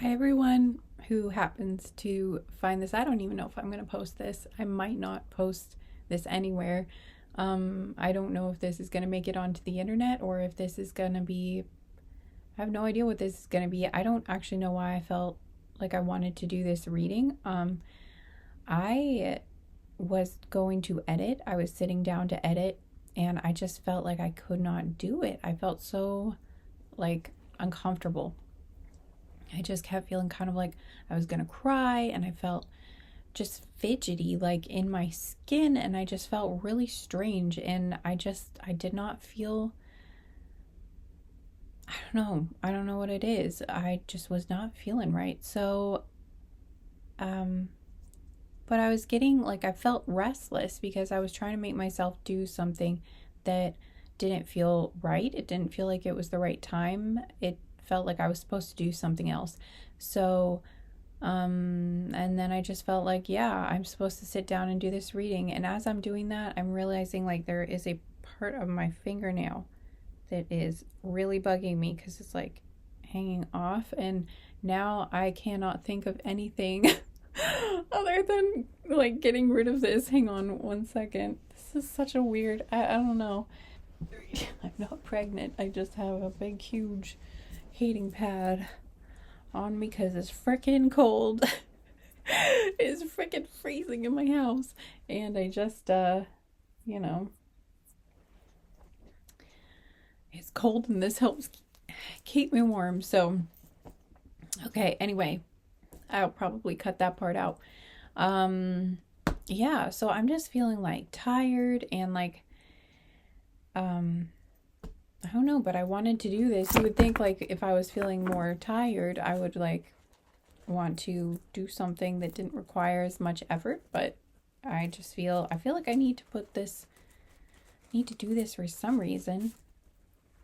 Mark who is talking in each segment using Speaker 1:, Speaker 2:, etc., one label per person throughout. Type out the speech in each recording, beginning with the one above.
Speaker 1: Hi, everyone who happens to find this. I don't even know if I'm going to post this. I might not post this anywhere. I don't know if this is going to make it onto the internet or if this is going to be. I have no idea what this is going to be. I don't actually know why I felt like I wanted to do this reading. I was going to edit. I was sitting down to edit, and I just felt like I could not do it. I felt so like uncomfortable. I just kept feeling kind of like I was gonna cry, and I felt just fidgety like in my skin, and I just felt really strange, and I did not feel, I don't know what it is. I just was not feeling right. So but I was getting like, I felt restless because I was trying to make myself do something that didn't feel right. It didn't feel like it was the right time. It felt like I was supposed to do something else. So, and then I just felt like, yeah, I'm supposed to sit down and do this reading. And as I'm doing that, I'm realizing like there is a part of my fingernail that is really bugging me because it's like hanging off. And now I cannot think of anything other than like getting rid of this. Hang on one second. This is such a weird, I don't know. I'm not pregnant. I just have a big, huge heating pad on me because it's freaking cold. It's freaking freezing in my house. And I just, you know, it's cold and this helps keep me warm. So, okay, anyway, I'll probably cut that part out. Yeah, so I'm just feeling like tired and like, I don't know, but I wanted to do this. You would think like if I was feeling more tired, I would like want to do something that didn't require as much effort, but I feel like I need to do this for some reason.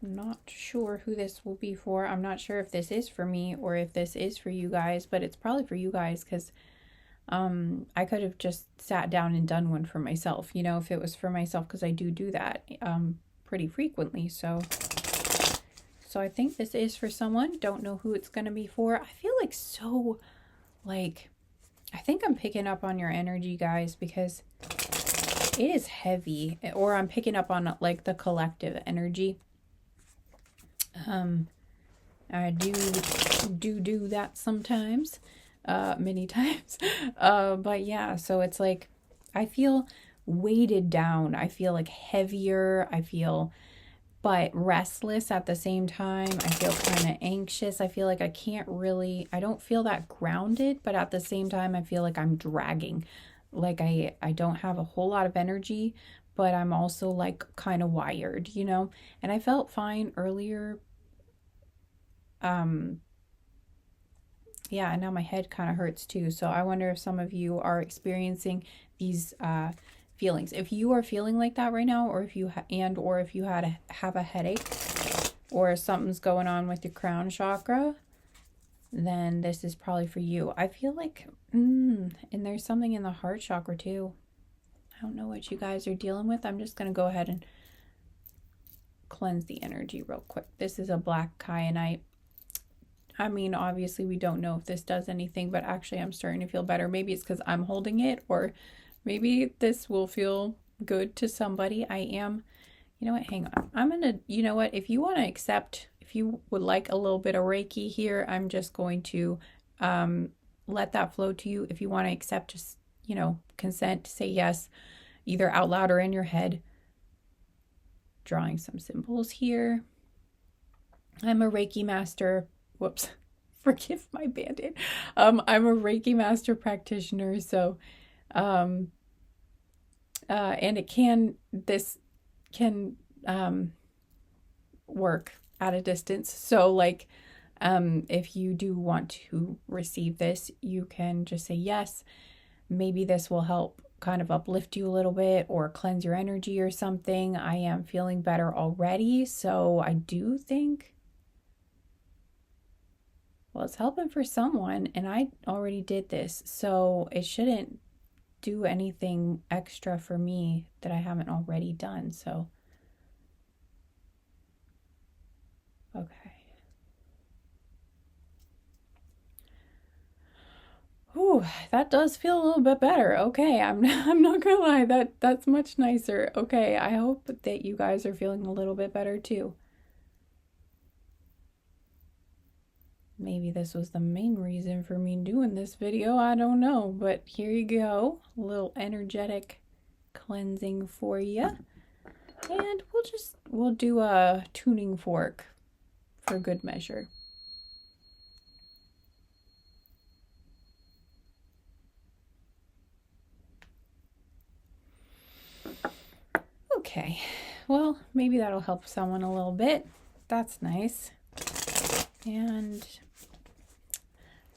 Speaker 1: I'm not sure who this will be for. I'm not sure if this is for me or if this is for you guys, but it's probably for you guys because I could have just sat down and done one for myself, if it was for myself, because I do that pretty frequently. So I think this is for someone. Don't know who it's going to be for. I feel like I think I'm picking up on your energy, guys, because it is heavy, or I'm picking up on like the collective energy. I do that sometimes, many times. But yeah, so it's like I feel weighted down. I feel like heavier. But restless at the same time. I feel kind of anxious. I feel like I don't feel that grounded, but at the same time, I feel like I'm dragging. Like I don't have a whole lot of energy, but I'm also like kind of wired, And I felt fine earlier. Yeah, and now my head kind of hurts too. So I wonder if some of you are experiencing these feelings. If you are feeling like that right now, or if you have a headache, or something's going on with your crown chakra, then this is probably for you. I feel like, and there's something in the heart chakra too. I don't know what you guys are dealing with. I'm just going to go ahead and cleanse the energy real quick. This is a black kyanite. I mean, obviously we don't know if this does anything, but actually I'm starting to feel better. Maybe it's because I'm holding it, or maybe this will feel good to somebody. You know what, hang on. If you want to accept, if you would like a little bit of Reiki here, I'm just going to let that flow to you. If you want to accept, just, consent, say yes, either out loud or in your head. Drawing some symbols here. I'm a Reiki master. Whoops, forgive my Band-Aid. I'm a Reiki master practitioner, so and this can work at a distance. So like if you do want to receive this, you can just say yes. Maybe this will help kind of uplift you a little bit or cleanse your energy or something. I am feeling better already, so I do think, well, it's helping for someone, and I already did this, so it shouldn't do anything extra for me that I haven't already done. So, okay. Whew, that does feel a little bit better. Okay, I'm not gonna lie, that's much nicer. Okay, I hope that you guys are feeling a little bit better too. Maybe this was the main reason for me doing this video, I don't know, but here you go. A little energetic cleansing for you. And we'll do a tuning fork for good measure. Okay, well, maybe that'll help someone a little bit. That's nice. And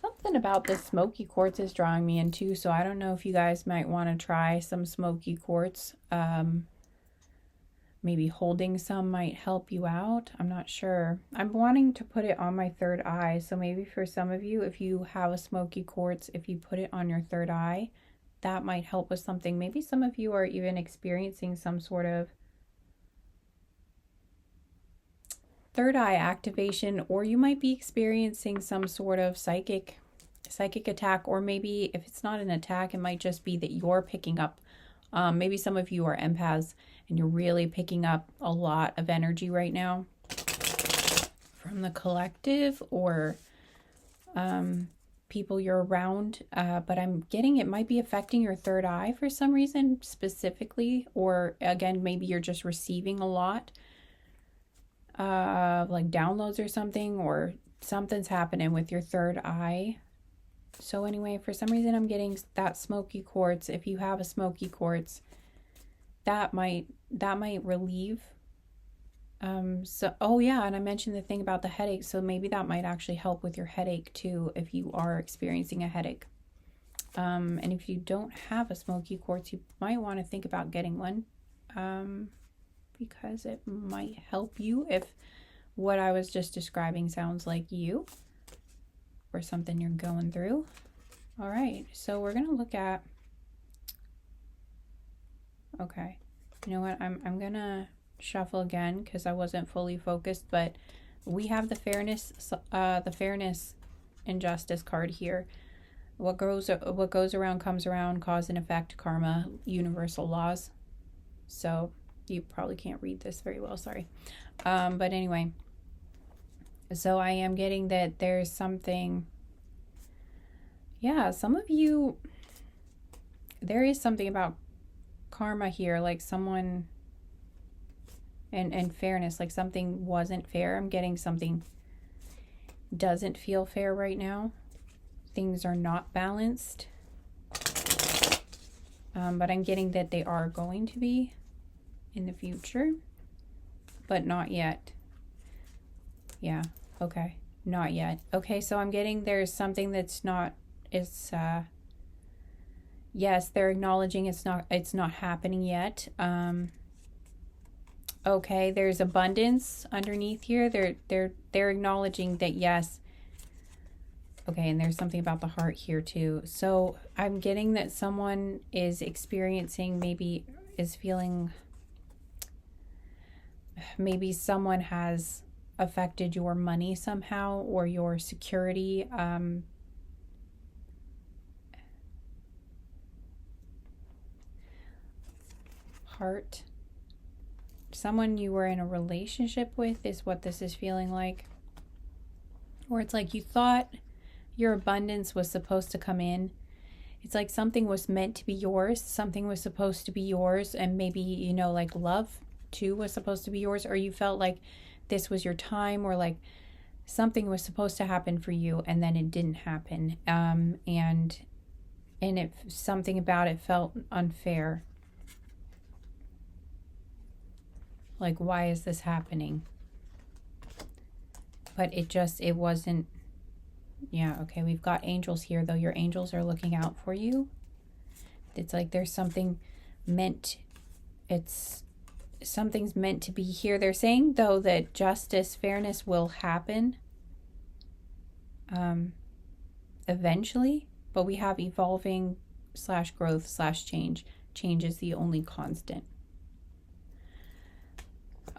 Speaker 1: something about this smoky quartz is drawing me in too, so I don't know if you guys might want to try some smoky quartz. Maybe holding some might help you out. I'm not sure. I'm wanting to put it on my third eye, so maybe for some of you, if you have a smoky quartz, if you put it on your third eye, that might help with something. Maybe some of you are even experiencing some sort of third eye activation, or you might be experiencing some sort of psychic attack, or maybe if it's not an attack, it might just be that you're picking up. Maybe some of you are empaths and you're really picking up a lot of energy right now from the collective or people you're around, but I'm getting it might be affecting your third eye for some reason specifically, or again, maybe you're just receiving a lot like downloads or something, or something's happening with your third eye. So anyway, for some reason I'm getting that smoky quartz. If you have a smoky quartz, that might relieve. Oh yeah, and I mentioned the thing about the headache, so maybe that might actually help with your headache too if you are experiencing a headache. And if you don't have a smoky quartz, you might want to think about getting one, because it might help you if what I was just describing sounds like you or something you're going through. All right, so we're gonna look at, okay, you know what, I'm gonna shuffle again because I wasn't fully focused, but we have the fairness and justice card here. What goes around comes around, cause and effect, karma, universal laws. So you probably can't read this very well, sorry. But anyway, so I am getting that there's something, yeah, some of you, there is something about karma here, like someone, and fairness, like something wasn't fair. I'm getting something doesn't feel fair right now. Things are not balanced. But I'm getting that they are going to be in the future, but not yet. Yeah, okay, not yet. Okay, so I'm getting there's something that's not, it's yes, they're acknowledging it's not happening yet. Okay, there's abundance underneath here. They're acknowledging that, yes. Okay, and there's something about the heart here too. So I'm getting that someone is experiencing, maybe is feeling, maybe someone has affected your money somehow or your security. Heart. Someone you were in a relationship with is what this is feeling like. Or it's like you thought your abundance was supposed to come in. It's like something was meant to be yours. Something was supposed to be yours. And maybe, you know, like love too was supposed to be yours. Or you felt like this was your time, or like something was supposed to happen for you and then it didn't happen. And if something about it felt unfair. Like, why is this happening? But it wasn't. Yeah, okay, we've got angels here, though. Your angels are looking out for you. It's like there's something meant, something's meant to be here. They're saying, though, that justice, fairness will happen eventually, but we have evolving / growth / change. Change is the only constant.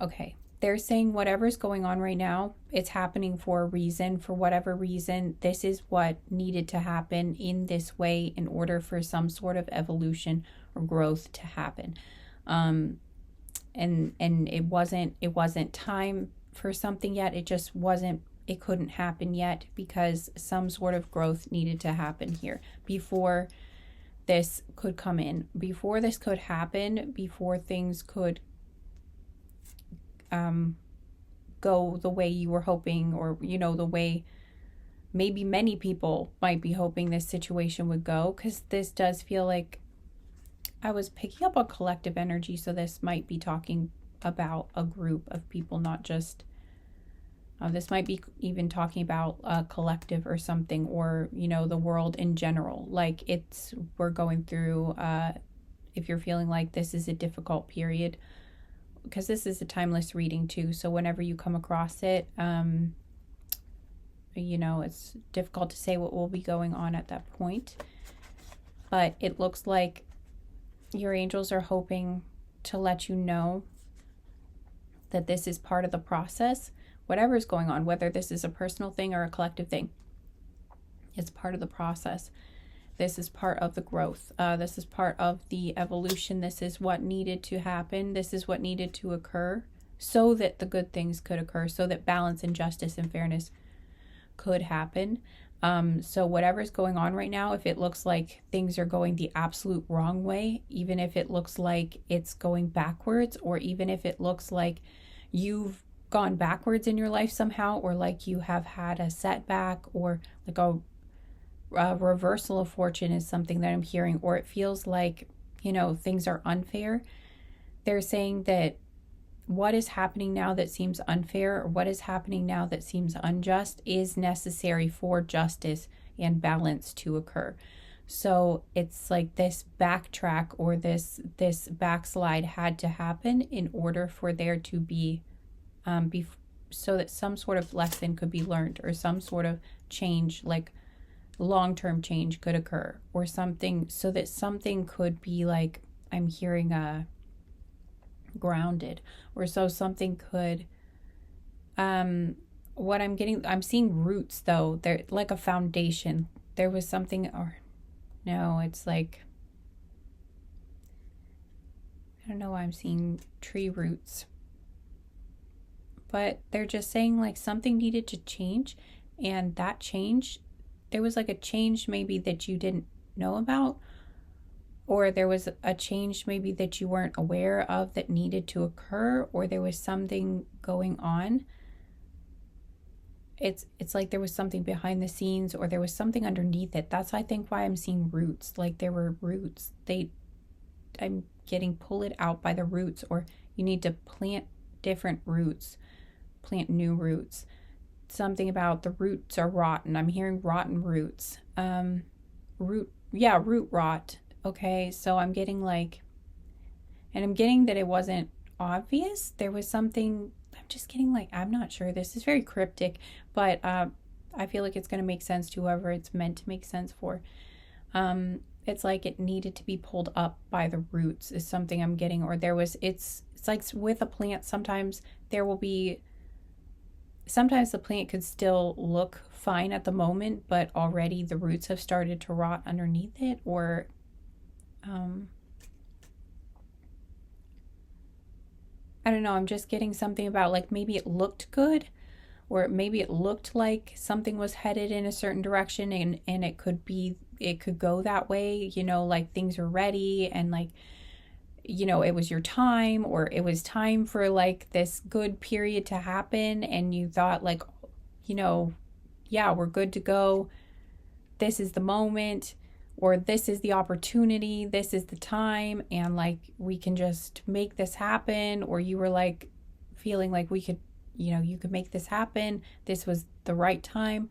Speaker 1: Okay, they're saying whatever's going on right now, it's happening for a reason. For whatever reason, this is what needed to happen in this way in order for some sort of evolution or growth to happen. And it wasn't time for something yet. It just wasn't, it couldn't happen yet because some sort of growth needed to happen here before this could come in, before this could happen, before things could go the way you were hoping, or the way maybe many people might be hoping this situation would go, because this does feel like I was picking up a collective energy, so this might be talking about a group of people, not just this might be even talking about a collective or something, or the world in general. Like we're going through if you're feeling like this is a difficult period, because this is a timeless reading too, so whenever you come across it, it's difficult to say what will be going on at that point, but it looks like your angels are hoping to let you know that this is part of the process. Whatever is going on, whether this is a personal thing or a collective thing, it's part of the process. This is part of the growth. This is part of the evolution. This is what needed to happen. This is what needed to occur so that the good things could occur, so that balance and justice and fairness could happen. So whatever's going on right now, if it looks like things are going the absolute wrong way, even if it looks like it's going backwards, or even if it looks like you've gone backwards in your life somehow, or like you have had a setback, or like a reversal of fortune is something that I'm hearing, or it feels like things are unfair. They're saying that what is happening now that seems unfair, or what is happening now that seems unjust, is necessary for justice and balance to occur. So it's like this backtrack, or this backslide had to happen in order for there to be so that some sort of lesson could be learned, or some sort of change, like long-term change, could occur, or something, so that something could be, like I'm hearing grounded, or so something could what I'm seeing roots, though. They're like a foundation. There was something, or no, it's like, I don't know why I'm seeing tree roots. But they're just saying like something needed to change, and that change, there was like a change maybe that you didn't know about, or there was a change maybe that you weren't aware of that needed to occur, or there was something going on. It's like there was something behind the scenes, or there was something underneath it. That's, I think, why I'm seeing roots. Like there were roots. I'm getting pulled out by the roots, or you need to plant different roots. Plant new roots. Something about the roots are rotten. I'm hearing rotten roots. Root rot. Okay, so I'm getting like, and I'm getting that it wasn't obvious. There was something, I'm just getting like, I'm not sure. This is very cryptic, but I feel like it's going to make sense to whoever it's meant to make sense for. It's like it needed to be pulled up by the roots is something I'm getting, or there was, it's like with a plant, sometimes the plant could still look fine at the moment, but already the roots have started to rot underneath it, or I don't know, I'm just getting something about like maybe it looked good, or maybe it looked like something was headed in a certain direction, and it could go that way, like things are ready, and like, it was your time, or it was time for like this good period to happen, and you thought like, yeah, we're good to go. This is the moment, or this is the opportunity, this is the time, and like we can just make this happen, or you were like feeling like we could, you could make this happen. This was the right time.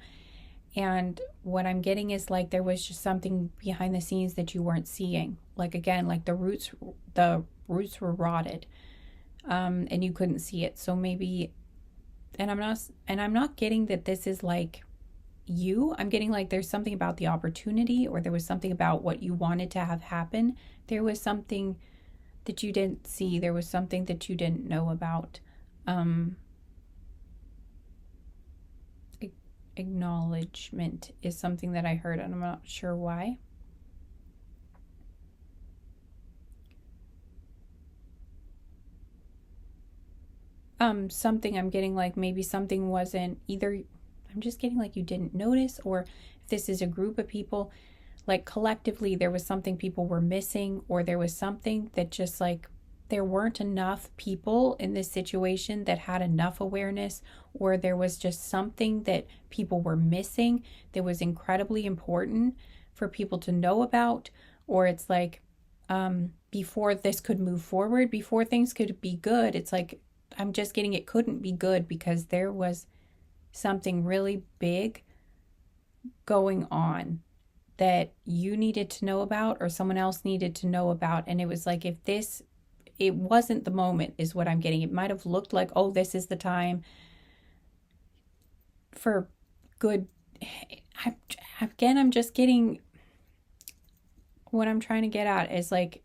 Speaker 1: And what I'm getting is like there was just something behind the scenes that you weren't seeing. Like again, like the roots were rotted, and you couldn't see it. So maybe, and I'm not getting that this is like you. I'm getting like there's something about the opportunity, or there was something about what you wanted to have happen. There was something that you didn't see. There was something that you didn't know about. acknowledgement is something that I heard, and I'm not sure why. Something I'm getting like maybe something wasn't either, I'm just getting like you didn't notice, or if this is a group of people, like collectively there was something people were missing, or there was something that just like there weren't enough people in this situation that had enough awareness, or there was just something that people were missing that was incredibly important for people to know about, or it's like before this could move forward, before things could be good, it's like I'm just getting it couldn't be good because there was something really big going on that you needed to know about or someone else needed to know about. And it was like, if this, it wasn't the moment is what I'm getting. It might have looked like, oh, this is the time for good. Again, I'm just getting, what I'm trying to get at is like,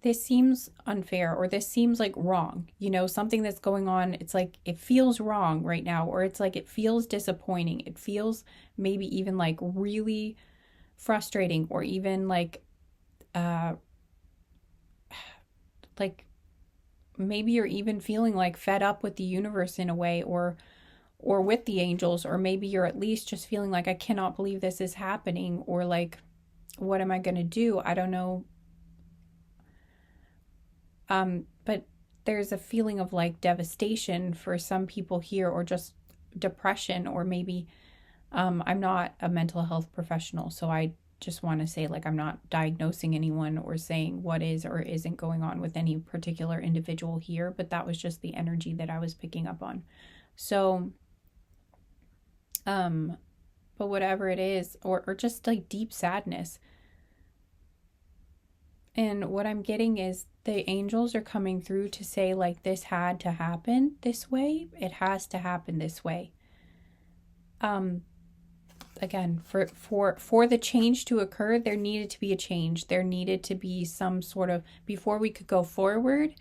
Speaker 1: this seems unfair, or this seems like wrong, you know, something that's going on. It's like, it feels wrong right now, or it's like, it feels disappointing. It feels maybe even like really frustrating, or even like maybe you're even feeling like fed up with the universe in a way, or with the angels, or maybe you're at least just feeling like, I cannot believe this is happening, or like, what am I going to do? I don't know. But there's a feeling of like devastation for some people here, or just depression, or maybe I'm not a mental health professional, so I just want to say, like, I'm not diagnosing anyone or saying what is or isn't going on with any particular individual here, but that was just the energy that I was picking up on. So, but whatever it is, or just like deep sadness. And what I'm getting is the angels are coming through to say, like, this had to happen this way. It has to happen this way. Again, for the change to occur, there needed to be a change. There needed to be some sort of, before we could go forward,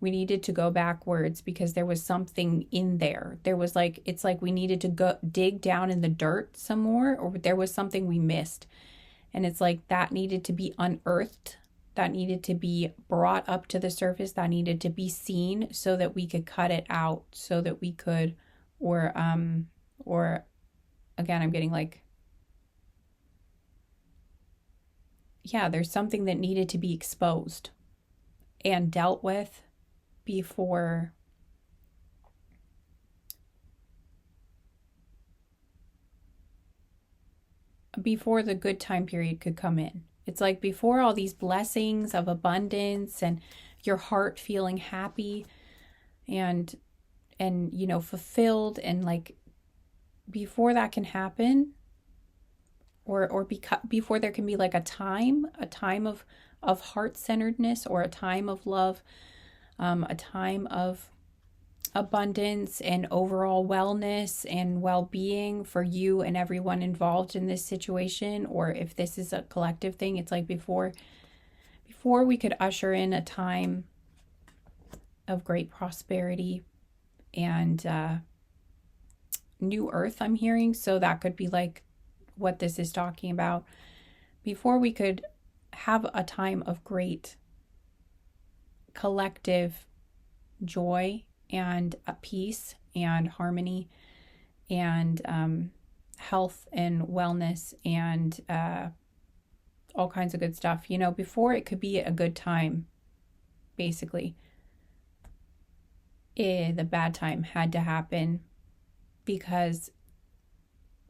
Speaker 1: we needed to go backwards, because there was something in there. There was like, it's like we needed to go dig down in the dirt some more, or there was something we missed. And it's like that needed to be unearthed. That needed to be brought up to the surface, that needed to be seen, so that we could cut it out, so that we could, or again, I'm getting like, yeah, there's something that needed to be exposed and dealt with before the good time period could come in. It's like before all these blessings of abundance and your heart feeling happy and you know, fulfilled, and like before that can happen, or before there can be like a time of heart-centeredness, or a time of love, a time of abundance and overall wellness and well-being for you and everyone involved in this situation, or if this is a collective thing, it's like before we could usher in a time of great prosperity and new earth, I'm hearing. So that could be like what this is talking about. Before we could have a time of great collective joy and a peace and harmony and health and wellness and all kinds of good stuff, you know, before it could be a good time, basically, the bad time had to happen, because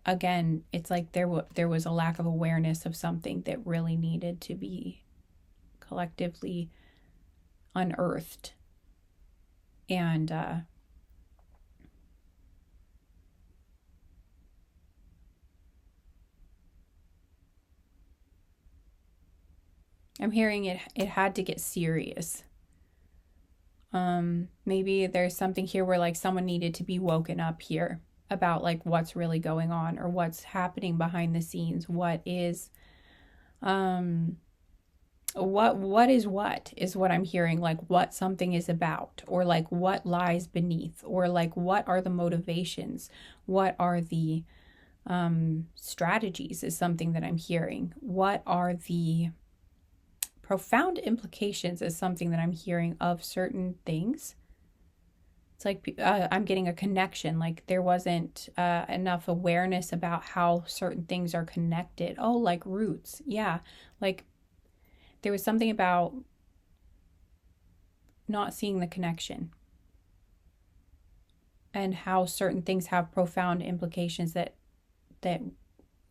Speaker 1: again, it's like there was a lack of awareness of something that really needed to be collectively unearthed. And I'm hearing it had to get serious. Maybe there's something here where like someone needed to be woken up here about like what's really going on, or what's happening behind the scenes, what is what is what I'm hearing, like what something is about, or like what lies beneath, or like what are the motivations, what are the strategies is something that I'm hearing. What are the profound implications is something that I'm hearing of certain things. It's like I'm getting a connection, like there wasn't enough awareness about how certain things are connected. Oh, like roots. Yeah, like there was something about not seeing the connection and how certain things have profound implications that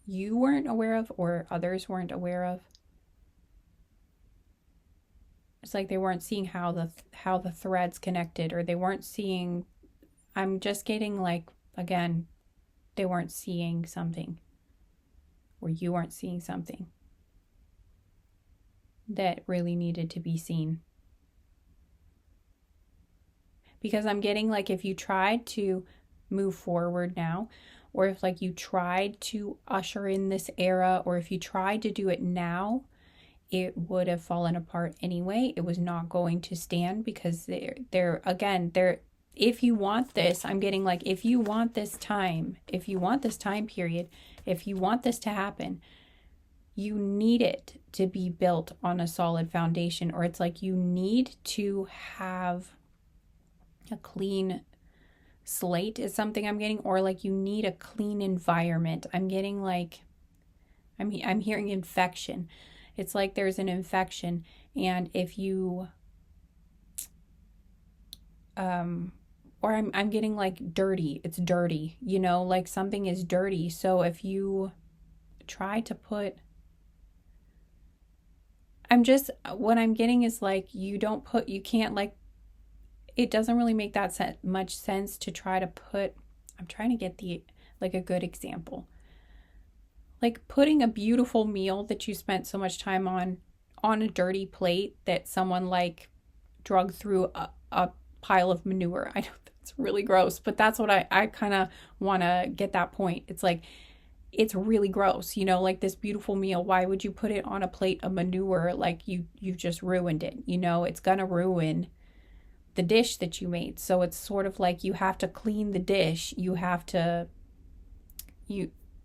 Speaker 1: you weren't aware of or others weren't aware of. It's like they weren't seeing how the threads connected, or they weren't seeing, I'm just getting like, again, they weren't seeing something, or you weren't seeing something that really needed to be seen. Because I'm getting like if you tried to move forward now, or if like you tried to usher in this era, or if you tried to do it now, it would have fallen apart anyway. It was not going to stand, because they're if you want this, I'm getting like, if you want this time period, if you want this to happen, you need it to be built on a solid foundation, or it's like you need to have a clean slate is something I'm getting, or like you need a clean environment. I'm getting like, I'm hearing infection. It's like there's an infection, and if you or I'm getting like dirty. It's dirty, you know, like something is dirty. So if you try to put, what I'm getting is like you can't like, it doesn't really make that much sense to try to put, I'm trying to get like a good example. Like putting a beautiful meal that you spent so much time on a dirty plate that someone like drug through a pile of manure. I know that's really gross, but that's what I kind of want to get that point. It's like, it's really gross, you know, like this beautiful meal. Why would you put it on a plate of manure? Like you've just ruined it, you know, it's going to ruin the dish that you made. So it's sort of like you have to clean the dish. You have to,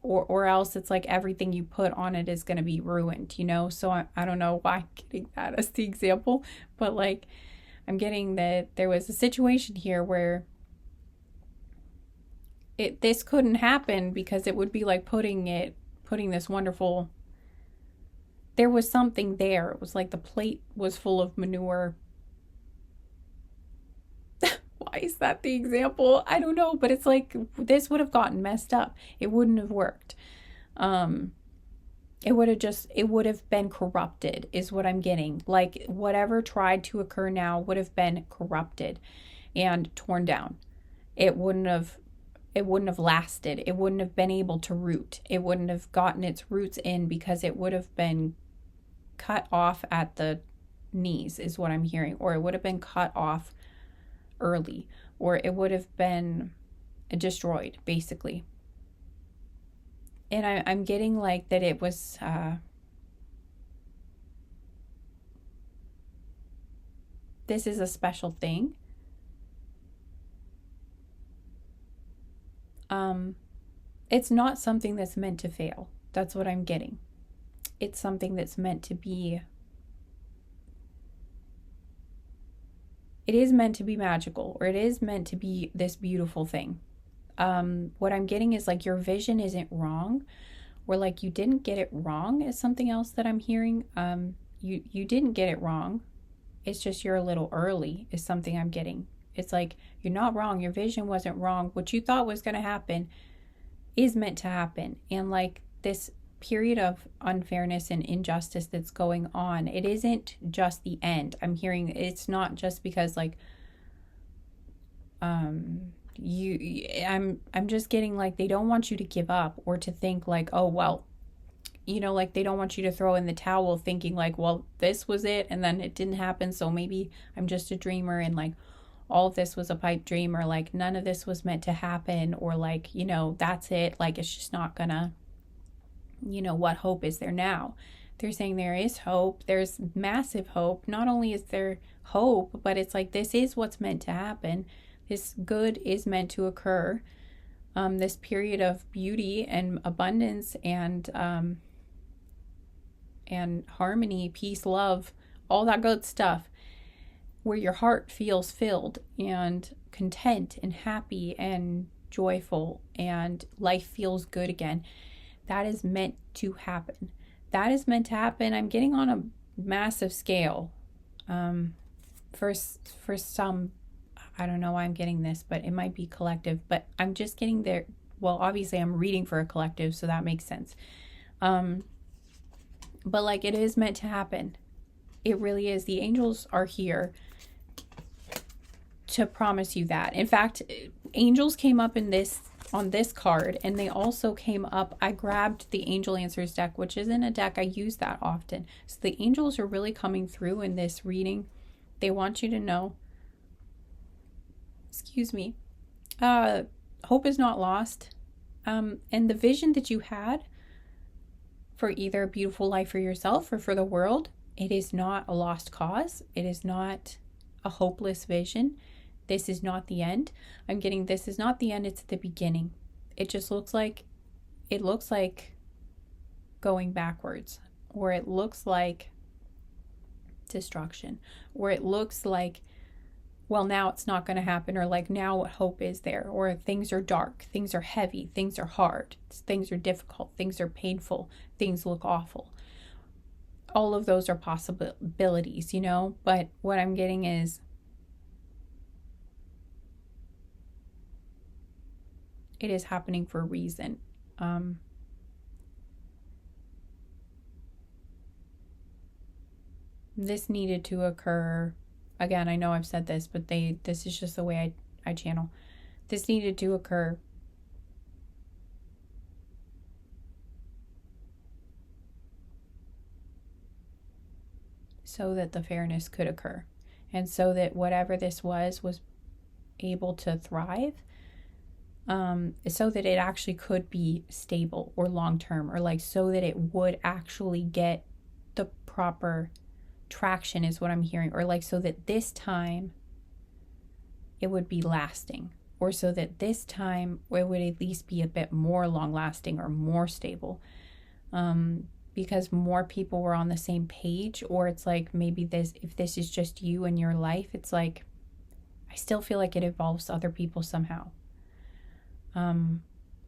Speaker 1: or else it's like everything you put on it is going to be ruined, you know? So I don't know why I'm getting that as the example, but like I'm getting that there was a situation here where this couldn't happen, because it would be like putting this wonderful, there was something there. It was like the plate was full of manure. Why is that the example? I don't know, but it's like this would have gotten messed up. It wouldn't have worked. It would have been corrupted is what I'm getting. Like whatever tried to occur now would have been corrupted and torn down. It wouldn't have lasted. It wouldn't have been able to root. It wouldn't have gotten its roots in, because it would have been cut off at the knees is what I'm hearing, or it would have been cut off early, or it would have been destroyed basically. And I'm getting like that it was this is a special thing. It's not something that's meant to fail. That's what I'm getting. It's something that's meant to be, it is meant to be magical, or it is meant to be this beautiful thing. What I'm getting is like your vision isn't wrong, or like you didn't get it wrong is something else that I'm hearing. You didn't get it wrong. It's just you're a little early is something I'm getting. It's like you're not wrong. Your vision wasn't wrong. What you thought was going to happen is meant to happen. And like this period of unfairness and injustice that's going on, it isn't just the end. I'm hearing it's not just because like I'm just getting like they don't want you to give up, or to think like, oh well, you know, like they don't want you to throw in the towel thinking like, well, this was it and then it didn't happen, so maybe I'm just a dreamer, and like all of this was a pipe dream, or like none of this was meant to happen, or like, you know, that's it, like it's just not gonna, you know, what hope is there now? They're saying there is hope. There's massive hope. Not only is there hope, but it's like this is what's meant to happen. This good is meant to occur. This period of beauty and abundance and harmony, peace, love, all that good stuff, where your heart feels filled and content and happy and joyful and life feels good again. That is meant to happen. That is meant to happen. I'm getting on a massive scale. For some, I don't know why I'm getting this, but it might be collective, but I'm just getting there. Well, obviously I'm reading for a collective, so that makes sense. But like, it is meant to happen. It really is. The angels are here to promise you that. In fact, angels came up on this card, and they also came up. I grabbed the Angel Answers deck, which isn't a deck I use that often. So the angels are really coming through in this reading. They want you to know, excuse me, hope is not lost. And the vision that you had for either a beautiful life for yourself or for the world, it is not a lost cause. It is not a hopeless vision. This is not the end. I'm getting this is not the end, it's the beginning. It just looks like going backwards, or it looks like destruction, or it looks like, well, now it's not going to happen, or like, now what hope is there, or things are dark, things are heavy, things are hard, things are difficult, things are painful, things look awful. All of those are possibilities, you know, but what I'm getting is it is happening for a reason. This needed to occur. Again, I know I've said this, but this is just the way I channel. This needed to occur so that the fairness could occur, and so that whatever this was able to thrive, so that it actually could be stable or long-term, or like so that it would actually get the proper traction is what I'm hearing, or like so that this time it would be lasting, or so that this time it would at least be a bit more long-lasting or more stable, because more people were on the same page. Or it's like, maybe if this is just you and your life, it's like I still feel like it involves other people somehow,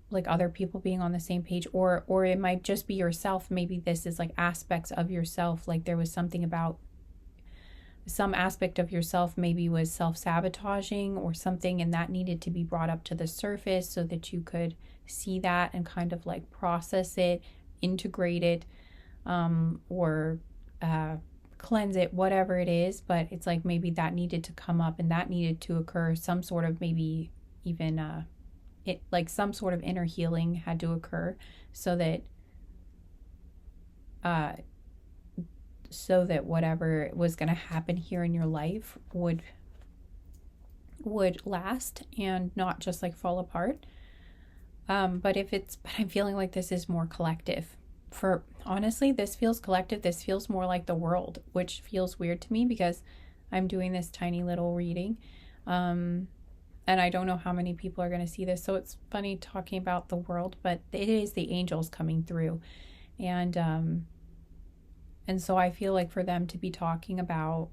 Speaker 1: like other people being on the same page, or it might just be yourself. Maybe this is like aspects of yourself, like there was something about some aspect of yourself maybe was self-sabotaging or something, and that needed to be brought up to the surface so that you could see that and kind of like process it, integrate it, or cleanse it, whatever it is. But it's like maybe that needed to come up, and that needed to occur, some sort of, maybe even like some sort of inner healing had to occur so that whatever was going to happen here in your life would last and not just like fall apart. But I'm feeling like this is more collective. Honestly, this feels collective. This feels more like the world, which feels weird to me because I'm doing this tiny little reading. And I don't know how many people are going to see this, so it's funny talking about the world, but it is the angels coming through. And so I feel like for them to be talking about,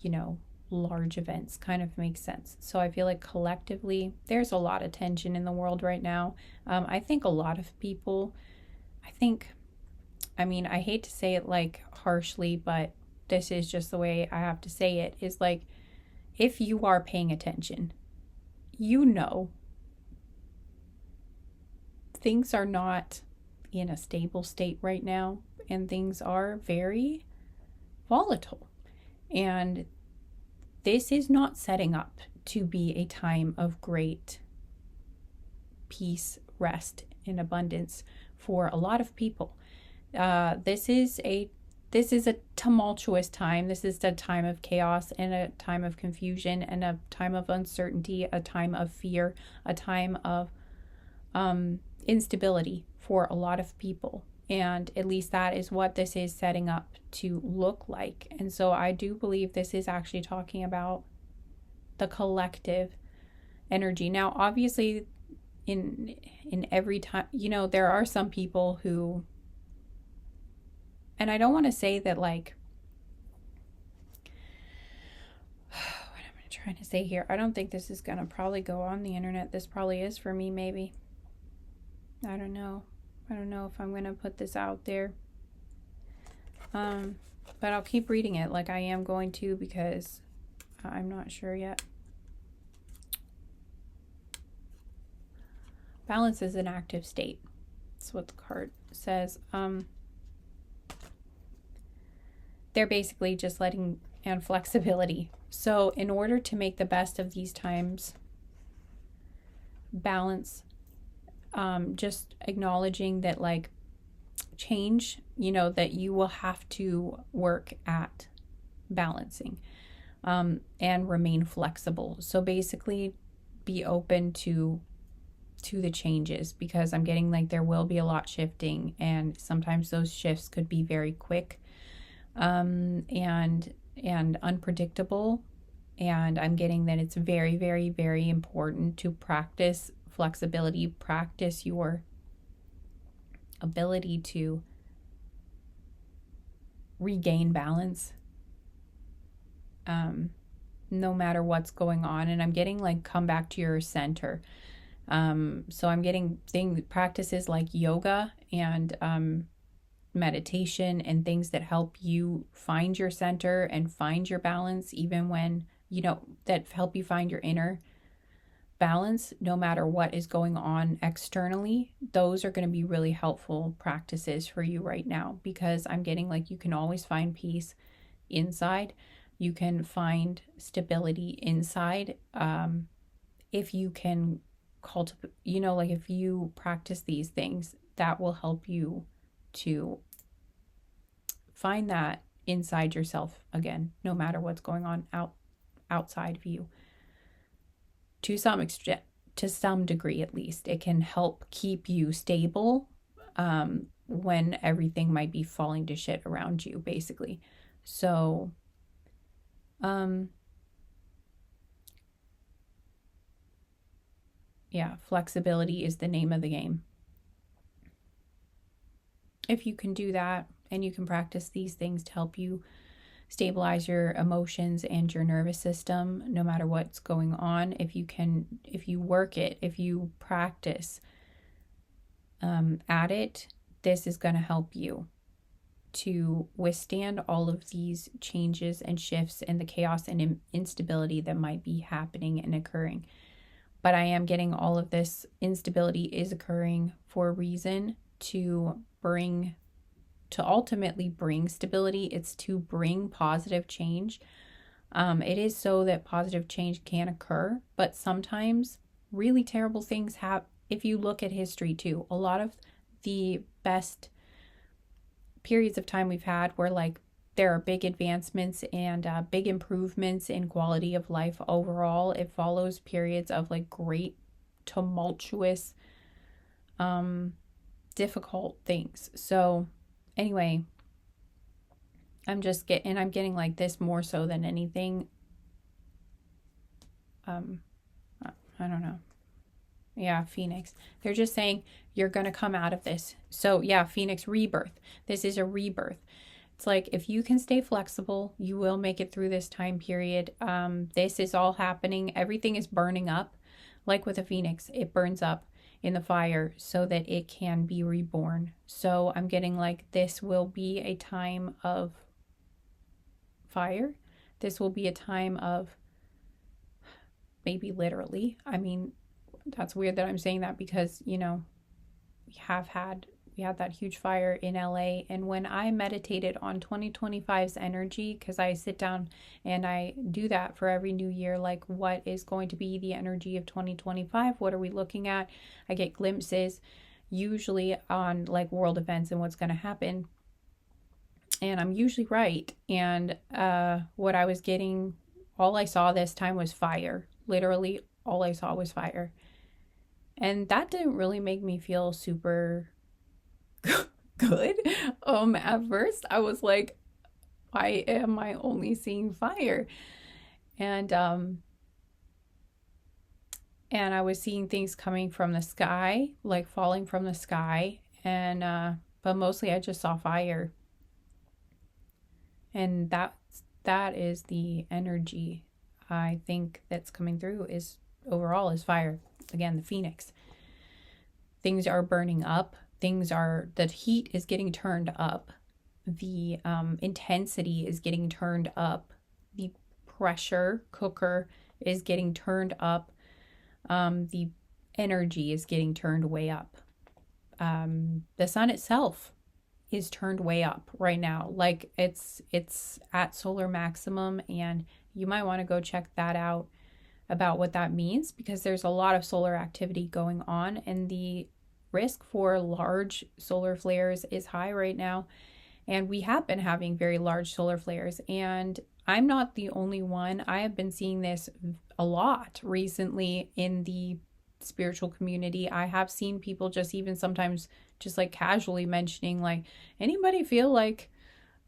Speaker 1: you know, large events kind of makes sense. So I feel like collectively there's a lot of tension in the world right now. I think a lot of people, I hate to say it like harshly, but this is just the way I have to say it, is like, if you are paying attention, you know things are not in a stable state right now, and things are very volatile. And this is not setting up to be a time of great peace, rest, and abundance for a lot of people. This is a tumultuous time. This is a time of chaos and a time of confusion and a time of uncertainty, a time of fear, a time of instability for a lot of people. And at least that is what this is setting up to look like. And so I do believe this is actually talking about the collective energy. Now, obviously, in every time, there are some people who, and I don't want to say that, like, what am I trying to say here? I don't think this is going to probably go on the internet. This probably is for me, maybe. I don't know. I don't know if I'm going to put this out there. But I'll keep reading it like I am going to, because I'm not sure yet. Balance is an active state. That's what the card says. They're basically just letting, and flexibility. So in order to make the best of these times, balance, just acknowledging that, like, change, that you will have to work at balancing, and remain flexible. So basically be open to the changes, because I'm getting like there will be a lot shifting, and sometimes those shifts could be very quick, and unpredictable. And I'm getting that it's very, very, very important to practice flexibility, practice your ability to regain balance, no matter what's going on. And I'm getting like, come back to your center. So I'm getting practices like yoga and meditation and things that help you find your center and find your balance, even when, that help you find your inner balance, no matter what is going on externally. Those are going to be really helpful practices for you right now, because I'm getting like you can always find peace inside. You can find stability inside. If you can cultivate, like if you practice these things, that will help you to find that inside yourself again, no matter what's going on outside of you. To some extent, to some degree at least, it can help keep you stable when everything might be falling to shit around you, basically. So yeah, flexibility is the name of the game. If you can do that, and you can practice these things to help you stabilize your emotions and your nervous system, no matter what's going on, if you work it, if you practice at it, this is going to help you to withstand all of these changes and shifts and the chaos and instability that might be happening and occurring. But I am getting all of this instability is occurring for a reason, to ultimately bring stability. It's to bring positive change. It is so that positive change can occur, but sometimes really terrible things happen. If you look at history too, a lot of the best periods of time we've had where like there are big advancements and big improvements in quality of life overall, it follows periods of like great tumultuous difficult things. So anyway, I'm getting like this more so than anything. I don't know. Yeah, Phoenix. They're just saying you're going to come out of this. So yeah, Phoenix, rebirth. This is a rebirth. It's like if you can stay flexible, you will make it through this time period. This is all happening. Everything is burning up. Like with a phoenix, it burns up in the fire so that it can be reborn. So I'm getting like this will be a time of fire. This will be a time of, maybe literally, I mean, that's weird that I'm saying that because, we had that huge fire in LA. And when I meditated on 2025's energy, because I sit down and I do that for every new year, like what is going to be the energy of 2025? What are we looking at? I get glimpses usually on like world events and what's going to happen. And I'm usually right. And what I was getting, all I saw this time was fire. Literally all I saw was fire. And that didn't really make me feel super good. At first I was like, why am I only seeing fire? And I was seeing things coming from the sky, like falling from the sky, and but mostly I just saw fire. And that is the energy I think that's coming through, is overall is fire. Again, the phoenix. Things are burning up. The heat is getting turned up. The intensity is getting turned up. The pressure cooker is getting turned up. The energy is getting turned way up. The sun itself is turned way up right now. Like it's at solar maximum, and you might want to go check that out about what that means, because there's a lot of solar activity going on, and the risk for large solar flares is high right now. And we have been having very large solar flares, and I'm not the only one. I have been seeing this a lot recently in the spiritual community. I have seen people just even sometimes just like casually mentioning, like, anybody feel like,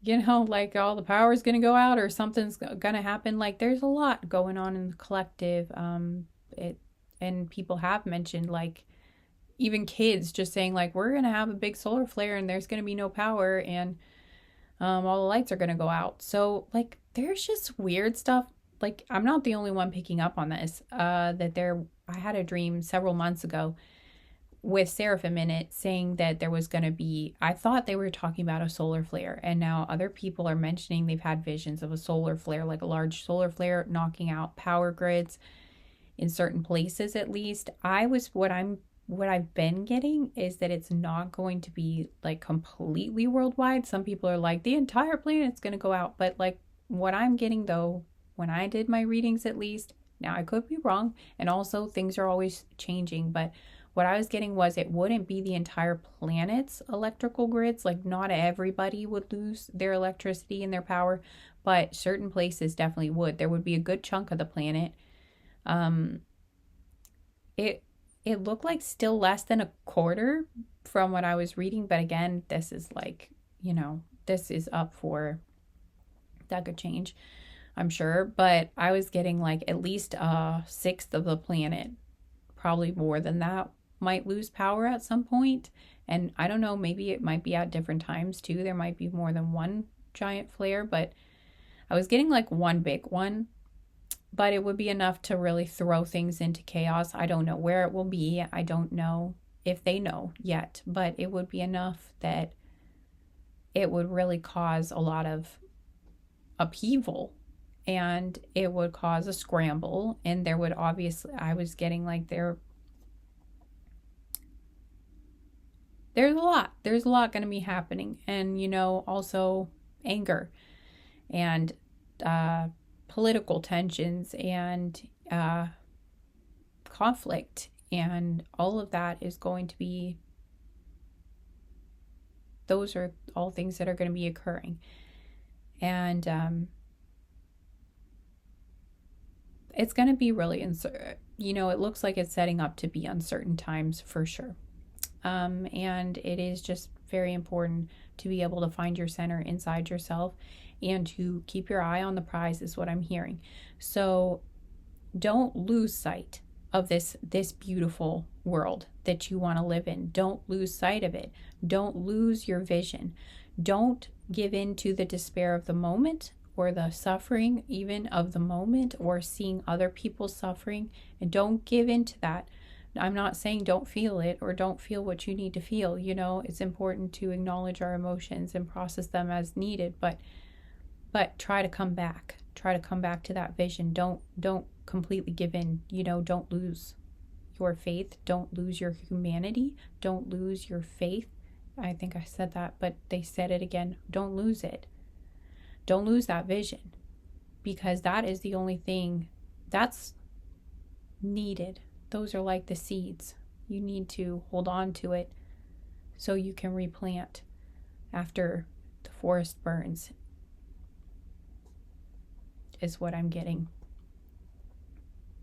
Speaker 1: like all the power is going to go out or something's going to happen. Like, there's a lot going on in the collective. And people have mentioned, like, even kids just saying, like, we're going to have a big solar flare and there's going to be no power, and all the lights are going to go out. So, like, there's just weird stuff. Like, I'm not the only one picking up on this. I had a dream several months ago with Seraphim in it, saying that there was going to be, I thought they were talking about a solar flare, and now other people are mentioning they've had visions of a solar flare, like a large solar flare knocking out power grids in certain places. At least what I've been getting is that it's not going to be like completely worldwide. Some people are like, the entire planet's going to go out, but like what I'm getting though, when I did my readings, at least, now I could be wrong, and also things are always changing, but what I was getting was it wouldn't be the entire planet's electrical grids. Like, not everybody would lose their electricity and their power, but certain places definitely would. There would be a good chunk of the planet. It looked like still less than a quarter from what I was reading, but again, this is like, this is up for, that could change, I'm sure, but I was getting like at least a sixth of the planet, probably more than that, might lose power at some point. And I don't know, maybe it might be at different times too. There might be more than one giant flare, but I was getting like one big one, but it would be enough to really throw things into chaos. I don't know where it will be. I don't know if they know yet, but it would be enough that it would really cause a lot of upheaval, and it would cause a scramble, and there would obviously, I was getting like there's a lot going to be happening, and also anger and political tensions and conflict, and all of that is going to be, those are all things that are going to be occurring. And it's going to be really it looks like it's setting up to be uncertain times for sure. And it is just very important to be able to find your center inside yourself and to keep your eye on the prize, is what I'm hearing. So don't lose sight of this beautiful world that you want to live in. Don't lose sight of it. Don't lose your vision. Don't give in to the despair of the moment, or the suffering even of the moment, or seeing other people suffering, and don't give in to that. I'm not saying don't feel it or don't feel what you need to feel. It's important to acknowledge our emotions and process them as needed, but try to come back. Try to come back to that vision. Don't completely give in. Don't lose your faith. Don't lose your humanity. Don't lose your faith. I think I said that, but they said it again. Don't lose it. Don't lose that vision, because that is the only thing that's needed. Those are like the seeds. You need to hold on to it so you can replant after the forest burns, is what I'm getting.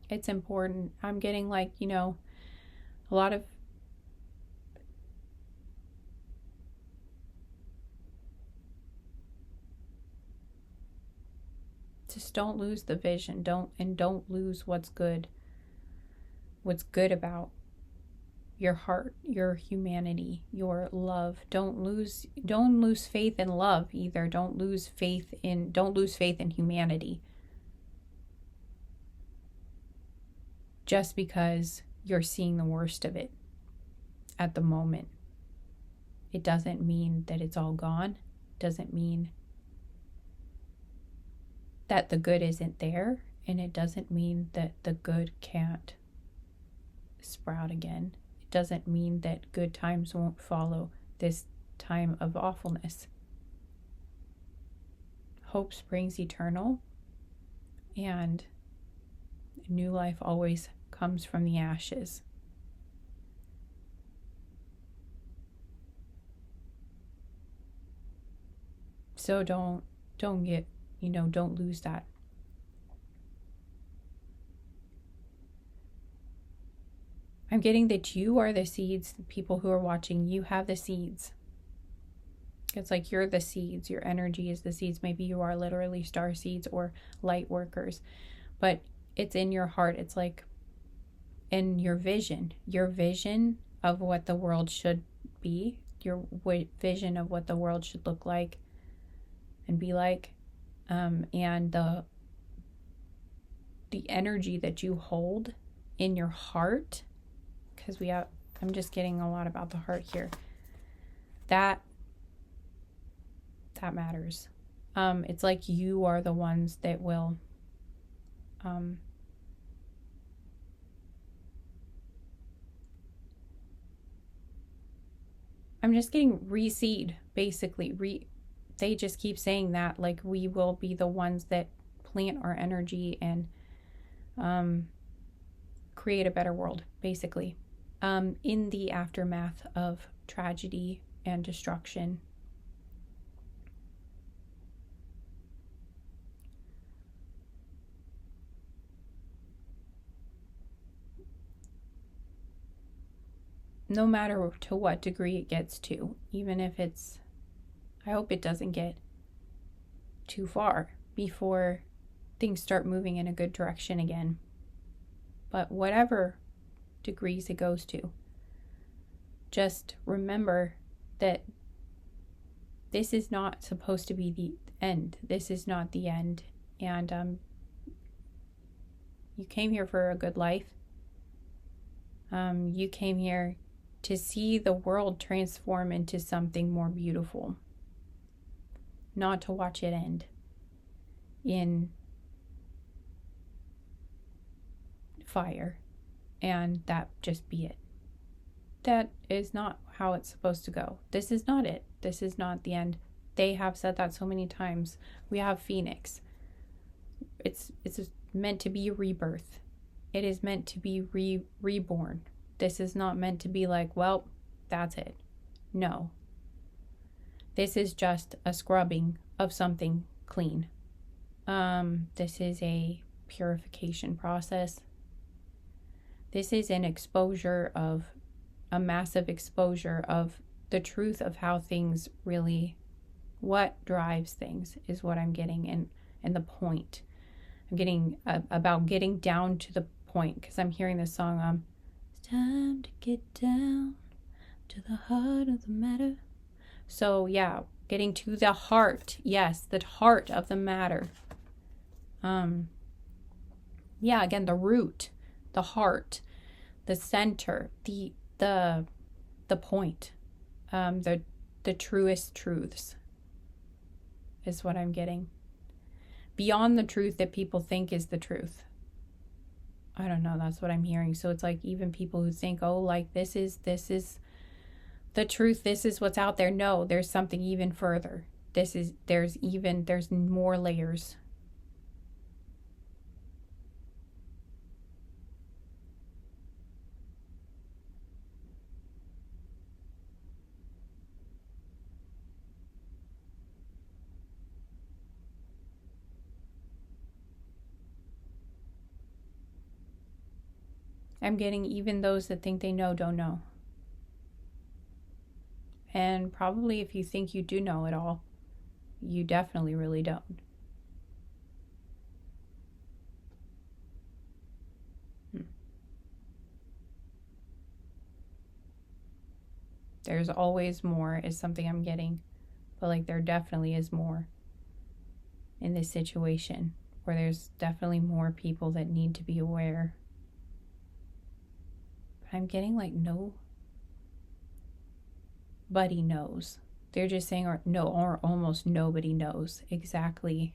Speaker 1: It's important. I'm getting like, a lot of don't lose the vision. Don't lose what's good. What's good about your heart, your humanity, your love. Don't lose faith in love either. Don't lose faith in humanity. Just because you're seeing the worst of it at the moment. It doesn't mean that it's all gone. Doesn't mean that the good isn't there, and it doesn't mean that the good can't sprout again. It doesn't mean that good times won't follow this time of awfulness. Hope springs eternal, and new life always comes from the ashes. So don't lose that. I'm getting that you are the seeds. The people who are watching, you have the seeds. It's like you're the seeds. Your energy is the seeds. Maybe you are literally star seeds or light workers. But it's in your heart. It's like in your vision of what the world should be, your vision of what the world should look like and be like, and the energy that you hold in your heart, because I'm just getting a lot about the heart here. That matters. It's like you are the ones that will I'm just getting reseed, basically. They just keep saying that, like, we will be the ones that plant our energy and create a better world, basically, in the aftermath of tragedy and destruction. No matter to what degree it gets to, even if I hope it doesn't get too far before things start moving in a good direction again. But whatever degrees it goes to, just remember that this is not supposed to be the end. This is not the end. And you came here for a good life. You came here to see the world transform into something more beautiful, not to watch it end in fire and that just be it. That is not how it's supposed to go. This is not it. This is not the end. They have said that so many times. We have Phoenix. It's meant to be a rebirth. It is meant to be reborn. This is not meant to be like, well, that's it. No. This is just a scrubbing of something clean. This is a purification process. This is an exposure of, a massive exposure of the truth of how things really, what drives things is what I'm getting, and the point. I'm getting about getting down to the point, because I'm hearing this song, it's time to get down to the heart of the matter. So yeah, getting to the heart. Yes, the heart of the matter. Yeah, again, the root, the heart, the center, the point, the truest truths is what I'm getting. Beyond the truth that people think is the truth. I don't know, that's what I'm hearing. So it's like even people who think, oh, like this is the truth, this is what's out there. No, there's something even further. There's more layers. I'm getting even those that think they know don't know. And probably if you think you do know it all, you definitely really don't. There's always more is something I'm getting. But like there definitely is more in this situation, where there's definitely more people that need to be aware. But I'm getting like nobody knows. They're just saying, or almost nobody knows exactly.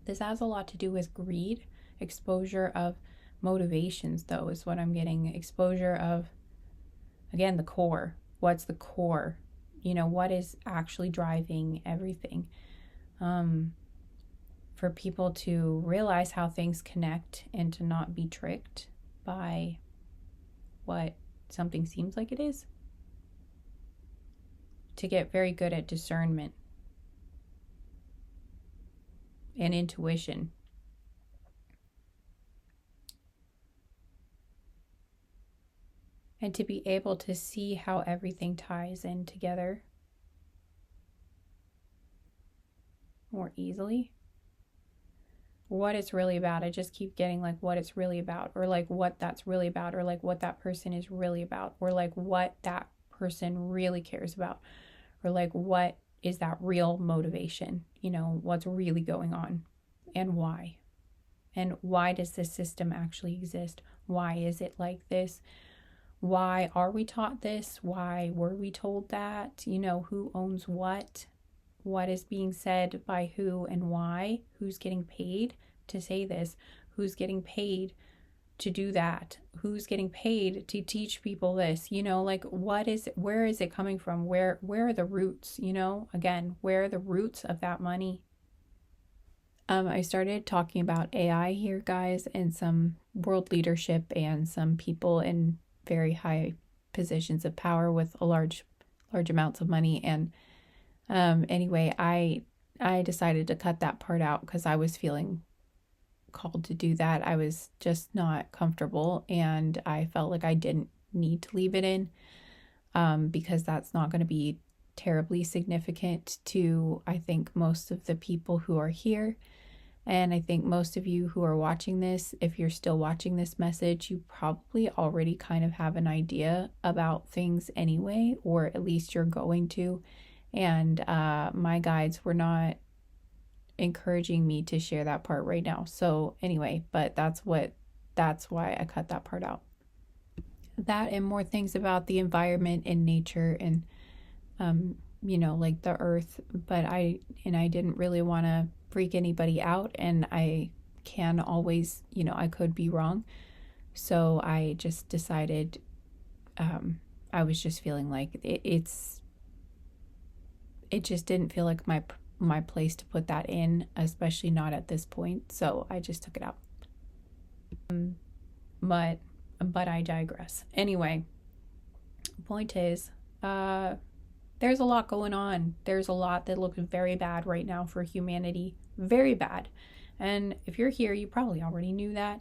Speaker 1: This has a lot to do with greed, exposure of motivations, though, is what I'm getting. Exposure of, again, the core. What's the core? You know, what is actually driving everything? For people to realize how things connect and to not be tricked by what something seems like it is. To get very good at discernment and intuition. And to be able to see how everything ties in together more easily. What it's really about. I just keep getting like what it's really about, or like what that's really about, or like what that person is really about, or like what that person really cares about, or like what is that real motivation, you know, what's really going on and why. And why does this system actually exist? Why is it like this? Why are we taught this? Why were we told that? You know, who owns what? What is being said by who and why? Who's getting paid to say this? Who's getting paid to do that? Who's getting paid to teach people this? You know, like what is it? Where is it coming from? Where are the roots? You know, again, where are the roots of that money? I started talking about AI here, guys, and some world leadership and some people in very high positions of power with a large amounts of money. And anyway, I decided to cut that part out because I was feeling called to do that. I was just not comfortable, and I felt like I didn't need to leave it in because that's not going to be terribly significant to, I think, most of the people who are here. And I think most of you who are watching this, if you're still watching this message, you probably already kind of have an idea about things anyway, or at least you're going to. And my guides were not encouraging me to share that part right now. So anyway, but that's why I cut that part out. That and more things about the environment and nature and, you know, like the earth. But I didn't really want to freak anybody out, and I can always, you know, I could be wrong. So I just decided, I was just feeling like it just didn't feel like my place to put that in, especially not at this point. So I just took it out. But I digress. Anyway, point is, there's a lot going on. There's a lot that looks very bad right now for humanity. Very bad. And if you're here, you probably already knew that,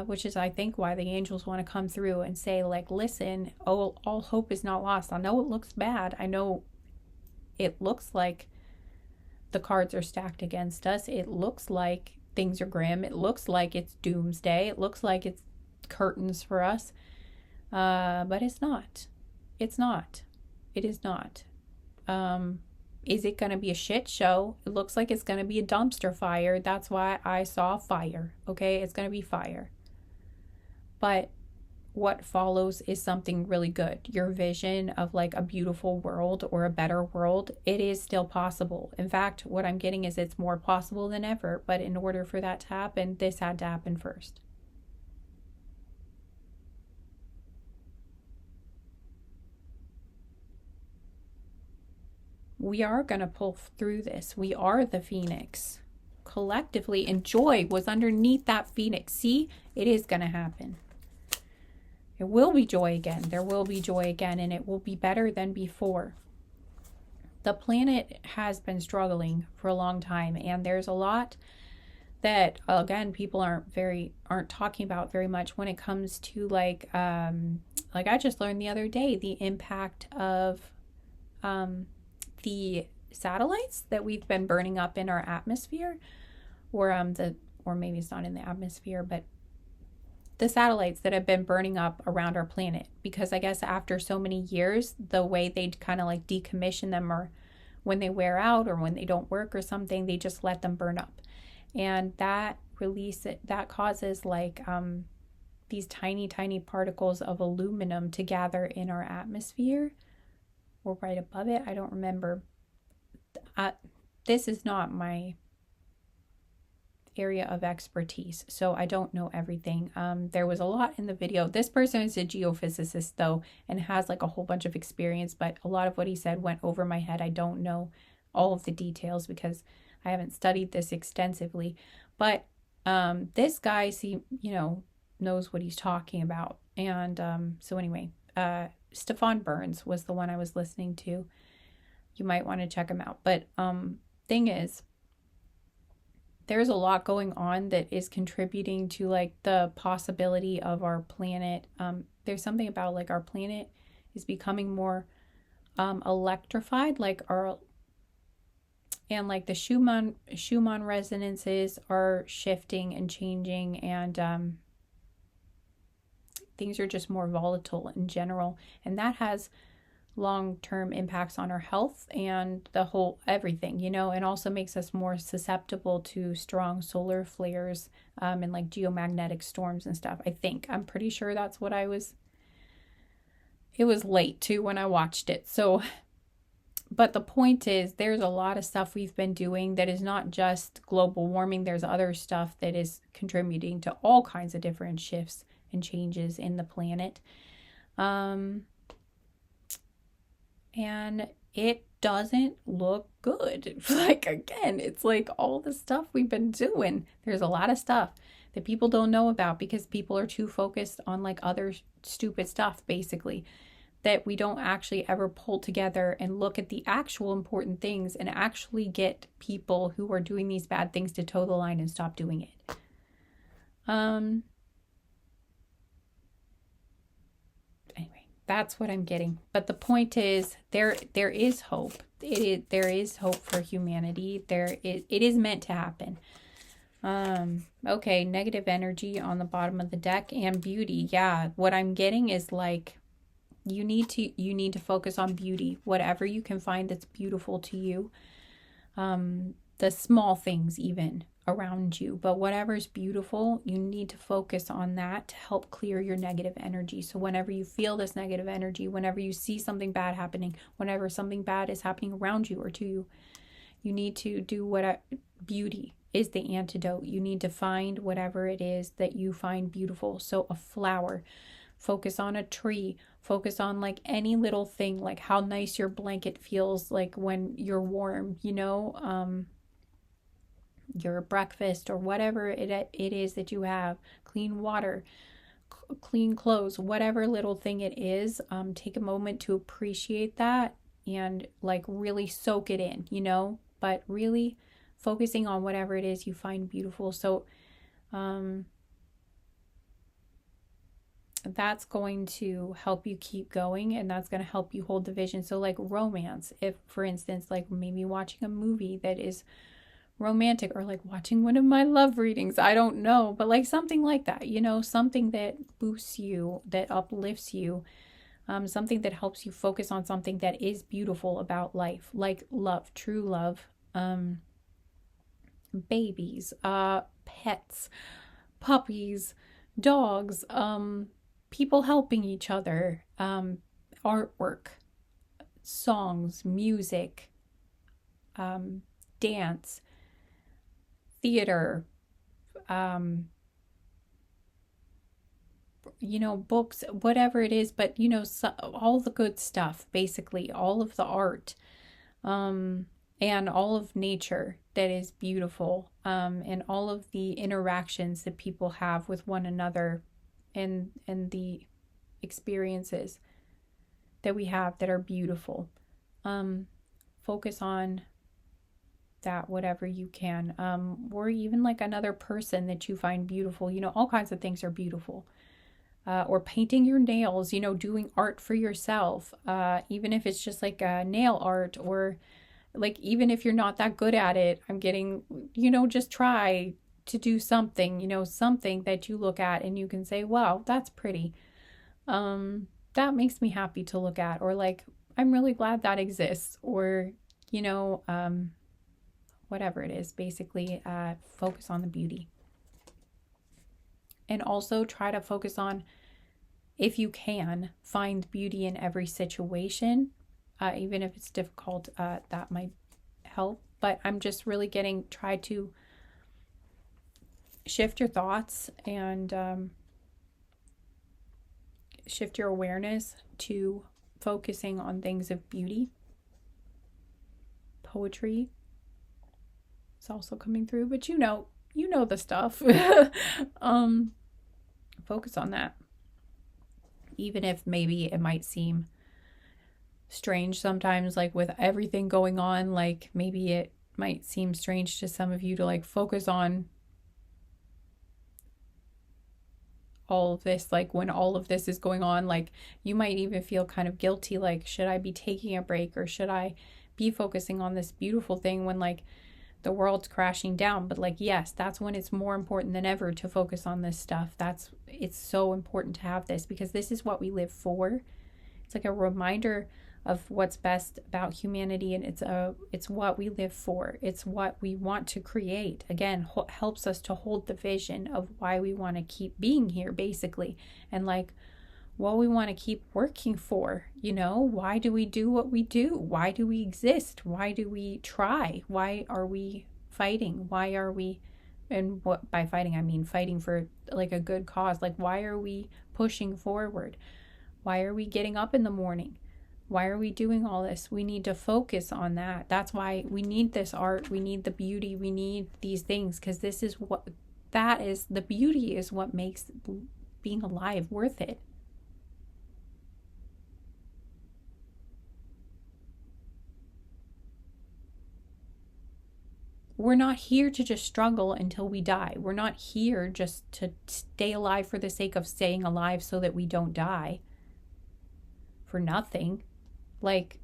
Speaker 1: which is, I think, why the angels want to come through and say, like, listen, all hope is not lost. I know it looks bad. I know it looks like the cards are stacked against us. It looks like things are grim. It looks like it's doomsday. It looks like it's curtains for us. But it's not. It's not. It is not. Is it going to be a shit show? It looks like it's going to be a dumpster fire. That's why I saw fire. Okay, it's going to be fire. But what follows is something really good. Your vision of like a beautiful world or a better world, it is still possible. In fact, what I'm getting is it's more possible than ever. But in order for that to happen, this had to happen first. We are going to pull through this. We are the phoenix collectively, and joy was underneath that phoenix. See, it is going to happen. It will be joy again. There will be joy again, and it will be better than before. The planet has been struggling for a long time, and there's a lot that, again, people aren't talking about very much when it comes to like I just learned the other day, the impact of the satellites that we've been burning up in our atmosphere, or maybe it's not in the atmosphere, but the satellites that have been burning up around our planet, because I guess after so many years, the way they kind of like decommission them, or when they wear out or when they don't work or something, they just let them burn up. And that that causes like these tiny, tiny particles of aluminum to gather in our atmosphere or right above it. I don't remember. This is not my area of expertise, so I don't know everything. There was a lot in the video. This person is a geophysicist though, and has like a whole bunch of experience, but a lot of what he said went over my head. I don't know all of the details because I haven't studied this extensively, but this guy knows what he's talking about. And so anyway, Stefan Burns was the one I was listening to. You might want to check him out. But thing is, there's a lot going on that is contributing to like the possibility of our planet. There's something about like our planet is becoming more electrified, and like the Schumann resonances are shifting and changing, and things are just more volatile in general, and that has long-term impacts on our health and the whole everything, and also makes us more susceptible to strong solar flares and like geomagnetic storms and stuff. I'm pretty sure that's what it was late too when I watched it. So, but the point is, there's a lot of stuff we've been doing that is not just global warming. There's other stuff that is contributing to all kinds of different shifts and changes in the planet. And it doesn't look good. Like, again, it's like all the stuff we've been doing. There's a lot of stuff that people don't know about because people are too focused on like other stupid stuff, basically, that we don't actually ever pull together and look at the actual important things and actually get people who are doing these bad things to toe the line and stop doing it. Anyway, that's what I'm getting. But the point is, there is hope. There is hope for humanity. It is meant to happen. Okay, negative energy on the bottom of the deck and beauty. Yeah, what I'm getting is like, you need to focus on beauty, whatever you can find that's beautiful to you. The small things even around you, but whatever's beautiful, you need to focus on that to help clear your negative energy. So whenever you feel this negative energy, whenever you see something bad happening, whenever something bad is happening around you or to you, you need to do beauty is the antidote. You need to find whatever it is that you find beautiful. So a flower, focus on a tree, focus on like any little thing, like how nice your blanket feels like when you're warm, your breakfast or whatever it is that you have, clean water, clean clothes, whatever little thing it is. Take a moment to appreciate that and like really soak it in, but really focusing on whatever it is you find beautiful. So that's going to help you keep going, and that's going to help you hold the vision. So like romance, if for instance, like maybe watching a movie that is romantic, or like watching one of my love readings, I don't know, but like something like that, something that boosts you, that uplifts you, something that helps you focus on something that is beautiful about life, like love, true love, babies, pets, puppies, dogs, people helping each other, artwork, songs, music, dance, theater, books, whatever it is, but all the good stuff, basically all of the art, and all of nature that is beautiful, and all of the interactions that people have with one another, and the experiences that we have that are beautiful. Focus on that, whatever you can, or even like another person that you find beautiful. All kinds of things are beautiful. Or painting your nails, doing art for yourself, even if it's just like a nail art, or like even if you're not that good at it, I'm getting, just try to do something, you know, something that you look at and you can say, wow, that's pretty. That makes me happy to look at, or like, I'm really glad that exists, or, you know, whatever it is, basically, focus on the beauty. And also try to focus on, if you can, find beauty in every situation, even if it's difficult, that might help. But I'm just really try to shift your thoughts and shift your awareness to focusing on things of beauty. Poetry is also coming through, but you know the stuff. Focus on that. Even if maybe it might seem strange sometimes, like with everything going on, like maybe it might seem strange to some of you to like focus on all of this, like when all of this is going on, like you might even feel kind of guilty, like should I be taking a break, or should I be focusing on this beautiful thing when like the world's crashing down? But like, yes, that's when it's more important than ever to focus on this stuff. It's so important to have this, because this is what we live for. It's like a reminder of what's best about humanity, and it's what we live for. It's what we want to create. Again, helps us to hold the vision of why we want to keep being here, basically, and like what we want to keep working for. You know, why do we do what we do? Why do we exist? Why do we try? Why are we fighting? Why are we, and what by fighting I mean fighting for like a good cause? Like, why are we pushing forward? Why are we getting up in the morning? Why are we doing all this? We need to focus on that. That's why we need this art. We need the beauty. We need these things, because this is the beauty is what makes being alive worth it. We're not here to just struggle until we die. We're not here just to stay alive for the sake of staying alive so that we don't die for nothing. Like,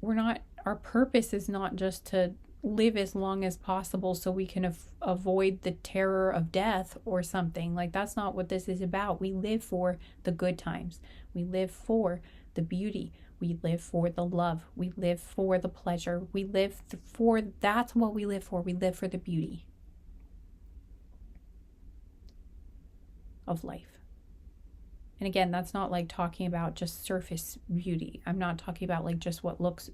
Speaker 1: our purpose is not just to live as long as possible so we can avoid the terror of death or something. Like, that's not what this is about. We live for the good times. We live for the beauty. We live for the love. We live for the pleasure. That's what we live for. We live for the beauty of life. And again, that's not like talking about just surface beauty. I'm not talking about like just what looks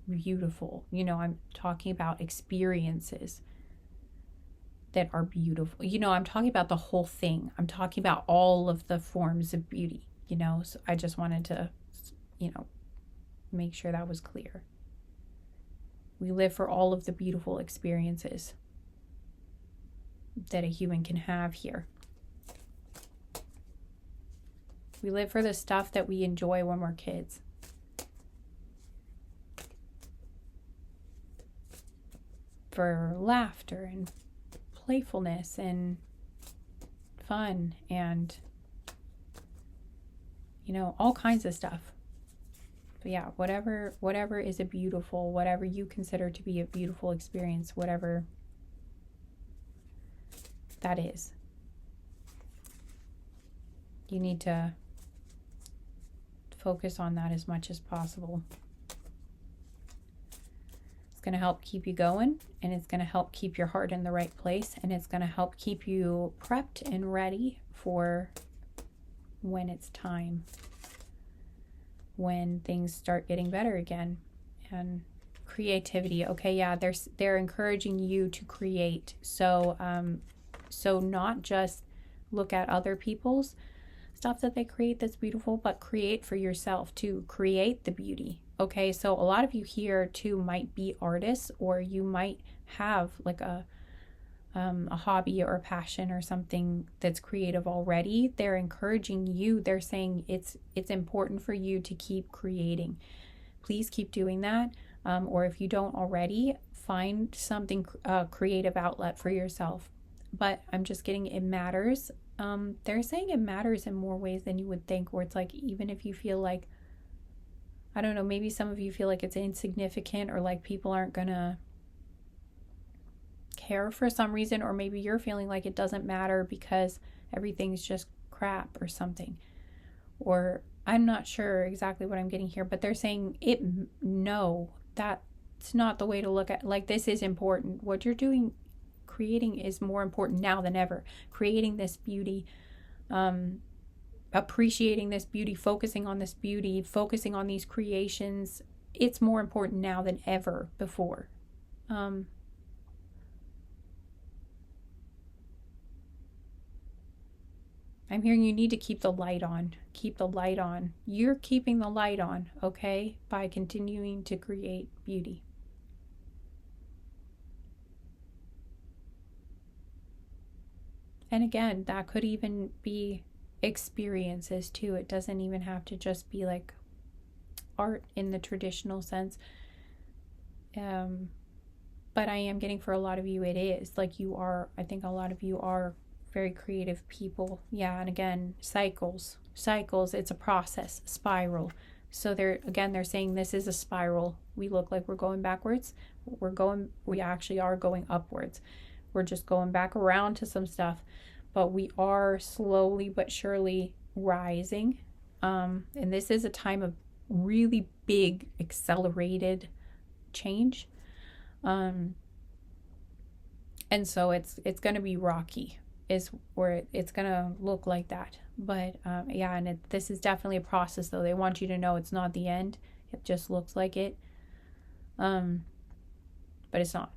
Speaker 1: beautiful. You know, I'm talking about experiences that are beautiful. You know, I'm talking about the whole thing. I'm talking about all of the forms of beauty, you know. So I just wanted to, you know, make sure that was clear. We live for all of the beautiful experiences that a human can have here. We live for the stuff that we enjoy when we're kids. For laughter and playfulness and fun and, you know, all kinds of stuff. But yeah, whatever is a beautiful, whatever you consider to be a beautiful experience, whatever that is, you need to focus on that as much as possible. It's going to help keep you going, and it's going to help keep your heart in the right place, and it's going to help keep you prepped and ready for when it's time, when things start getting better again. And creativity, okay, yeah, they're encouraging you to create. So not just look at other people's stuff that they create that's beautiful, but create for yourself too. Create the beauty. Okay, so a lot of you here too might be artists, or you might have like a hobby or a passion or something that's creative already. They're encouraging you. They're saying it's important for you to keep creating. Please keep doing that. Or if you don't already, find something creative outlet for yourself. But I'm just getting it matters. They're saying it matters in more ways than you would think, where it's like, even if you feel like, I don't know, maybe some of you feel like it's insignificant, or like people aren't gonna care for some reason, or maybe you're feeling like it doesn't matter because everything's just crap or something. Or I'm not sure exactly what I'm getting here, but they're saying it, no, that's not the way to look at, like, this is important. What you're doing, creating, is more important now than ever. Creating this beauty, appreciating this beauty, focusing on this beauty, focusing on these creations, it's more important now than ever before. I'm hearing you need to keep the light on. Keep the light on. You're keeping the light on, okay? By continuing to create beauty. And again, that could even be experiences too. It doesn't even have to just be like art in the traditional sense. But I am getting, for a lot of you, it is. Like, you are, I think a lot of you are very creative people. Yeah, and again, cycles, it's a process, spiral. So they're saying this is a spiral. We look like we're going backwards. We actually are going upwards. We're just going back around to some stuff, but we are slowly but surely rising. And this is a time of really big accelerated change. And so it's going to be rocky, is where it's going to look like that. But yeah, and this is definitely a process, though. They want you to know it's not the end. It just looks like it. But it's not.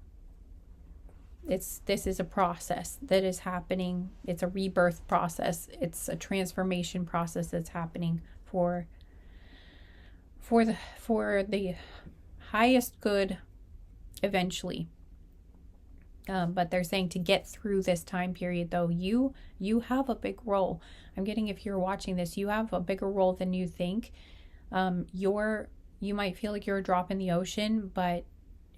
Speaker 1: This is a process that is happening. It's a rebirth process. It's a transformation process that's happening for the highest good eventually. But they're saying to get through this time period, though, you have a big role. I'm getting, if you're watching this, you have a bigger role than you think. You might feel like you're a drop in the ocean, but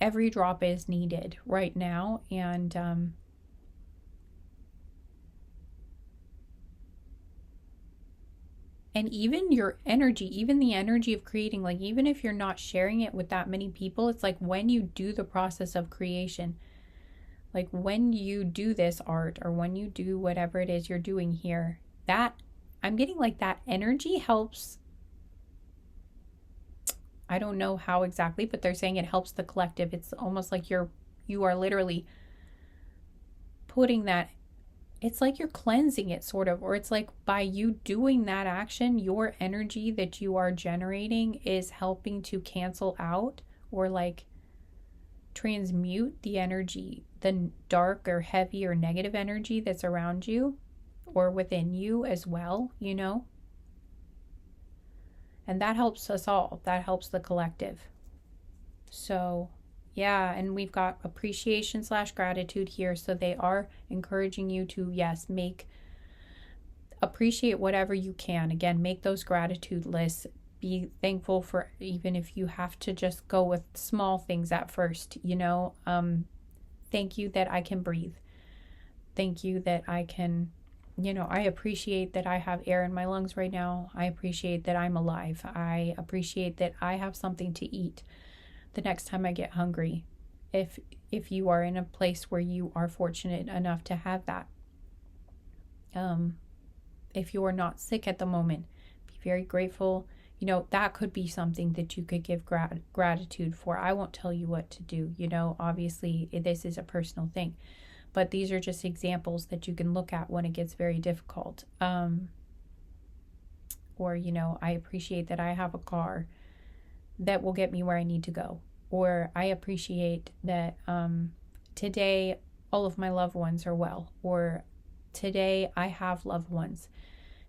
Speaker 1: every drop is needed right now. And even your energy, even the energy of creating, like, even if you're not sharing it with that many people, it's like when you do the process of creation, like when you do this art, or when you do whatever it is you're doing here, that, I'm getting like that energy helps. I don't know how exactly, but they're saying it helps the collective. It's almost like you are literally putting that, it's like you're cleansing it, sort of, or it's like by you doing that action, your energy that you are generating is helping to cancel out, or like transmute the energy, the dark or heavy or negative energy that's around you or within you as well, you know? And that helps us all. That helps the collective. So, yeah, and we've got appreciation / gratitude here. So they are encouraging you to, yes, appreciate whatever you can. Again, make those gratitude lists. Be thankful for, even if you have to just go with small things at first, you know. Thank you that I can breathe. Thank you that I can, you know, I appreciate that I have air in my lungs right now. I appreciate that I'm alive. I appreciate that I have something to eat the next time I get hungry. If you are in a place where you are fortunate enough to have that. If you are not sick at the moment, be very grateful. You know, that could be something that you could give gratitude for. I won't tell you what to do. You know, obviously, this is a personal thing. But these are just examples that you can look at when it gets very difficult. Or, you know, I appreciate that I have a car that will get me where I need to go. Or I appreciate that today all of my loved ones are well. Or today I have loved ones.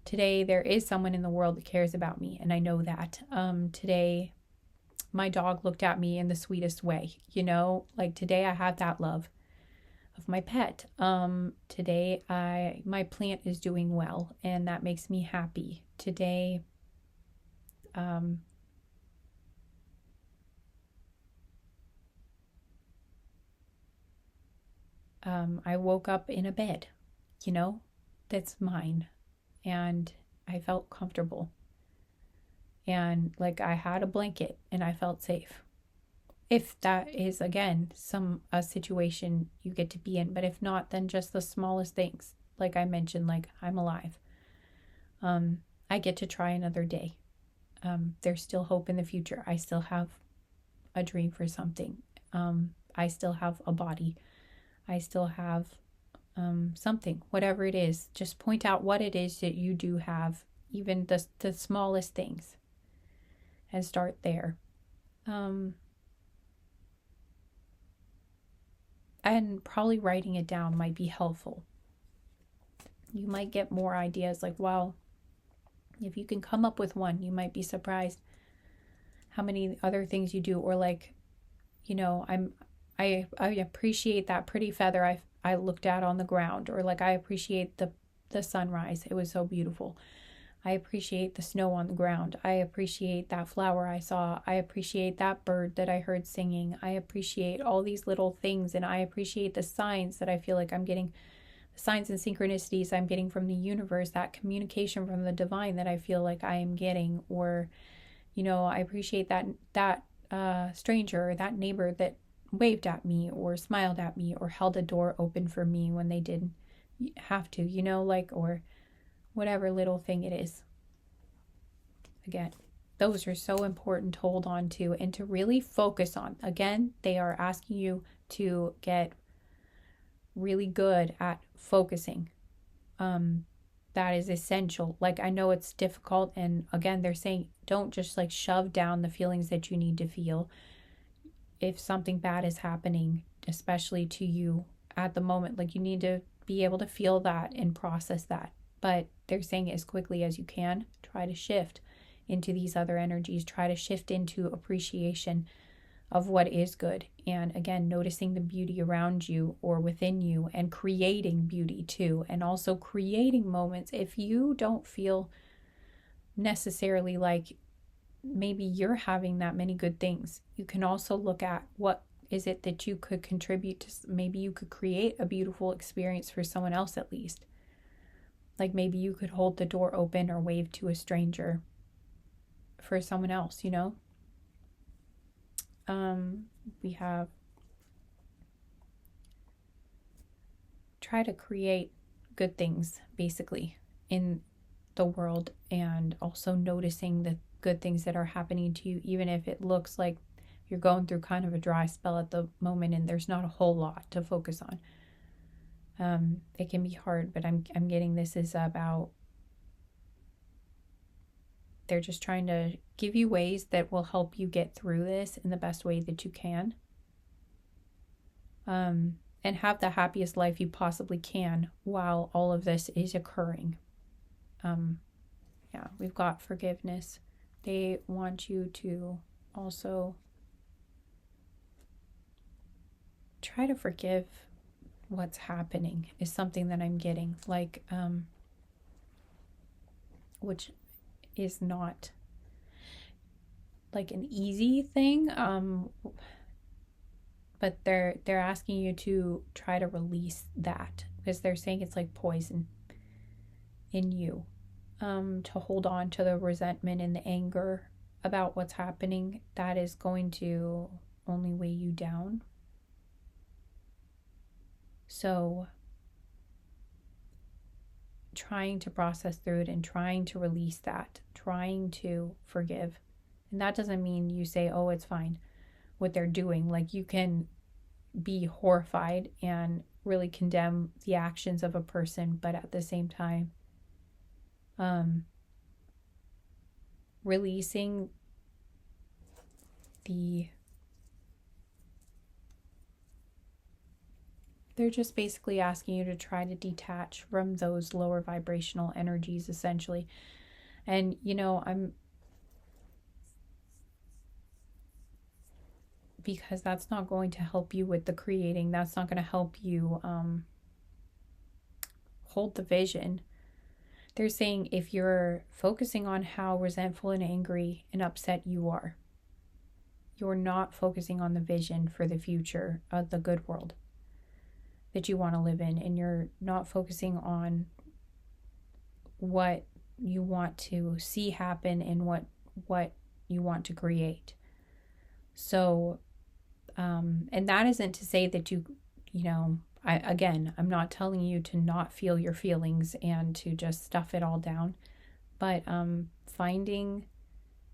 Speaker 1: Today there is someone in the world that cares about me, and I know that. Today my dog looked at me in the sweetest way, you know, like today I have that love of my pet. Today my plant is doing well, and that makes me happy. Today I woke up in a bed, you know, that's mine, and I felt comfortable, and like I had a blanket and I felt safe. if that is, again, a situation you get to be in. But if not, then just the smallest things. Like I mentioned, like I'm alive. I get to try another day. There's still hope in the future. I still have a dream for something. I still have a body. I still have something, whatever it is. Just point out what it is that you do have, even the smallest things, and start there. And probably writing it down might be helpful. You might get more ideas, like, wow, if you can come up with one, you might be surprised how many other things you do. Or like, I appreciate that pretty feather I looked at on the ground. Or like, I appreciate the sunrise. It was so beautiful. I appreciate the snow on the ground. I appreciate that flower I saw. I appreciate that bird that I heard singing. I appreciate all these little things, and I appreciate the signs that I feel like I'm getting, the signs and synchronicities I'm getting from the universe, that communication from the divine that I feel like I am getting. Or, I appreciate that stranger or that neighbor that waved at me or smiled at me or held a door open for me when they didn't have to, or whatever little thing it is. Again, those are so important to hold on to and to really focus on. Again, they are asking you to get really good at focusing. That is essential. Like, I know it's difficult, and again, they're saying don't just like shove down the feelings that you need to feel. If something bad is happening, especially to you at the moment, like, you need to be able to feel that and process that. But they're saying as quickly as you can, try to shift into these other energies. Try to shift into appreciation of what is good. And again, noticing the beauty around you or within you, and creating beauty too. And also creating moments. If you don't feel necessarily like maybe you're having that many good things, you can also look at what is it that you could contribute to. Maybe you could create a beautiful experience for someone else at least. Like, maybe you could hold the door open or wave to a stranger for someone else, We have try to create good things, basically, in the world, and also noticing the good things that are happening to you, even if it looks like you're going through kind of a dry spell at the moment and there's not a whole lot to focus on. It can be hard, but I'm getting this is about, they're just trying to give you ways that will help you get through this in the best way that you can. And have the happiest life you possibly can while all of this is occurring. We've got forgiveness. They want you to also try to forgive what's happening, is something that I'm getting, like, which is not like an easy thing, but they're asking you to try to release that, because they're saying it's like poison in you, to hold on to the resentment and the anger about what's happening. That is going to only weigh you down. So trying to process through it and trying to release that, trying to forgive. And that doesn't mean you say, oh, it's fine what they're doing. Like, you can be horrified and really condemn the actions of a person, but at the same time, releasing they're just basically asking you to try to detach from those lower vibrational energies, essentially. And, because that's not going to help you with the creating. That's not going to help you hold the vision. They're saying if you're focusing on how resentful and angry and upset you are, you're not focusing on the vision for the future of the good world that you want to live in, and you're not focusing on what you want to see happen and what you want to create. So And that isn't to say that you know, I'm not telling you to not feel your feelings and to just stuff it all down, but finding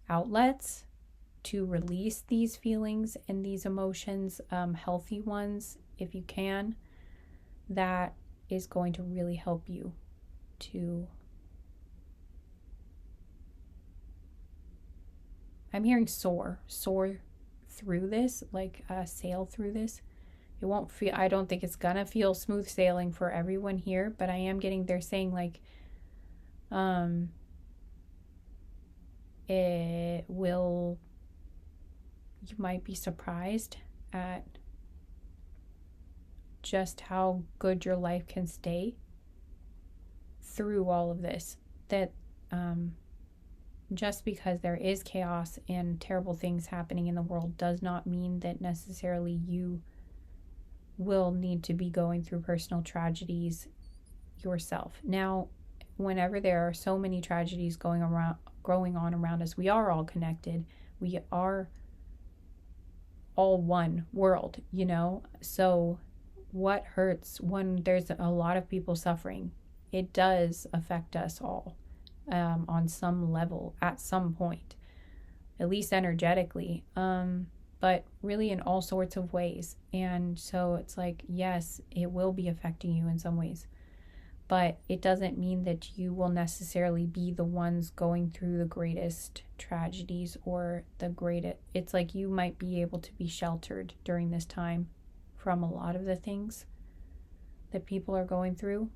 Speaker 1: outlets to release these feelings and these emotions, healthy ones, if you can, that is going to really help you to, I'm hearing soar through this, like sail through this. It won't feel, I don't think it's gonna feel smooth sailing for everyone here, but I am getting, they're saying like, it will, you might be surprised at just how good your life can stay through all of this. That just because there is chaos and terrible things happening in the world does not mean that necessarily you will need to be going through personal tragedies yourself. Now, whenever there are so many tragedies going on around us, we are all connected. We are all one world, you know? So what hurts when there's a lot of people suffering? It does affect us all on some level at some point, at least energetically, but really in all sorts of ways. And so it's like, yes, it will be affecting you in some ways, but it doesn't mean that you will necessarily be the ones going through the greatest tragedies or the greatest. It's like you might be able to be sheltered during this time from a lot of the things that people are going through.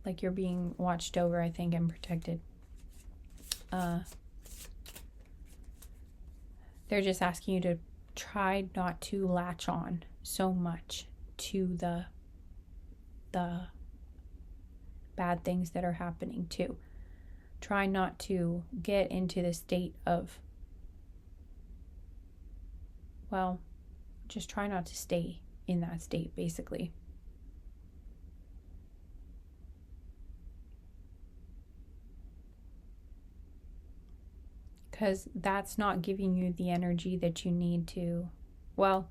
Speaker 1: Like you're being watched over, I think, and protected. They're just asking you to try not to latch on so much to the bad things that are happening too. Try not to get into the state of, well, just try not to stay in that state, basically. Because that's not giving you the energy that you need to, well,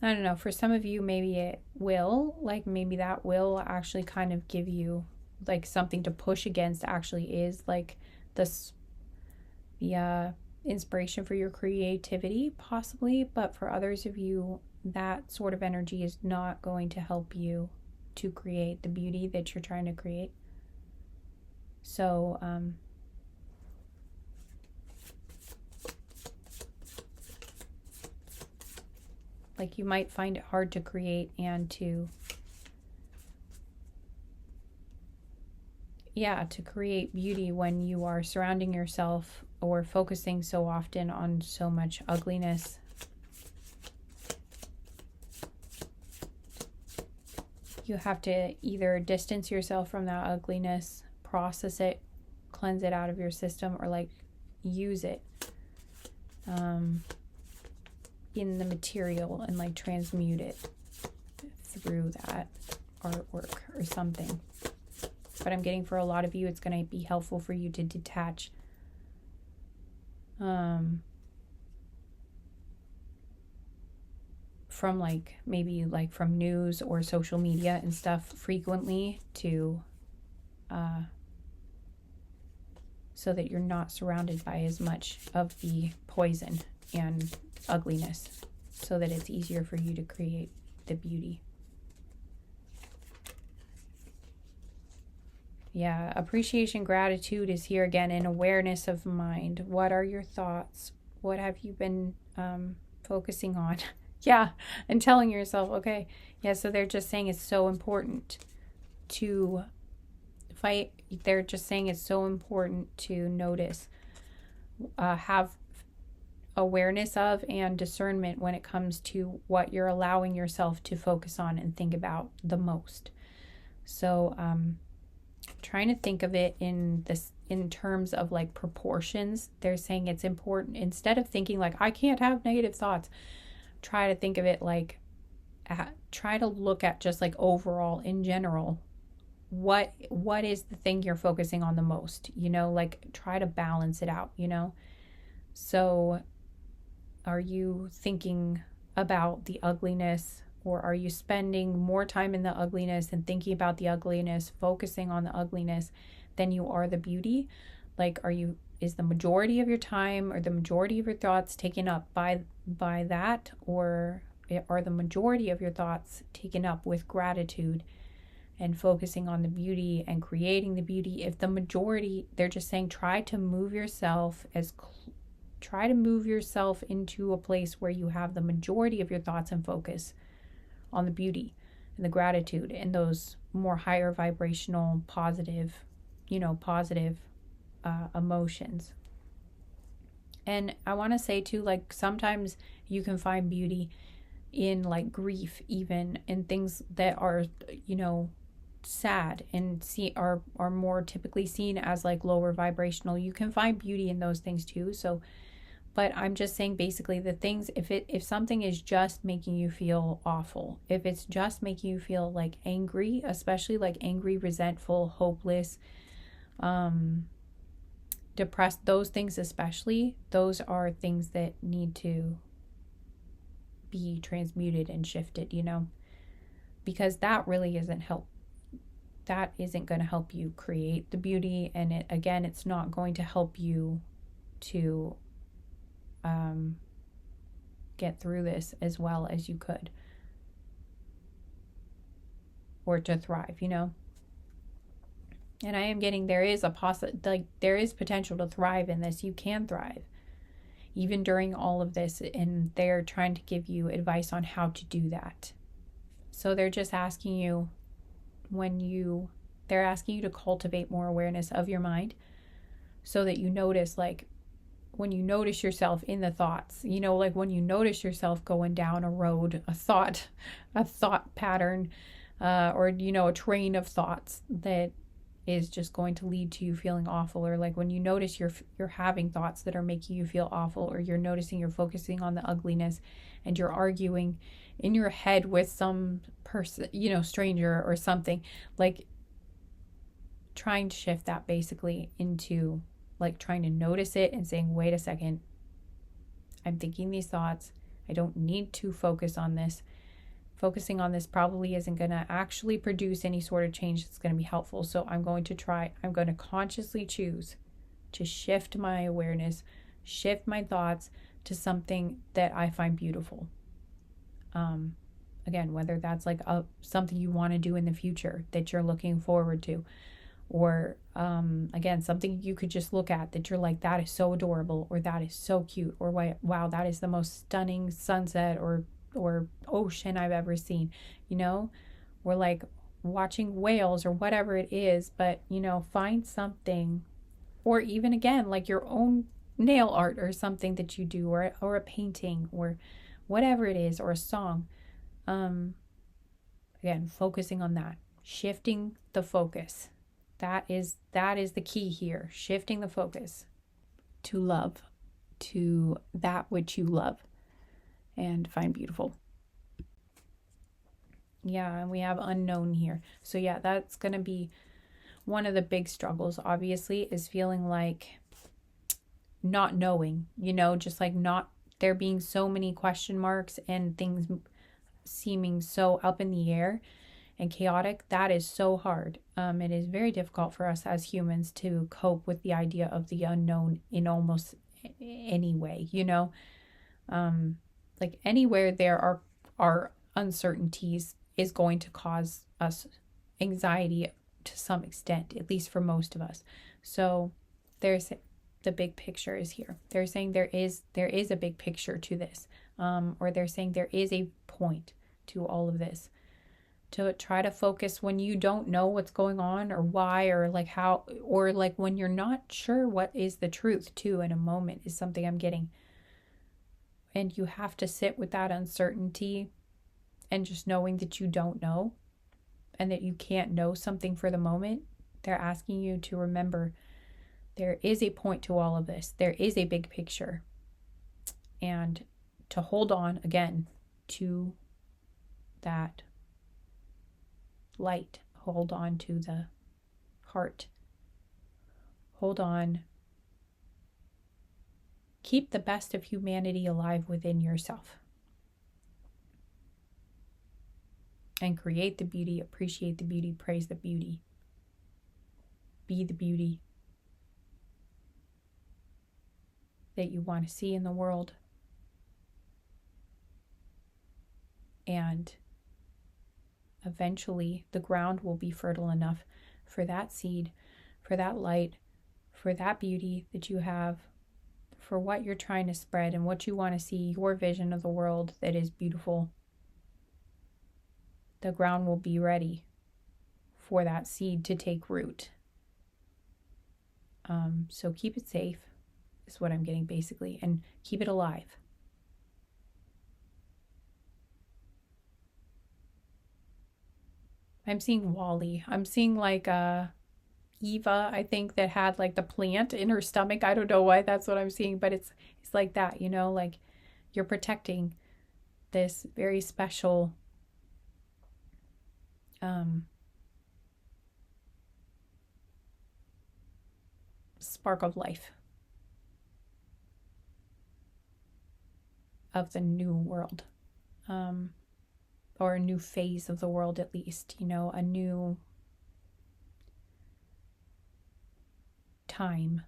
Speaker 1: I don't know, for some of you, maybe it will, like maybe that will actually kind of give you like something to push against, actually is like this, the inspiration for your creativity, possibly. But for others of you, that sort of energy is not going to help you to create the beauty that you're trying to create. So, like you might find it hard to create and to create beauty when you are surrounding yourself or focusing so often on so much ugliness. You have to either distance yourself from that ugliness, process it, cleanse it out of your system, or like use it in the material and like transmute it through that artwork or something. But I'm getting for a lot of you, it's going to be helpful for you to detach from like maybe like from news or social media and stuff frequently to so that you're not surrounded by as much of the poison and ugliness, so that it's easier for you to create the beauty. Yeah, appreciation, gratitude is here again, and awareness of mind. What are your thoughts? What have you been focusing on? Yeah, and telling yourself, okay, yeah, so they're just saying it's so important to fight. They're just saying it's so important to notice, have awareness of and discernment when it comes to what you're allowing yourself to focus on and think about the most. So, trying to think of it in terms of like proportions. They're saying it's important, instead of thinking like I can't have negative thoughts, try to think of it like try to look at just like overall in general, what is the thing you're focusing on the most, like try to balance it out, So are you thinking about the ugliness, or are you spending more time in the ugliness and thinking about the ugliness, focusing on the ugliness than you are the beauty? Like, is the majority of your time or the majority of your thoughts taken up by that, or are the majority of your thoughts taken up with gratitude and focusing on the beauty and creating the beauty? If the majority, they're just saying try to move yourself into a place where you have the majority of your thoughts and focus on the beauty and the gratitude and those more higher vibrational positive emotions. And I want to say too, like, sometimes you can find beauty in like grief, even in things that are sad and are more typically seen as like lower vibrational. You can find beauty in those things too. So, but I'm just saying, basically, the things, if something is just making you feel awful, if it's just making you feel like angry, especially like angry, resentful, hopeless, depressed, those things especially, those are things that need to be transmuted and shifted, because that really isn't going to help you create the beauty. And it's not going to help you to get through this as well as you could, or to thrive, And I am getting, there is potential to thrive in this. You can thrive even during all of this, and they're trying to give you advice on how to do that. So they're just asking you, they're asking you to cultivate more awareness of your mind, so that you notice, like, when you notice yourself in the thoughts, like when you notice yourself going down a road, a thought pattern, or, a train of thoughts that is just going to lead to you feeling awful, or like when you notice you're having thoughts that are making you feel awful, or you're noticing you're focusing on the ugliness and you're arguing in your head with some person, stranger or something, like trying to shift that basically into like trying to notice it and saying, wait a second, I'm thinking these thoughts. I don't need to focus on this. Focusing on this probably isn't going to actually produce any sort of change that's going to be helpful. So I'm going to consciously choose to shift my awareness, shift my thoughts to something that I find beautiful. Again, whether that's like something you want to do in the future that you're looking forward to, or again, something you could just look at that you're like, that is so adorable, or that is so cute, or wow, that is the most stunning sunset or ocean I've ever seen, or like watching whales or whatever it is. But find something, or even again, like your own nail art or something that you do, or a painting, or whatever it is, or a song. Again, focusing on that, shifting the focus. That is the key here. Shifting the focus to love, to that which you love and find beautiful. Yeah, and we have unknown here. So yeah, that's going to be one of the big struggles, obviously, is feeling like not knowing, just like not there being so many question marks and things seeming so up in the air and chaotic. That is so hard. It is very difficult for us as humans to cope with the idea of the unknown in almost any way, like anywhere there are uncertainties is going to cause us anxiety to some extent, at least for most of us. So there's the big picture is here. They're saying there is a big picture to this, or they're saying there is a point to all of this, to try to focus when you don't know what's going on or why, or like how, or like when you're not sure what is the truth too in a moment is something I'm getting. And you have to sit with that uncertainty and just knowing that you don't know and that you can't know something for the moment. They're asking you to remember there is a point to all of this. There is a big picture. And to hold on again to that light. hold on to the heart. Hold on. Keep the best of humanity alive within yourself. And create the beauty, appreciate the beauty, praise the beauty. Be the beauty that you want to see in the world. And eventually the ground will be fertile enough for that seed, for that light, for that beauty that you have, for what you're trying to spread and what you want to see, your vision of the world that is beautiful. The ground will be ready for that seed to take root. So keep it safe, is what I'm getting basically, and keep it alive. I'm seeing Wally. I'm seeing like Eva, I think, that had like the plant in her stomach. I don't know why that's what I'm seeing, but it's like that, you know, like you're protecting this very special spark of life of the new world, or a new phase of the world, at least, you know, a new time.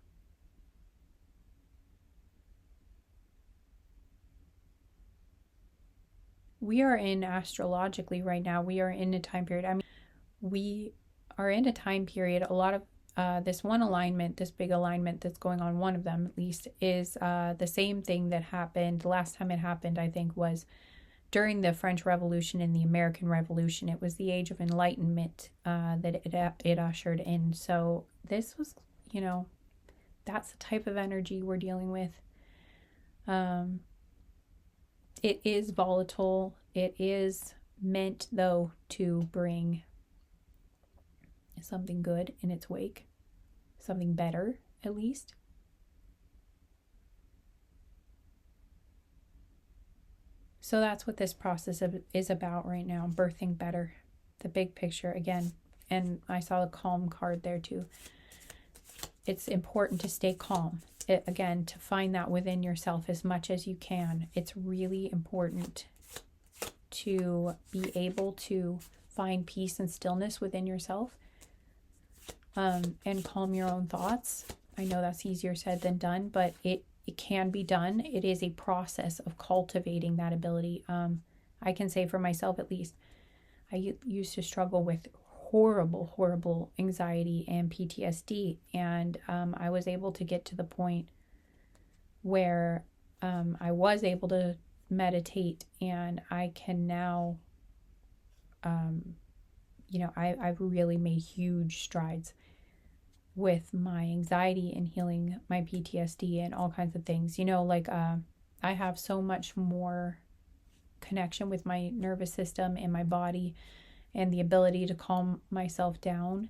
Speaker 1: We are in, astrologically right now, we are in a time period. I mean, we are in a time period, a lot of this one alignment, this big alignment that's going on, one of them at least, is the same thing that happened last time it happened, I think, was during the French Revolution and the American Revolution. It was the Age of Enlightenment that it ushered in. So this was, you know, that's the type of energy we're dealing with. It is volatile. It is meant, though, to bring something good in its wake, something better, at least. So that's what this process is about right now, birthing better, the big picture again. And I saw the calm card there too. It's important to stay calm. Again, to find that within yourself as much as you can. It's really important to be able to find peace and stillness within yourself, and calm your own thoughts. I know that's easier said than done, but it can be done. It is a process of cultivating that ability. I can say for myself, at least, I used to struggle with horrible anxiety and PTSD, and I was able to get to the point where I was able to meditate, and I can now, you know, I've really made huge strides with my anxiety and healing my PTSD and all kinds of things. You know, like I have so much more connection with my nervous system and my body, and the ability to calm myself down.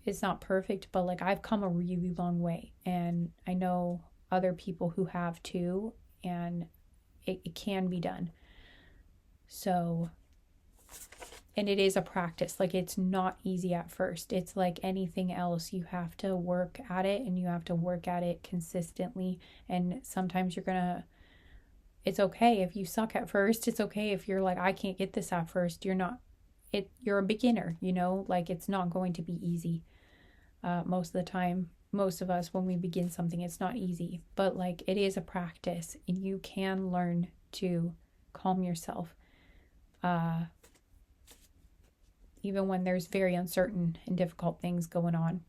Speaker 1: It's not perfect, but like I've come a really long way, and I know other people who have too, and it can be done. So, and it is a practice. Like, it's not easy at first. It's like anything else. You have to work at it, and you have to work at it consistently. And sometimes it's okay if you suck at first. It's okay if you're like, I can't get this at first. You're a beginner, you know, like it's not going to be easy. Most of the time, most of us, when we begin something, it's not easy, but like it is a practice, and you can learn to calm yourself. Even when there's very uncertain and difficult things going on,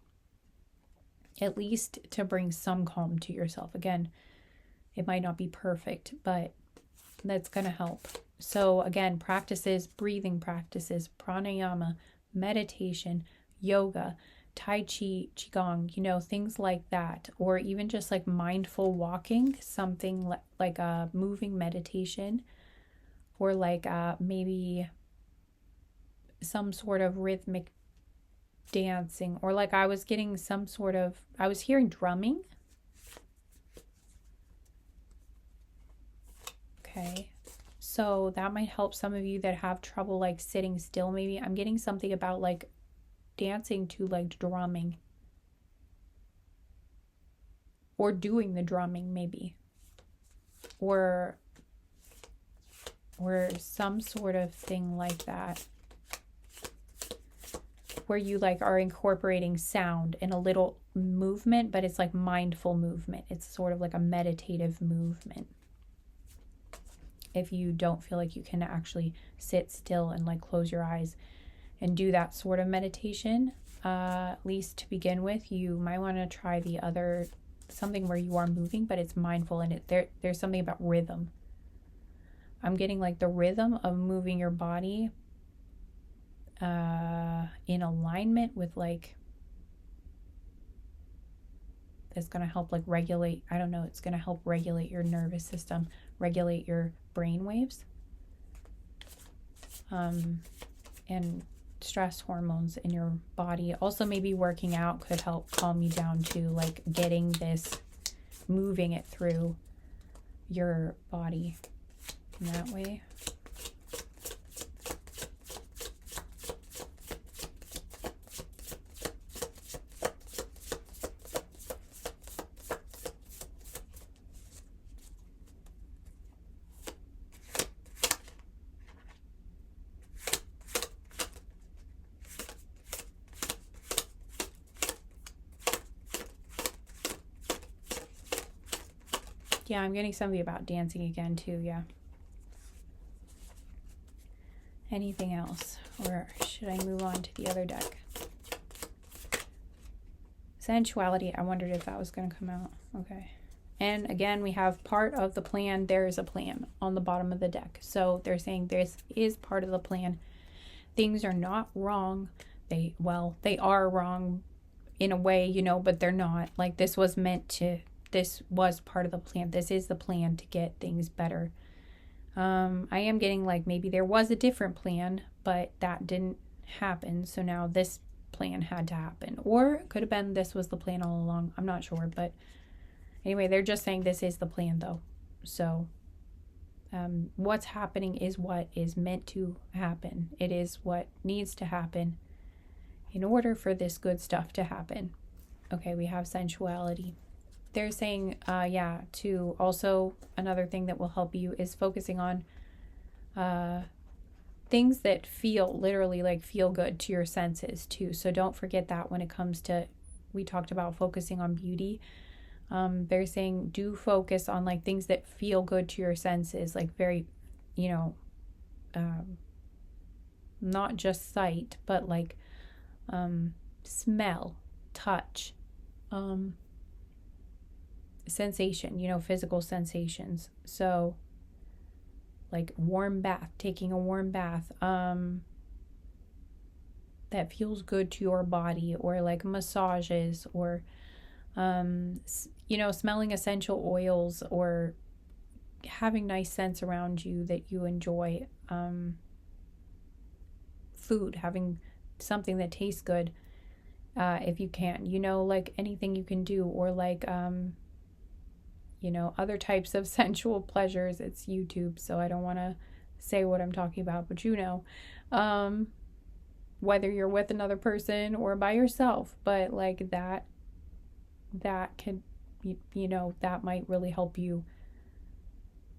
Speaker 1: at least to bring some calm to yourself. Again, it might not be perfect, but that's going to help. So again, practices, breathing practices, pranayama, meditation, yoga, tai chi, qigong, you know, things like that, or even just like mindful walking, something like a moving meditation, or like maybe some sort of rhythmic dancing, or like I was hearing drumming. Okay. So that might help some of you that have trouble like sitting still. Maybe I'm getting something about like dancing to like drumming, or doing the drumming maybe, or some sort of thing like that, where you like are incorporating sound in a little movement, but it's like mindful movement. It's sort of like a meditative movement. If you don't feel like you can actually sit still and like close your eyes and do that sort of meditation, at least to begin with, you might want to try the other, something where you are moving, but it's mindful, and there's something about rhythm. I'm getting like the rhythm of moving your body in alignment with like, it's going to help like regulate, I don't know, it's going to help regulate your nervous system, regulate your brain waves, and stress hormones in your body. Also, maybe working out could help calm you down too, like getting this, moving it through your body in that way. Yeah, I'm getting something about dancing again too, yeah. Anything else? Or should I move on to the other deck? Sensuality, I wondered if that was going to come out. Okay. And again, we have part of the plan. There is a plan on the bottom of the deck. So they're saying this is part of the plan. Things are not wrong. They are wrong in a way, you know, but they're not. Like this was part of the plan. This is the plan to get things better. I am getting like maybe there was a different plan, but that didn't happen. So now this plan had to happen. Or it could have been this was the plan all along. I'm not sure. But anyway, they're just saying this is the plan though. So what's happening is what is meant to happen. It is what needs to happen in order for this good stuff to happen. Okay, we have sensuality. They're saying, to also another thing that will help you is focusing on things that literally feel good to your senses too. So don't forget that when it comes to, we talked about focusing on beauty. They're saying do focus on like things that feel good to your senses, like very, not just sight, but like smell, touch, sensation, physical sensations. So like warm bath, taking a warm bath, that feels good to your body, or like massages, or, smelling essential oils, or having nice scents around you that you enjoy, food, having something that tastes good, if you can, like anything you can do, or like, other types of sensual pleasures. It's YouTube, so I don't want to say what I'm talking about, but whether you're with another person or by yourself, but like that can, that might really help you.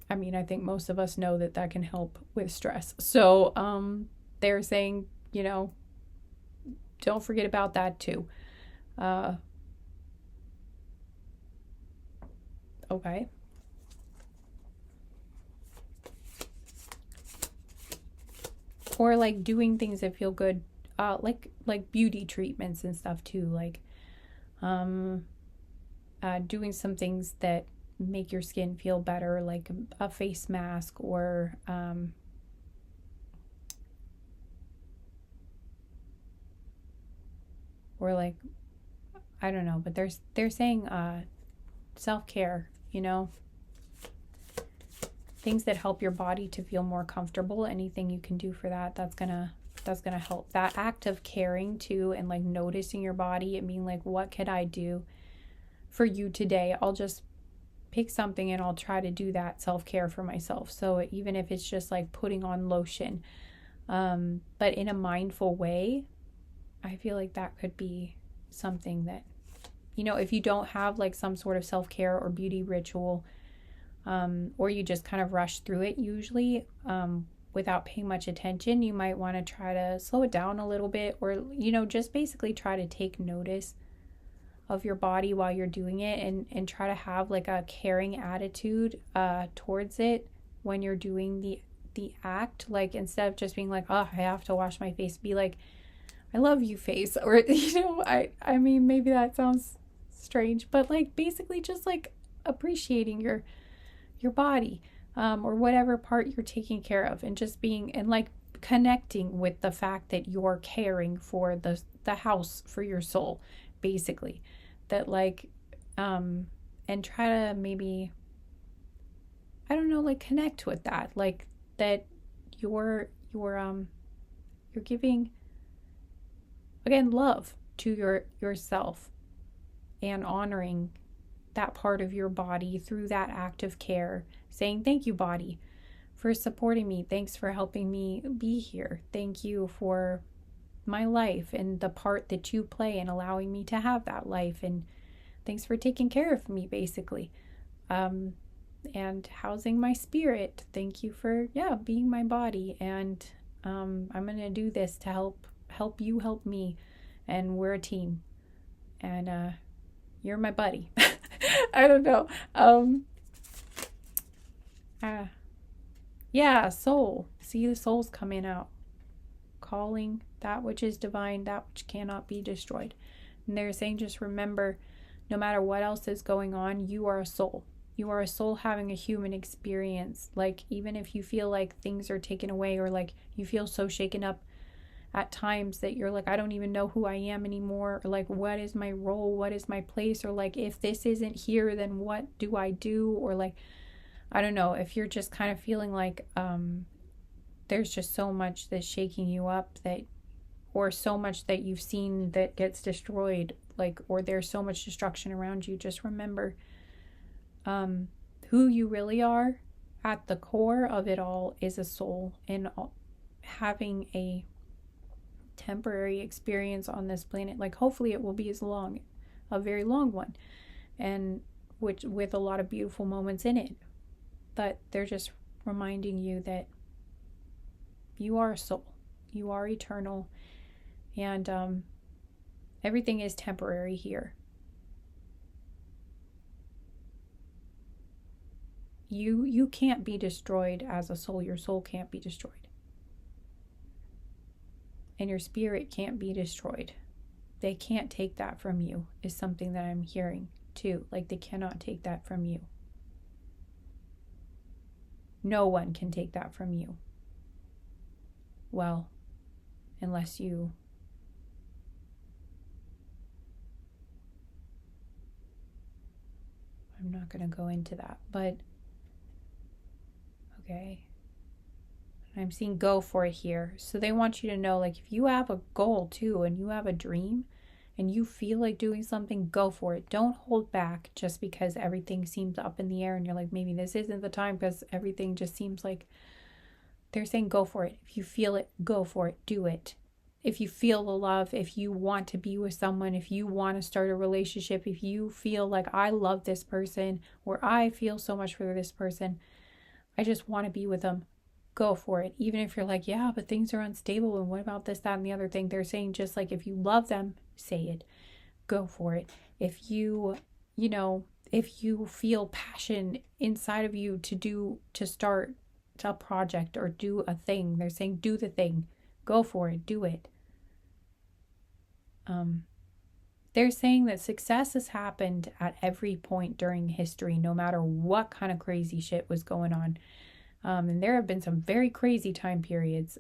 Speaker 1: I mean, I think most of us know that can help with stress. So, they're saying, don't forget about that too. Okay. Or like doing things that feel good, like beauty treatments and stuff too, like doing some things that make your skin feel better, like a face mask, or like, I don't know, but they're saying self-care, things that help your body to feel more comfortable. Anything you can do for that's gonna help. That act of caring too, and like noticing your body and being like, what could I do for you today? I'll just pick something and I'll try to do that self-care for myself. So even if it's just like putting on lotion, but in a mindful way, I feel like that could be something that, if you don't have like some sort of self-care or beauty ritual, or you just kind of rush through it usually, without paying much attention, you might want to try to slow it down a little bit, or, just basically try to take notice of your body while you're doing it, and try to have like a caring attitude towards it when you're doing the act. Like, instead of just being like, oh, I have to wash my face, be like, I love you, face. Or, I mean, maybe that sounds strange, but like basically just like appreciating your body, or whatever part you're taking care of, and just being, and like connecting with the fact that you're caring for the house, for your soul, basically. That like, and try to maybe, I don't know, like connect with that, like that you're giving, again, love to yourself, and honoring that part of your body through that act of care, saying, thank you, body, for supporting me. Thanks for helping me be here. Thank you for my life and the part that you play in allowing me to have that life. And thanks for taking care of me, basically. And housing my spirit. Thank you for, being my body. And I'm going to do this to help you help me. And we're a team. And you're my buddy. I don't know. Soul. See, the soul's coming out. Calling that which is divine, that which cannot be destroyed. And they're saying, just remember, no matter what else is going on, you are a soul. You are a soul having a human experience. Like, even if you feel like things are taken away, or like you feel so shaken up at times that you're like, I don't even know who I am anymore, or like, what is my role, what is my place, or like, if this isn't here, then what do I do? Or like, I don't know, if you're just kind of feeling like there's just so much that's shaking you up, that, or so much that you've seen that gets destroyed, like, or there's so much destruction around you, just remember who you really are at the core of it all is a soul, and having a temporary experience on this planet, like hopefully it will be a very long one, and with a lot of beautiful moments in it, but they're just reminding you that you are a soul, you are eternal, and everything is temporary here. You can't be destroyed as a soul. Your soul can't be destroyed. And your spirit can't be destroyed. They can't take that from you, is something that I'm hearing too. Like, they cannot take that from you. No one can take that from you. Well, unless you... I'm not going to go into that, but... Okay. I'm seeing go for it here. So they want you to know, like, if you have a goal too, and you have a dream, and you feel like doing something, go for it. Don't hold back just because everything seems up in the air and you're like, maybe this isn't the time, because everything just seems like... They're saying go for it. If you feel it, go for it. Do it. If you feel the love, if you want to be with someone, if you want to start a relationship, if you feel like, I love this person, or I feel so much for this person, I just want to be with them, go for it. Even if you're like, yeah, but things are unstable, and what about this, that, and the other thing? They're saying, just like, if you love them, say it. Go for it. If you feel passion inside of you to start a project or do a thing, they're saying, do the thing. Go for it. Do it. They're saying that success has happened at every point during history, no matter what kind of crazy shit was going on. And there have been some very crazy time periods.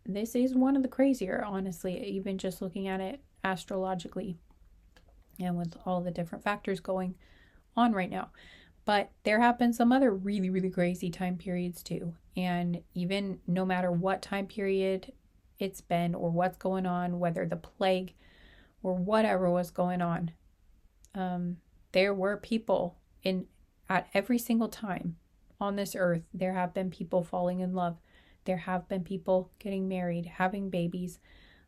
Speaker 1: This is one of the crazier, honestly, even just looking at it astrologically and with all the different factors going on right now. But there have been some other really, really crazy time periods too. And even no matter what time period it's been, or what's going on, whether the plague or whatever was going on, there were people at every single time on this earth. There have been people falling in love. There have been people getting married, having babies,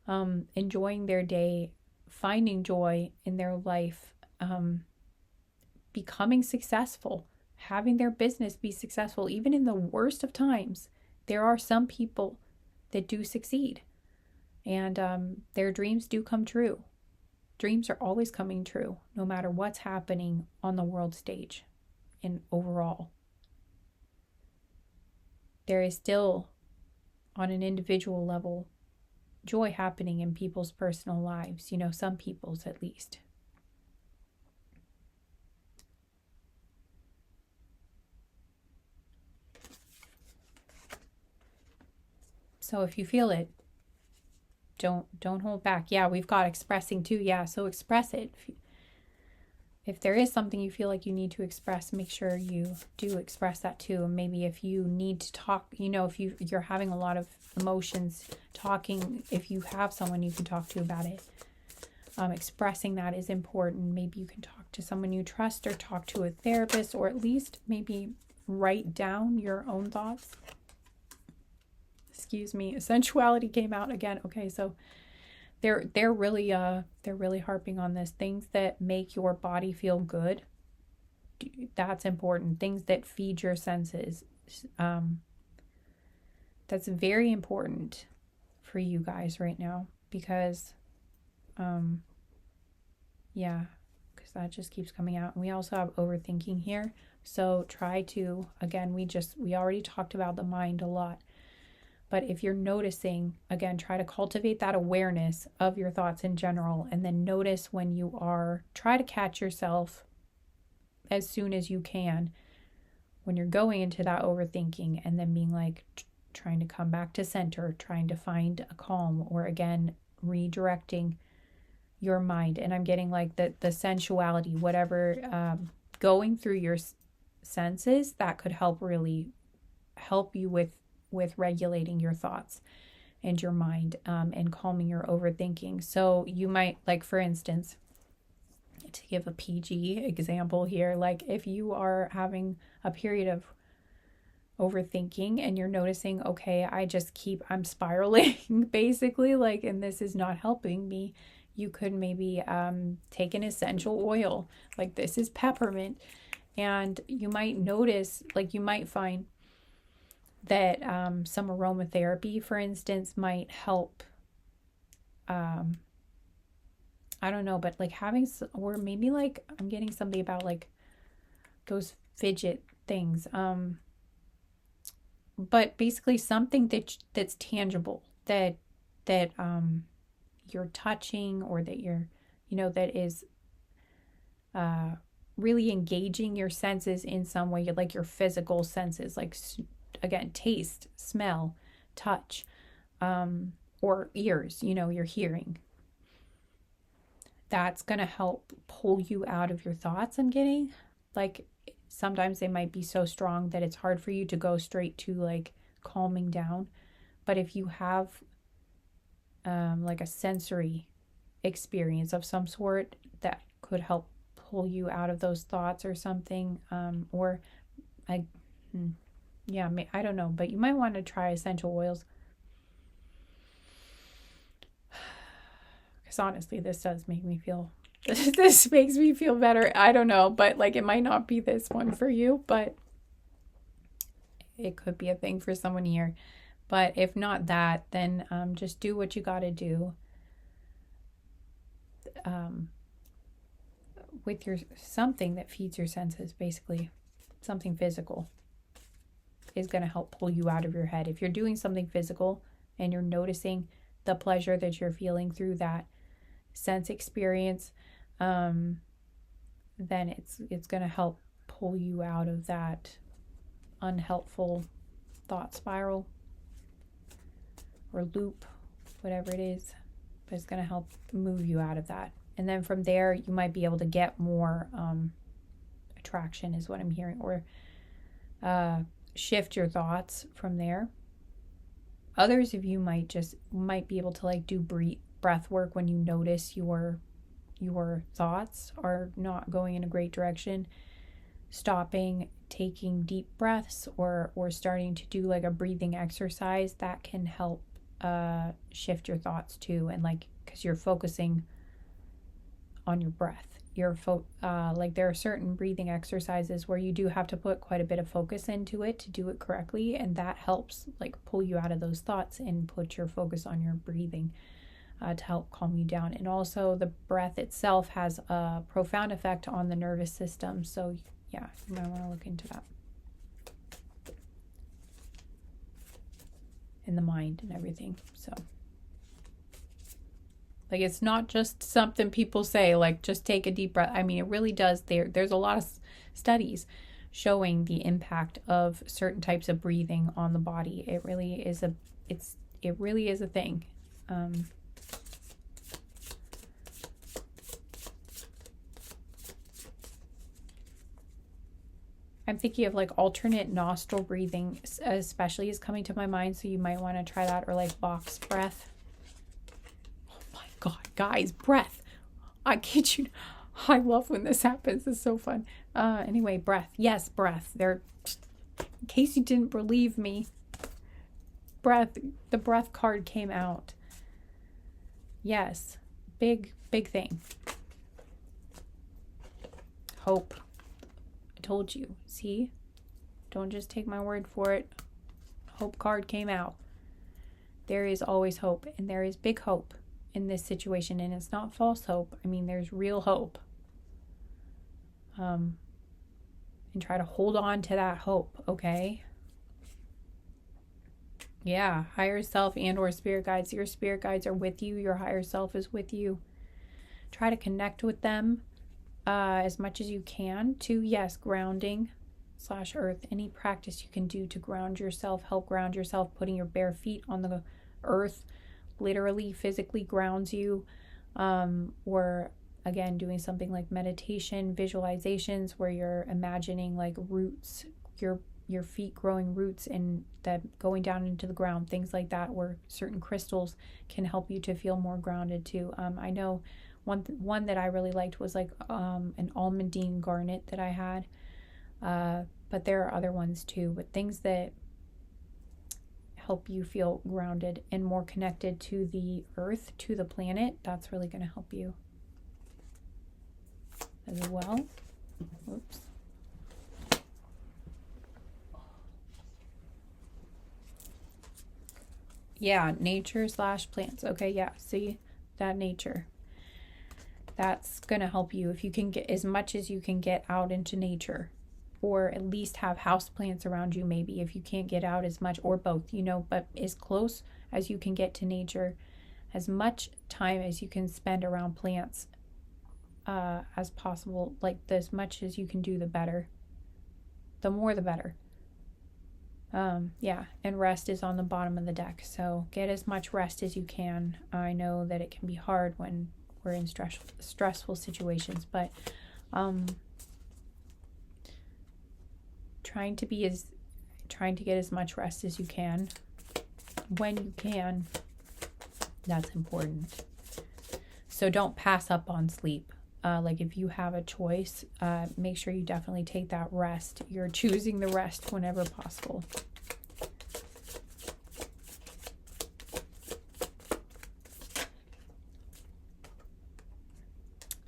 Speaker 1: enjoying their day, finding joy in their life, becoming successful, having their business be successful. Even in the worst of times, there are some people that do succeed, and their dreams do come true. Dreams are always coming true, no matter what's happening on the world stage and overall. There is still, on an individual level, joy happening in people's personal lives, some people's at least. So if you feel it, don't hold back. Yeah, we've got expressing too. Yeah, so express it. If there is something you feel like you need to express, make sure you do express that too. And maybe if you need to talk, if you're having a lot of emotions, talking, if you have someone you can talk to about it, expressing that is important. Maybe you can talk to someone you trust, or talk to a therapist, or at least maybe write down your own thoughts. Excuse me, sensuality came out again. Okay, so they're really harping on this. Things that make your body feel good, that's important. Things that feed your senses, that's very important for you guys right now, because because that just keeps coming out. And we also have overthinking here, so try to, again, we already talked about the mind a lot. But if you're noticing, again, try to cultivate that awareness of your thoughts in general, and then notice when you try to catch yourself as soon as you can when you're going into that overthinking, and then being like trying to come back to center, trying to find a calm, or again, redirecting your mind. And I'm getting like the sensuality, whatever, going through your senses, that could really help you with regulating your thoughts and your mind, and calming your overthinking. So you might, like, for instance, to give a PG example here, like if you are having a period of overthinking and you're noticing, okay, I'm spiraling basically, like, and this is not helping me, you could maybe take an essential oil, like this is peppermint, and you might notice, like, you might find that some aromatherapy, for instance, might help. I don't know, but like having, or maybe like I'm getting something about like those fidget things. But basically something that's tangible, that you're touching, or that you're, that is really engaging your senses in some way, like your physical senses, like, again, taste, smell, touch, or ears, your hearing. That's going to help pull you out of your thoughts. I'm getting, like, sometimes they might be so strong that it's hard for you to go straight to like calming down. But if you have like a sensory experience of some sort, that could help pull you out of those thoughts or something, I don't know, but you might want to try essential oils. Because honestly, this makes me feel better. I don't know, but like, it might not be this one for you, but it could be a thing for someone here. But if not that, then just do what you got to do with something that feeds your senses, basically. Something physical is going to help pull you out of your head. If you're doing something physical and you're noticing the pleasure that you're feeling through that sense experience, then it's going to help pull you out of that unhelpful thought spiral or loop, whatever it is. But it's going to help move you out of that. And then from there, you might be able to get more attraction, is what I'm hearing, or shift your thoughts from there. Others of you might be able to like do breath work when you notice your your thoughts are not going in a great direction, stopping, taking deep breaths, or starting to do like a breathing exercise, that can help shift your thoughts too. And like, because you're focusing on your breath, like there are certain breathing exercises where you do have to put quite a bit of focus into it to do it correctly, and that helps like pull you out of those thoughts and put your focus on your breathing to help calm you down. And also the breath itself has a profound effect on the nervous system, so yeah, you might want to look into that. In the mind and everything. So like, it's not just something people say, like just take a deep breath. I mean, it really does. There's a lot of studies showing the impact of certain types of breathing on the body. It really is a thing. I'm thinking of like alternate nostril breathing, especially, is coming to my mind. So you might want to try that, or like box breath. Oh my God, guys, breath. I kid you. I love when this happens. It's so fun. Anyway, breath. Yes, breath. In case you didn't believe me, breath. The breath card came out. Yes, big thing. Hope. Told you. See, don't just take my word for it. Hope card came out. There is always hope, and there is big hope in this situation, and it's not false hope. I mean, there's real hope. And try to hold on to that hope, okay? Yeah, higher self and or spirit guides. Your spirit guides are with you. Your higher self is with you. Try to connect with them as much as you can to, yes, grounding / earth. Any practice you can do to ground yourself, help ground yourself. Putting your bare feet on the earth literally, physically grounds you. Or again, doing something like meditation, visualizations, where you're imagining like roots, your feet growing roots and that going down into the ground, things like that, where certain crystals can help you to feel more grounded too. I know one that I really liked was like an almandine garnet that I had, but there are other ones too. But things that help you feel grounded and more connected to the earth, to the planet, that's really going to help you as well. Whoops. Yeah, nature / plants. Okay, yeah, see that nature. That's going to help you if you can get as much as you can get out into nature, or at least have house plants around you, maybe, if you can't get out as much, or both, but as close as you can get to nature, as much time as you can spend around plants as possible. Like, as much as you can do, the better. The more, the better. Yeah, and rest is on the bottom of the deck, so get as much rest as you can. I know that it can be hard when we're in stressful situations, but trying to get as much rest as you can when you can. That's important. So don't pass up on sleep. Like, if you have a choice, make sure you definitely take that rest. You're choosing the rest whenever possible.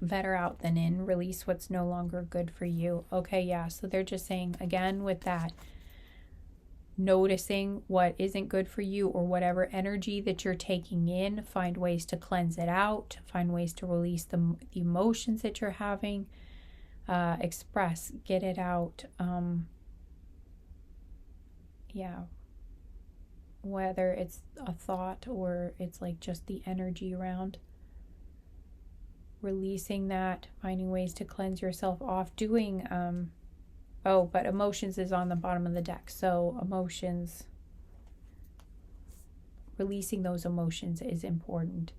Speaker 1: Better out than in. Release what's no longer good for you. Okay, yeah. So they're just saying, again, with that, noticing what isn't good for you, or whatever energy that you're taking in, find ways to cleanse it out, find ways to release the emotions that you're having, express, get it out. Yeah, whether it's a thought or it's like just the energy around, releasing that, finding ways to cleanse yourself off, doing but emotions is on the bottom of the deck. So emotions, releasing those emotions is important.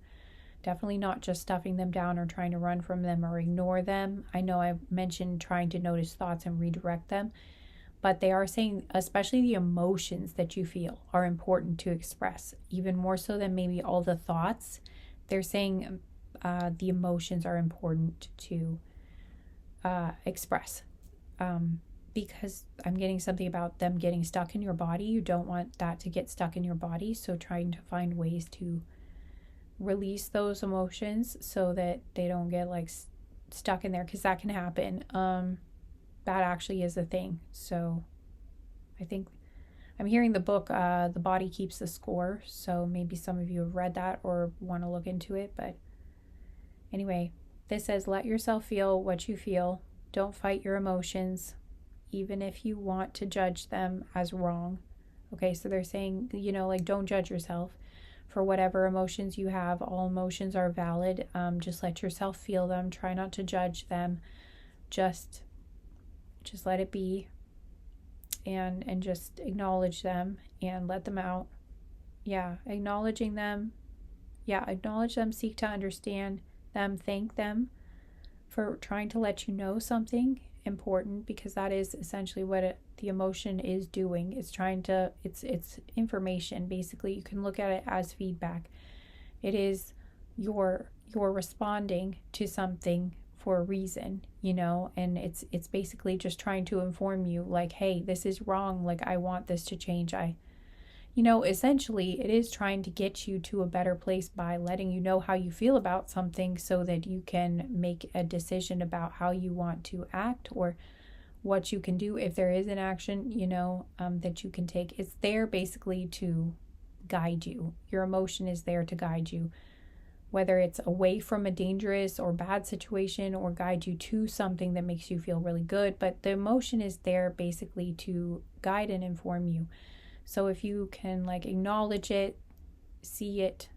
Speaker 1: Definitely not just stuffing them down or trying to run from them or ignore them. I know I've mentioned trying to notice thoughts and redirect them, but they are saying especially the emotions that you feel are important to express, even more so than maybe all the thoughts. They're saying the emotions are important to express. Because I'm getting something about them getting stuck in your body. You don't want that to get stuck in your body. So trying to find ways to release those emotions so that they don't get like stuck in there, because that can happen. That actually is a thing. So I think I'm hearing the book, The Body Keeps the Score. So maybe some of you have read that or want to look into it. But anyway, this says, let yourself feel what you feel. Don't fight your emotions, even if you want to judge them as wrong. Okay, so they're saying, like, don't judge yourself for whatever emotions you have. All emotions are valid. Just let yourself feel them. Try not to judge them. Just let it be, and just acknowledge them and let them out. Yeah, acknowledging them. Yeah, acknowledge them, seek to understand them, thank them for trying to let you know something important, because that is essentially what the emotion is doing. It's trying to, it's information. Basically, you can look at it as feedback. It is you're responding to something for a reason, and it's basically just trying to inform you, like, hey, this is wrong, like, I want this to change. Essentially it is trying to get you to a better place by letting you know how you feel about something, so that you can make a decision about how you want to act, or what you can do if there is an action, that you can take. It's there basically to guide you. Your emotion is there to guide you, whether it's away from a dangerous or bad situation, or guide you to something that makes you feel really good. But the emotion is there basically to guide and inform you. So if you can acknowledge it, see it,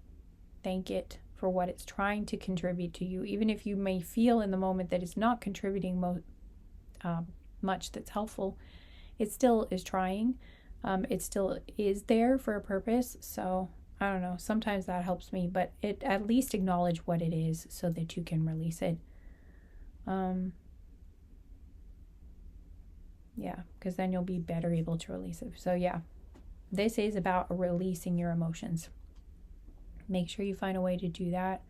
Speaker 1: thank it for what it's trying to contribute to you, even if you may feel in the moment that it's not contributing much that's helpful, it still is trying. It still is there for a purpose. So I don't know, sometimes that helps me, but it at least acknowledge what it is so that you can release it. Yeah, because then you'll be better able to release it. So yeah, this is about releasing your emotions. Make sure you find a way to do that.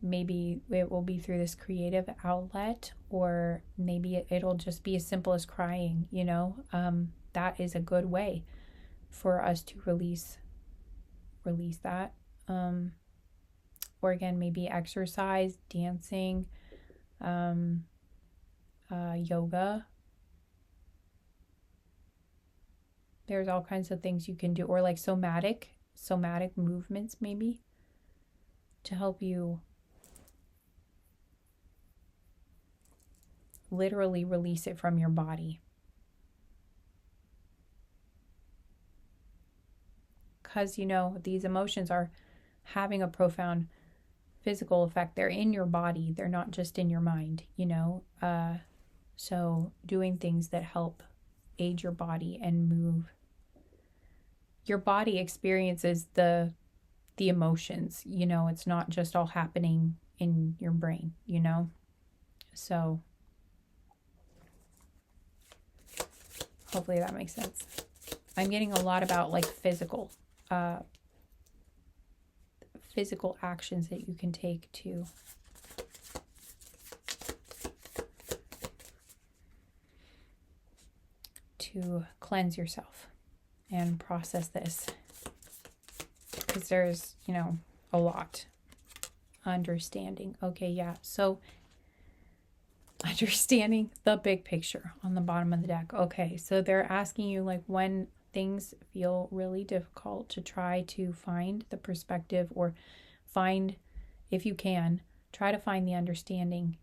Speaker 1: Maybe it will be through this creative outlet, or maybe it'll just be as simple as crying, that is a good way for us to release that. Or again, maybe exercise, dancing, yoga. There's all kinds of things you can do, or somatic movements maybe, to help you literally release it from your body. Because, these emotions are having a profound physical effect. They're in your body. They're not just in your mind, so doing things that help aid your body and move. Your body experiences the emotions, it's not just all happening in your brain, So hopefully that makes sense. I'm getting a lot about physical actions that you can take to cleanse yourself and process this, because there's a lot. Understanding. Okay, yeah, so understanding the big picture on the bottom of the deck. Okay, so they're asking you when things feel really difficult, to try to find the perspective, or find, if you can, try to find the understanding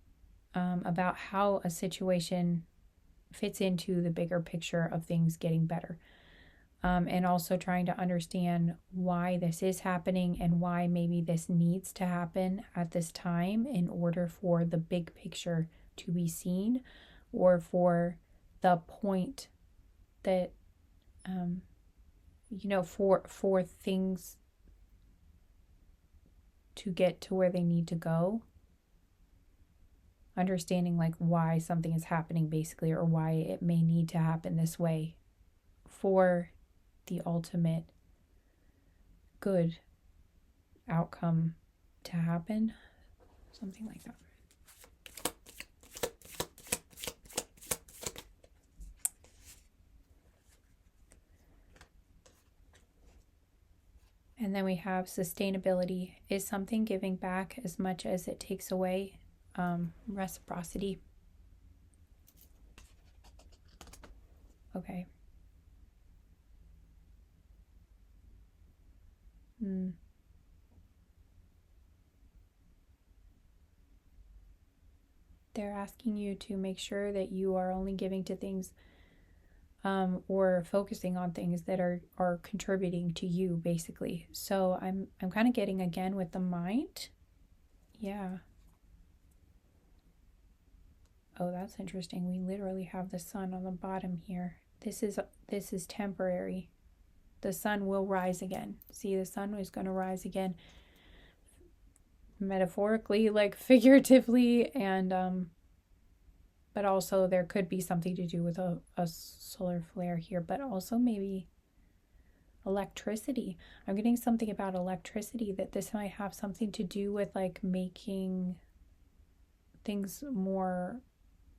Speaker 1: about how a situation fits into the bigger picture of things getting better. And also trying to understand why this is happening, and why maybe this needs to happen at this time in order for the big picture to be seen, or for the point that for things to get to where they need to go. Understanding why something is happening basically, or why it may need to happen this way for the ultimate good outcome to happen. Something like that. And then we have sustainability. Is something giving back as much as it takes away? Reciprocity. Okay. They're asking you to make sure that you are only giving to things or focusing on things that are contributing to you, basically. So I'm kind of getting again with the mind. Yeah. Oh, that's interesting. We literally have the sun on the bottom here. This is temporary. The sun will rise again. See, the sun is going to rise again, metaphorically, like figuratively, and but also there could be something to do with a solar flare here, but also maybe electricity. I'm getting something about electricity, that this might have something to do with like making things more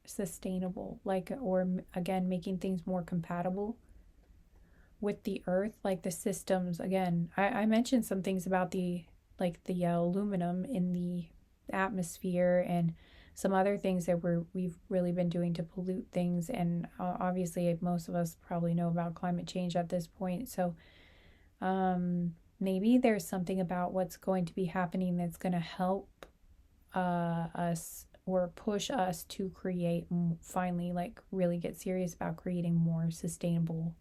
Speaker 1: sustainable, like, or again, making things more compatible with the earth, like the systems. Again, I mentioned some things about the aluminum in the atmosphere and some other things that we've really been doing to pollute things, and obviously most of us probably know about climate change at this point. So maybe there's something about what's going to be happening that's going to help us or push us to create, finally, like really get serious about creating more sustainable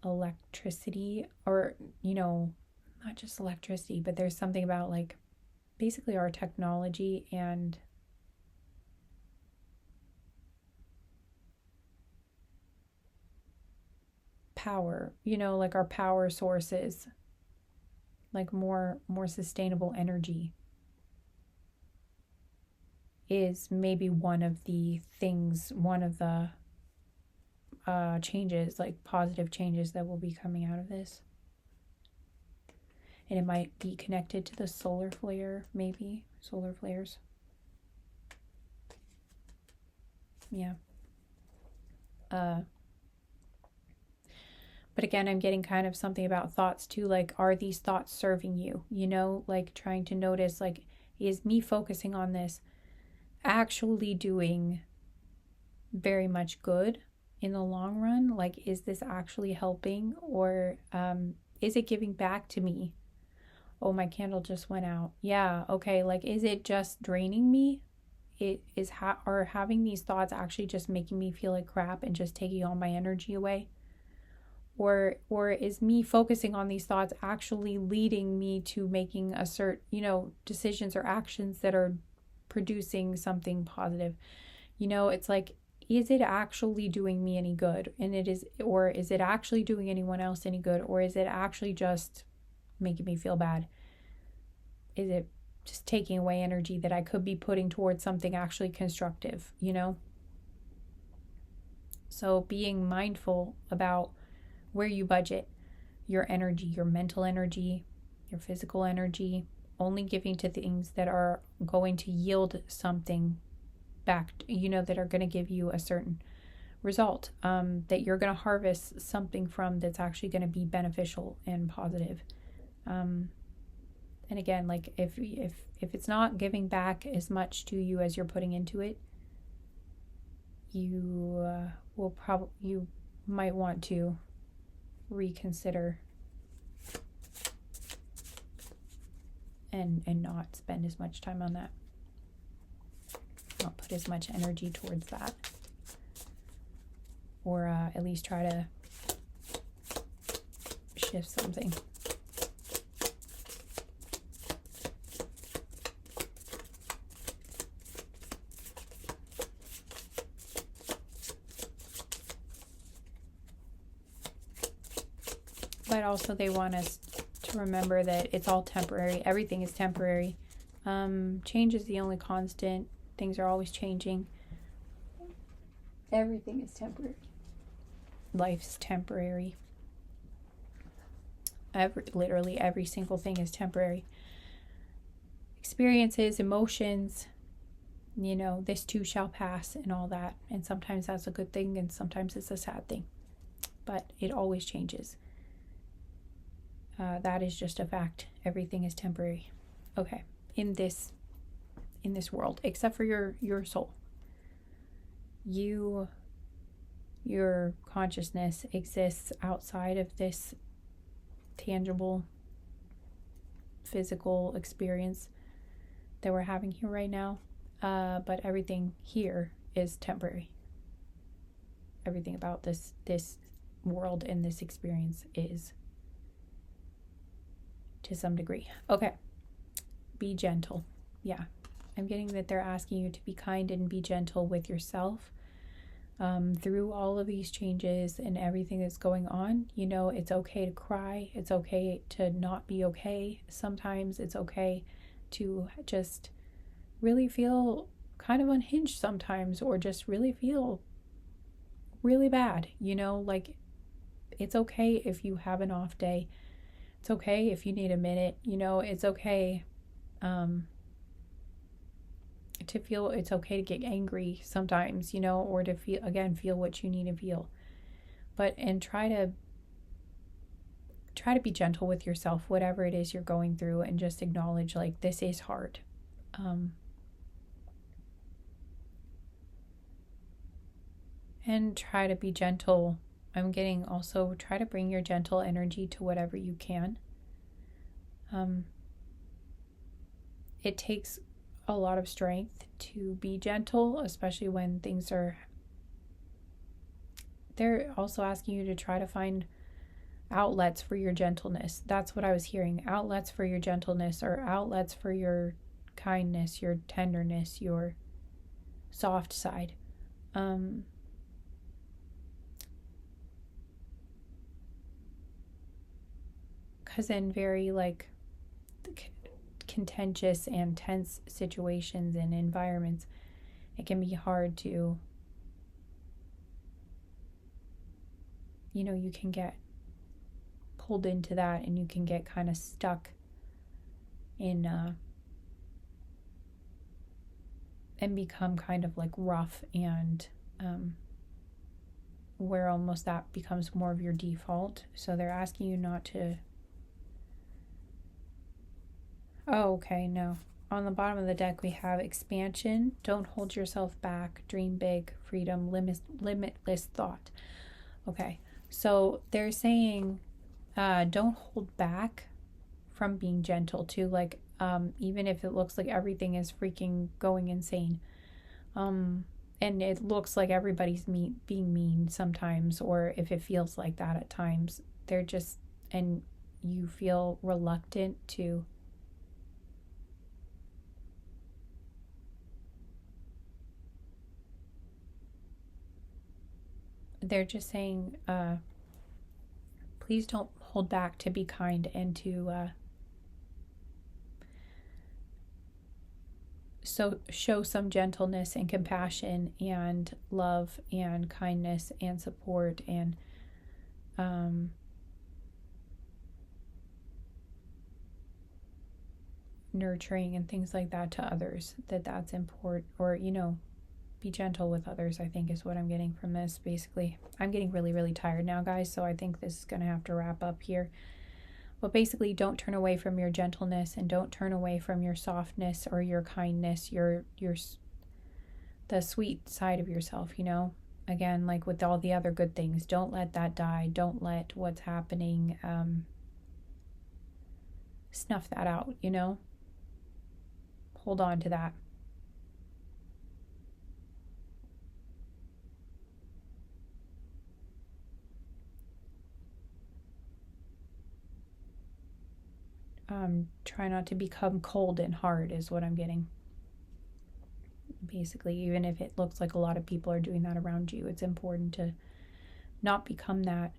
Speaker 1: electricity, or not just electricity, but there's something about like basically our technology and power, like our power sources, like more sustainable energy is maybe one of the changes, like positive changes that will be coming out of this. And it might be connected to the solar flare, maybe. Solar flares. Yeah. But again, I'm getting kind of something about thoughts too. Like, are these thoughts serving you? Like trying to notice, like, is me focusing on this actually doing very much good in the long run? Like, is this actually helping, or is it giving back to me? Oh, my candle just went out. Yeah, okay, like, is it just draining me? Are having these thoughts actually just making me feel like crap and just taking all my energy away? Or is me focusing on these thoughts actually leading me to making decisions or actions that are producing something positive? It's like, is it actually doing me any good? Or is it actually doing anyone else any good? Or is it actually just making me feel bad? Is it just taking away energy that I could be putting towards something actually constructive, So being mindful about where you budget your energy, your mental energy, your physical energy, only giving to things that are going to yield something back, that are going to give you a certain result, that you're going to harvest something from that's actually going to be beneficial and positive. And again, like if it's not giving back as much to you as you're putting into it, you you might want to reconsider and not spend as much time on that. Not put as much energy towards that, or at least try to shift something. But also they want us to remember that it's all temporary. Everything is temporary. Change is the only constant. Things are always changing. Everything is temporary. Life's temporary. Literally every single thing is temporary. Experiences, emotions, this too shall pass and all that. And sometimes that's a good thing and sometimes it's a sad thing. But it always changes. That is just a fact. Everything is temporary. Okay. In this world, except for your soul. Your consciousness exists outside of this tangible physical experience that we're having here right now, but everything here is temporary. Everything about this world and this experience is, to some degree. Okay, be gentle. Yeah, I'm getting that they're asking you to be kind and be gentle with yourself. Through all of these changes and everything that's going on, it's okay to cry. It's okay to not be okay. Sometimes it's okay to just really feel kind of unhinged sometimes, or just really feel really bad, like it's okay if you have an off day. It's okay if you need a minute, it's okay to feel. It's okay to get angry sometimes, or to feel what you need to feel. And try to be gentle with yourself, whatever it is you're going through, and just acknowledge, like, this is hard. And try to be gentle. I'm getting also, try to bring your gentle energy to whatever you can. It takes a lot of strength to be gentle, especially when things are... They're also asking you to try to find outlets for your gentleness. That's what I was hearing. Outlets for your gentleness, or outlets for your kindness, your tenderness, your soft side. Because in very, like, contentious and tense situations and environments, it can be hard to, you can get pulled into that, and you can get kind of stuck in and become kind of like rough, and where almost that becomes more of your default. So they're asking you not to... Oh, okay, no. On the bottom of the deck, we have expansion. Don't hold yourself back. Dream big. Freedom. Limitless thought. Okay, so they're saying don't hold back from being gentle too. Like, even if it looks like everything is freaking going insane. And it looks like everybody's being mean sometimes, or if it feels like that at times, they're just... And you feel reluctant to... They're just saying, please don't hold back to be kind and to show some gentleness and compassion and love and kindness and support and nurturing and things like that to others. That's important. Or, be gentle with others, I think, is what I'm getting from this. Basically, I'm getting really, really tired now, guys, so I think this is going to have to wrap up here. But basically, don't turn away from your gentleness, and don't turn away from your softness or your kindness, the sweet side of yourself, Again, like with all the other good things, don't let that die. Don't let what's happening snuff that out, Hold on to that. Try not to become cold and hard is what I'm getting. Basically, even if it looks like a lot of people are doing that around you, it's important to not become that.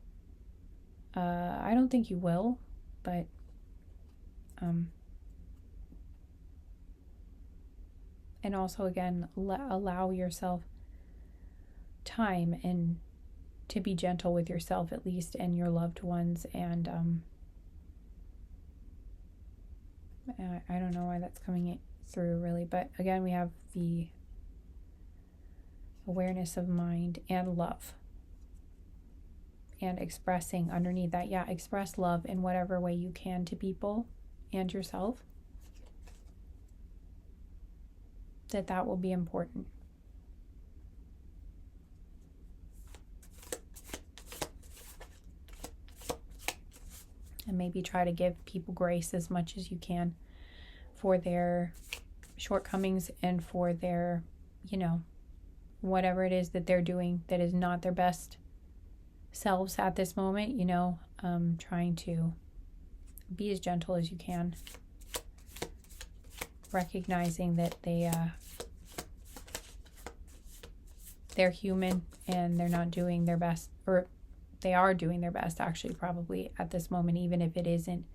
Speaker 1: I don't think you will, but and also, again, allow yourself time and to be gentle with yourself, at least, and your loved ones, and I don't know why that's coming through really, but again, we have the awareness of mind and love. And expressing underneath that, express love in whatever way you can to people and yourself. That will be important. And maybe try to give people grace as much as you can for their shortcomings and for their, whatever it is that they're doing that is not their best selves at this moment, trying to be as gentle as you can, recognizing that they're human and they're not doing their best, or they are doing their best actually probably at this moment, even if it isn't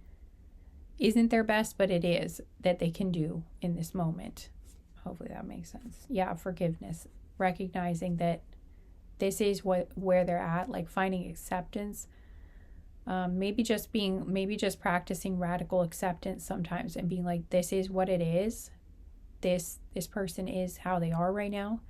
Speaker 1: their best, but it is that they can do in this moment. Hopefully that makes sense. Forgiveness, recognizing that this is where they're at, like finding acceptance. Maybe just practicing radical acceptance sometimes and being like, this is what it is. This person is how they are right now.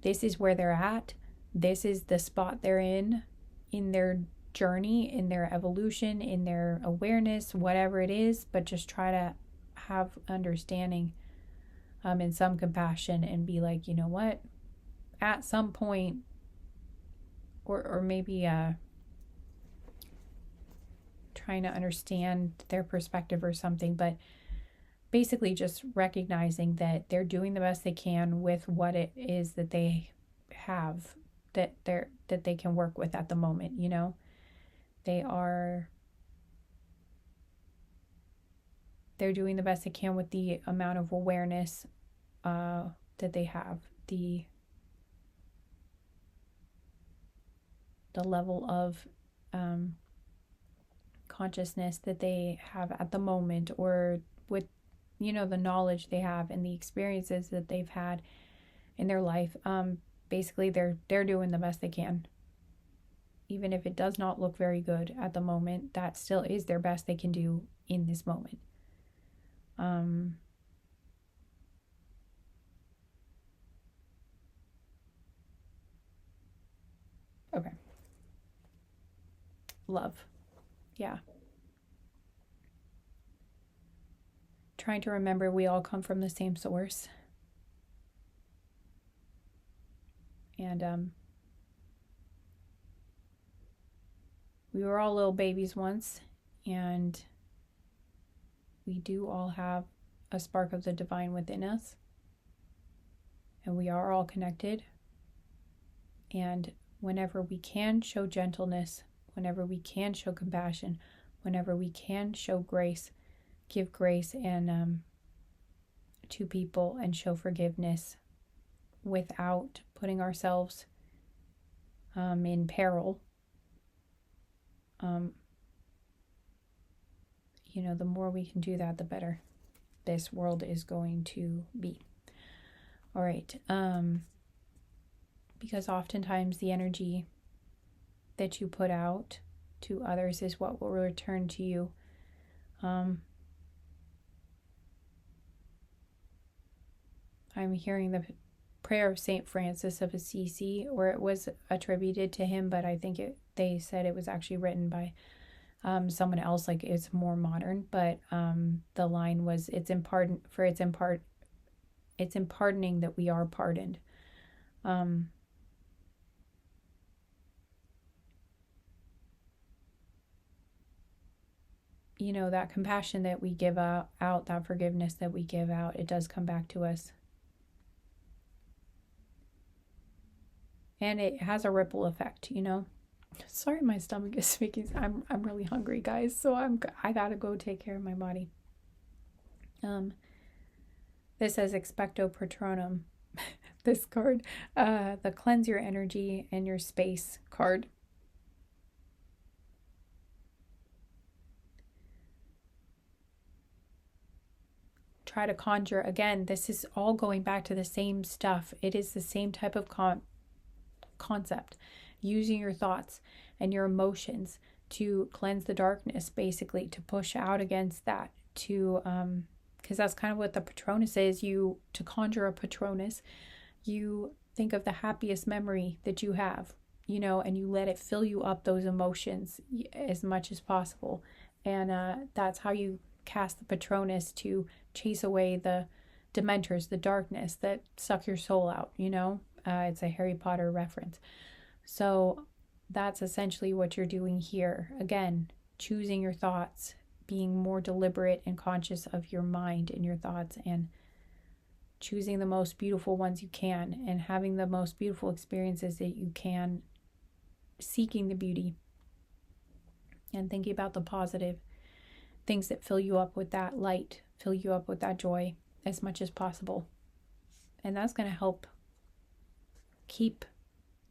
Speaker 1: This is where they're at. This is the spot they're in their journey, in their evolution, in their awareness, whatever it is, but just try to have understanding and some compassion and be like, you know what, at some point, or maybe trying to understand their perspective or something, but basically just recognizing that they're doing the best they can with what it is that they have, that they can work with at the moment. They're doing the best they can with the amount of awareness that they have, the level of consciousness that they have at the moment, or with the knowledge they have and the experiences that they've had in their life. Basically they're doing the best they can, even if it does not look very good at the moment. That still is their best they can do in this moment. Okay. Love. Trying to remember we all come from the same source. And we were all little babies once, and we do all have a spark of the divine within us, and we are all connected. And whenever we can show gentleness, whenever we can show compassion, whenever we can show grace, give grace and to people, and show forgiveness without putting ourselves in peril, the more we can do that, the better this world is going to be. All right. Because oftentimes the energy that you put out to others is what will return to you. I'm hearing the prayer of Saint Francis of Assisi, or it was attributed to him, but I think they said it was actually written by someone else, like it's more modern. But the line was, it's imparting that we are pardoned. That compassion that we give out, that forgiveness that we give out, it does come back to us. And it has a ripple effect, Sorry, my stomach is speaking. I'm really hungry, guys. So I gotta go take care of my body. This says Expecto Patronum. This card, the cleanse your energy and your space card. Try to conjure again. This is all going back to the same stuff. It is the same type of concept. Using your thoughts and your emotions to cleanse the darkness, basically, to push out against that, to, because that's kind of what the Patronus is. To conjure a Patronus, you think of the happiest memory that you have, and you let it fill you up, those emotions, as much as possible. And that's how you cast the Patronus, to chase away the Dementors, the darkness that suck your soul out, It's a Harry Potter reference. So that's essentially what you're doing here. Again, choosing your thoughts, being more deliberate and conscious of your mind and your thoughts, and choosing the most beautiful ones you can, and having the most beautiful experiences that you can, seeking the beauty, and thinking about the positive things that fill you up with that light, fill you up with that joy as much as possible. And that's going to help keep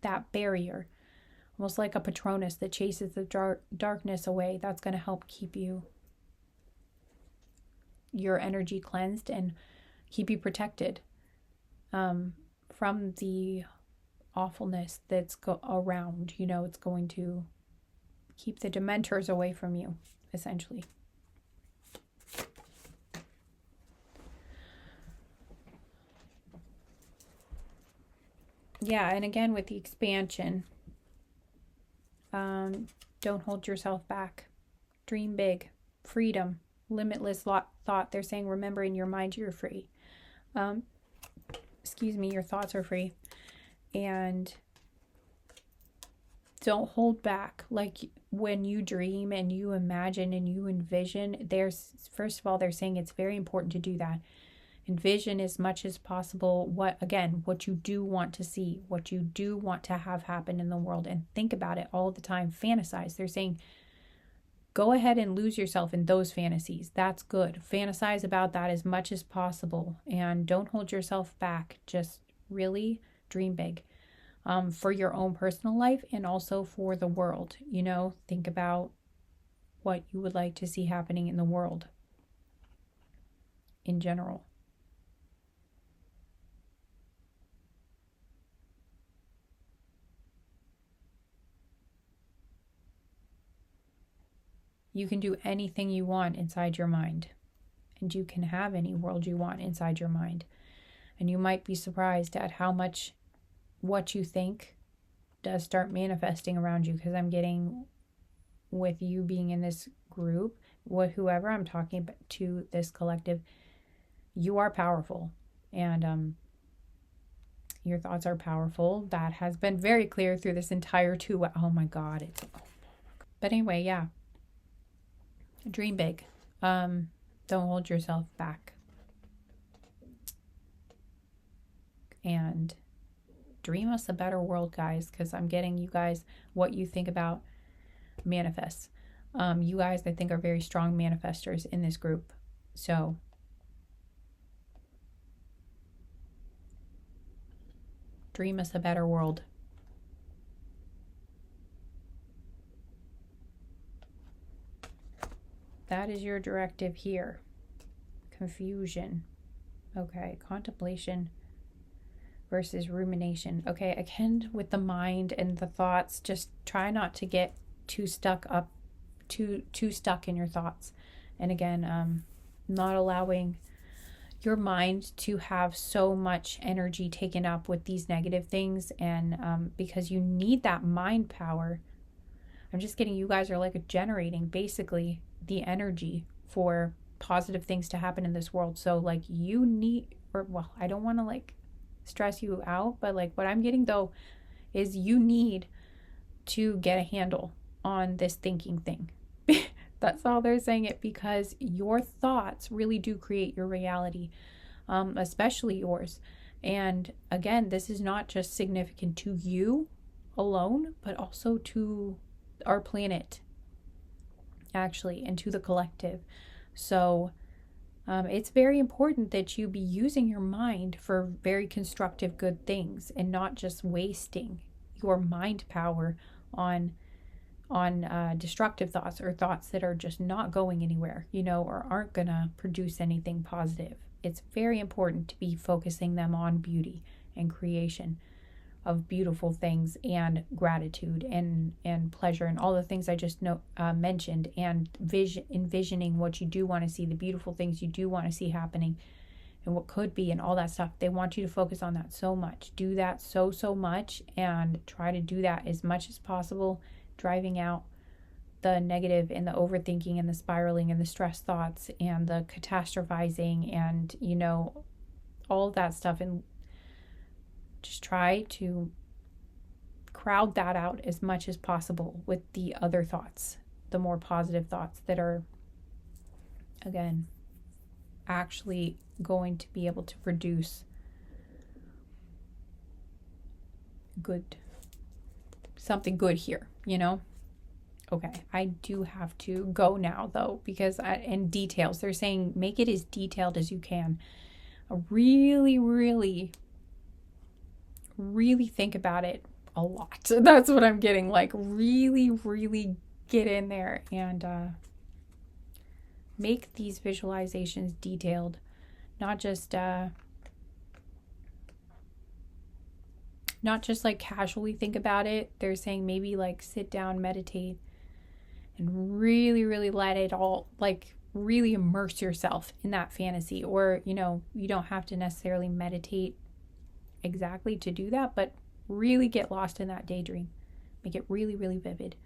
Speaker 1: that barrier, almost like a Patronus that chases the darkness away. That's going to help keep your energy cleansed and keep you protected from the awfulness that's around. It's going to keep the Dementors away from you, essentially. Yeah, and again with the expansion, don't hold yourself back. Dream big. Freedom. Limitless thought. They're saying, remember, in your mind you're free. Your thoughts are free. And don't hold back. Like when you dream and you imagine and you envision, first of all, they're saying it's very important to do that. Envision as much as possible what you do want to see, what you do want to have happen in the world, and think about it all the time. Fantasize. They're saying go ahead and lose yourself in those fantasies. That's good. Fantasize about that as much as possible, and don't hold yourself back. Just really dream big, for your own personal life and also for the world. Think about what you would like to see happening in the world in general. You can do anything you want inside your mind, and you can have any world you want inside your mind. And you might be surprised at how much what you think does start manifesting around you, because I'm getting, with you being in this group, with whoever I'm talking about, to this collective, you are powerful, and your thoughts are powerful. That has been very clear through this entire oh my god, but anyway, yeah. Dream big. Don't hold yourself back. And dream us a better world, guys, because I'm getting you guys what you think about manifests. You guys, I think, are very strong manifestors in this group. So dream us a better world. That is your directive here. Confusion. Okay, contemplation versus rumination. Okay, again with the mind and the thoughts, just try not to get too stuck in your thoughts. And again, not allowing your mind to have so much energy taken up with these negative things, and because you need that mind power. I'm just getting, you guys are like generating basically the energy for positive things to happen in this world. So like you need, I don't want to like stress you out, but like what I'm getting though is you need to get a handle on this thinking thing. That's all they're saying it, because your thoughts really do create your reality, especially yours. And again, this is not just significant to you alone, but also to our planet, actually, and to the collective. So it's very important that you be using your mind for very constructive, good things, and not just wasting your mind power on destructive thoughts, or thoughts that are just not going anywhere, or aren't gonna produce anything positive. It's very important to be focusing them on beauty and creation. of beautiful things and gratitude and pleasure and all the things I just mentioned, and envisioning what you do want to see, the beautiful things you do want to see happening and what could be and all that stuff. They want you to focus on that so much. Do that so much, and try to do that as much as possible, driving out the negative and the overthinking and the spiraling and the stress thoughts and the catastrophizing and, all of that stuff. And just try to crowd that out as much as possible with the other thoughts, the more positive thoughts that are, again, actually going to be able to produce something good here, Okay, I do have to go now, though, because in details, they're saying make it as detailed as you can. Really, really, really think about it a lot. That's what I'm getting, like really, really get in there and make these visualizations detailed, not just like casually think about it. They're saying maybe like sit down, meditate, and really, really let it all, like really immerse yourself in that fantasy. Or, you don't have to necessarily meditate exactly to do that, but really get lost in that daydream. Make it really, really vivid.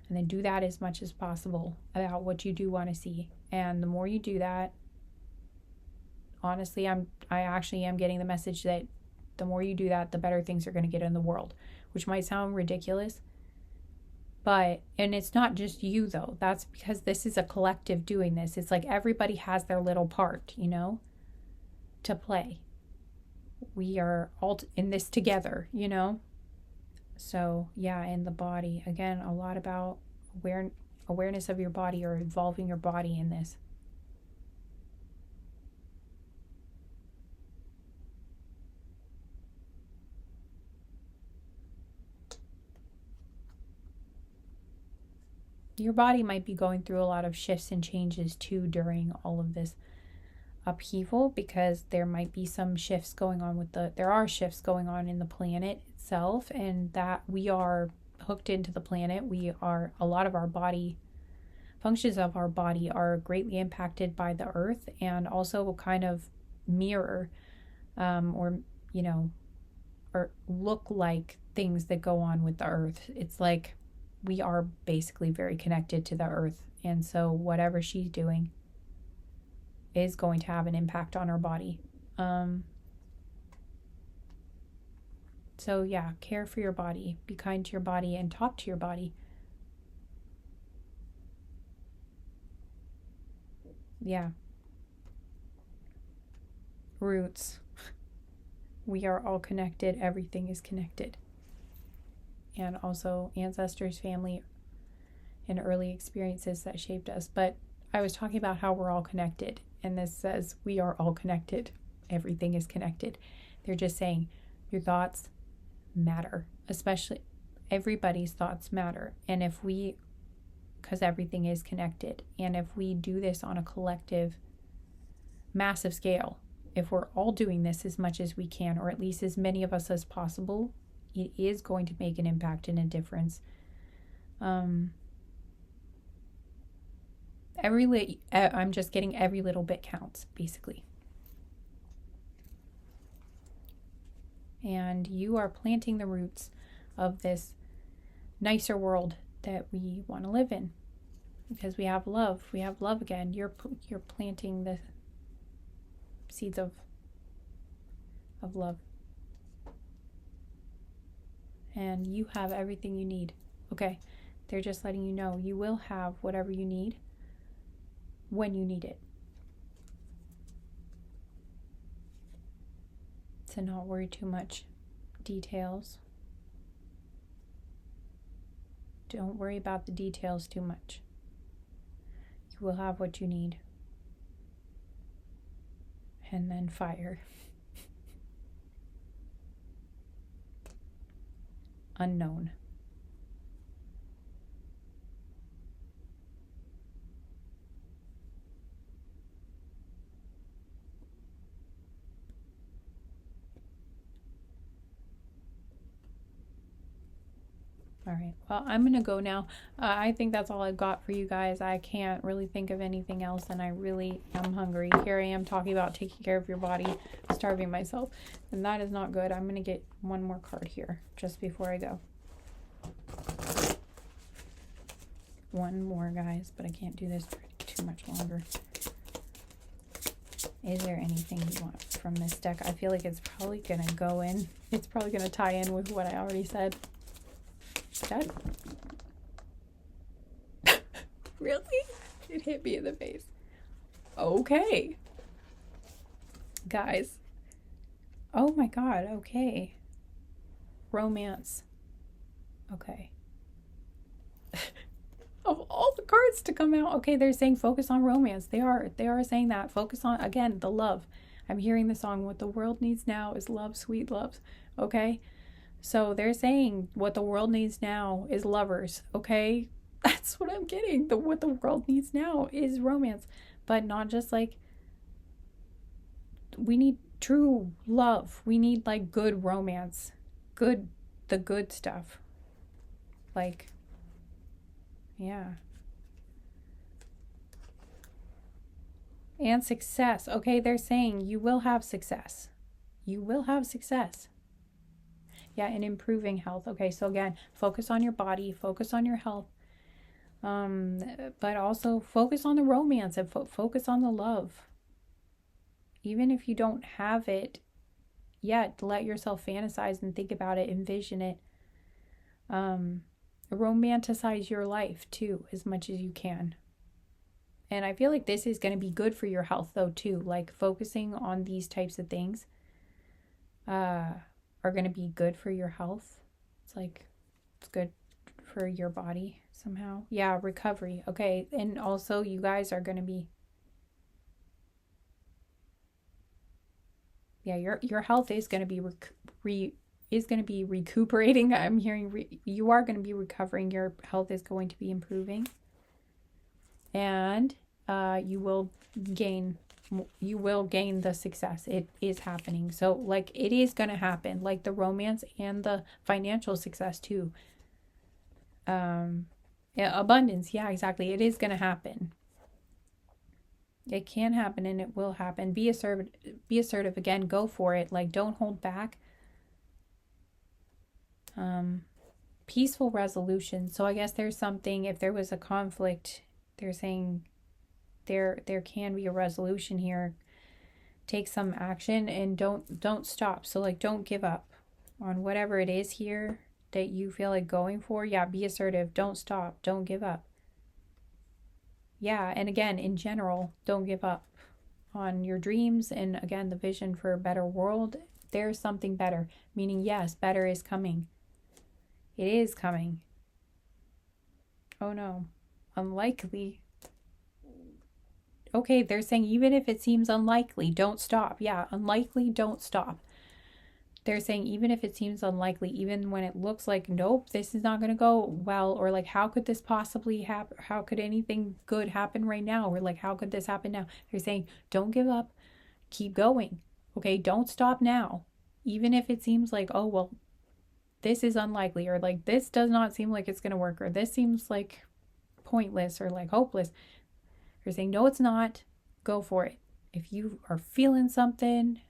Speaker 1: And then do that as much as possible about what you do want to see. And the more you do that, honestly, I actually am getting the message that the more you do that, the better things are going to get in the world, which might sound ridiculous. And it's not just you, though. That's because this is a collective doing this. It's like everybody has their little part, to play. We are all in this together, So, yeah, in the body. Again, a lot about awareness of your body, or involving your body in this. Your body might be going through a lot of shifts and changes too during all of this upheaval, because there might be some shifts going on there are shifts going on in the planet itself, and that we are hooked into the planet. A lot of our body functions of our body are greatly impacted by the earth, and also kind of mirror or look like things that go on with the earth. It's like we are basically very connected to the earth, and so whatever she's doing is going to have an impact on our body. So yeah, care for your body, be kind to your body, and talk to your body. Yeah. Roots. We are all connected. Everything is connected. And also ancestors, family, and early experiences that shaped us. But I was talking about how we're all connected. And this says we are all connected. Everything is connected. They're just saying your thoughts matter. Especially everybody's thoughts matter. And because everything is connected. And if we do this on a collective, massive scale, if we're all doing this as much as we can, or at least as many of us as possible, it is going to make an impact and a difference. I'm just getting every little bit counts, basically. And you are planting the roots of this nicer world that we want to live in, because we have love. We have love again. You're planting the seeds of love. And you have everything you need. Okay, they're just letting you know you will have whatever you need when you need it. To not worry too much details. Don't worry about the details too much. You will have what you need. And then fire. Unknown. All right. Well, I'm going to go now. I think that's all I've got for you guys. I can't really think of anything else, and I really am hungry. Here I am talking about taking care of your body, starving myself, and that is not good. I'm going to get one more card here just before I go. One more, guys, but I can't do this for too much longer. Is there anything you want from this deck? I feel like it's probably going to go in. It's probably going to tie in with what I already said. That really? It hit me in the face. Okay. Guys. Oh my god, okay. Romance. Okay. Of all the cards to come out, okay, they're saying focus on romance. They are saying that. Focus on, again, the love. I'm hearing the song, what the world needs now is love, sweet loves. Okay? So they're saying what the world needs now is lovers, okay? That's what I'm getting. What the world needs now is romance. But not just like, we need true love. We need like good romance. The good stuff. Like, yeah. And success. Okay, they're saying you will have success. You will have success. Yeah, and improving health. Okay, so again, focus on your body, focus on your health, but also focus on the romance and focus on the love. Even if you don't have it yet, let yourself fantasize and think about it, envision it. Romanticize your life too, as much as you can. And I feel like this is going to be good for your health though too. Like focusing on these types of things are going to be good for your health. It's like, it's good for your body somehow. Yeah, recovery. Okay, and also you guys are going to be, yeah, your health is going to be recuperating. I'm hearing you are going to be recovering. Your health is going to be improving, and you will gain the success. It is happening. So like it is going to happen, like the romance and the financial success too. Yeah, abundance. Yeah, exactly. It is going to happen. It can happen and it will happen. Be assertive again. Go for it. Like don't hold back. Peaceful resolution. So I guess there's something, if there was a conflict, they're saying there can be a resolution here. Take some action and don't stop. So like don't give up on whatever it is here that you feel like going for. Yeah, be assertive. Don't stop. Don't give up. Yeah, and again, in general, don't give up on your dreams and again the vision for a better world. There's something better, meaning yes, better is coming. It is coming. Oh no, unlikely. Okay, they're saying even if it seems unlikely, don't stop. Yeah, unlikely, don't stop. They're saying even if it seems unlikely, even when it looks like, nope, this is not going to go well, or like, how could this possibly happen? How could anything good happen right now? Or like, how could this happen now? They're saying, don't give up. Keep going. Okay, don't stop now. Even if it seems like, oh, well, this is unlikely, or like, this does not seem like it's going to work, or this seems like pointless or like hopeless. They're saying, no, it's not. Go for it. If you are feeling something,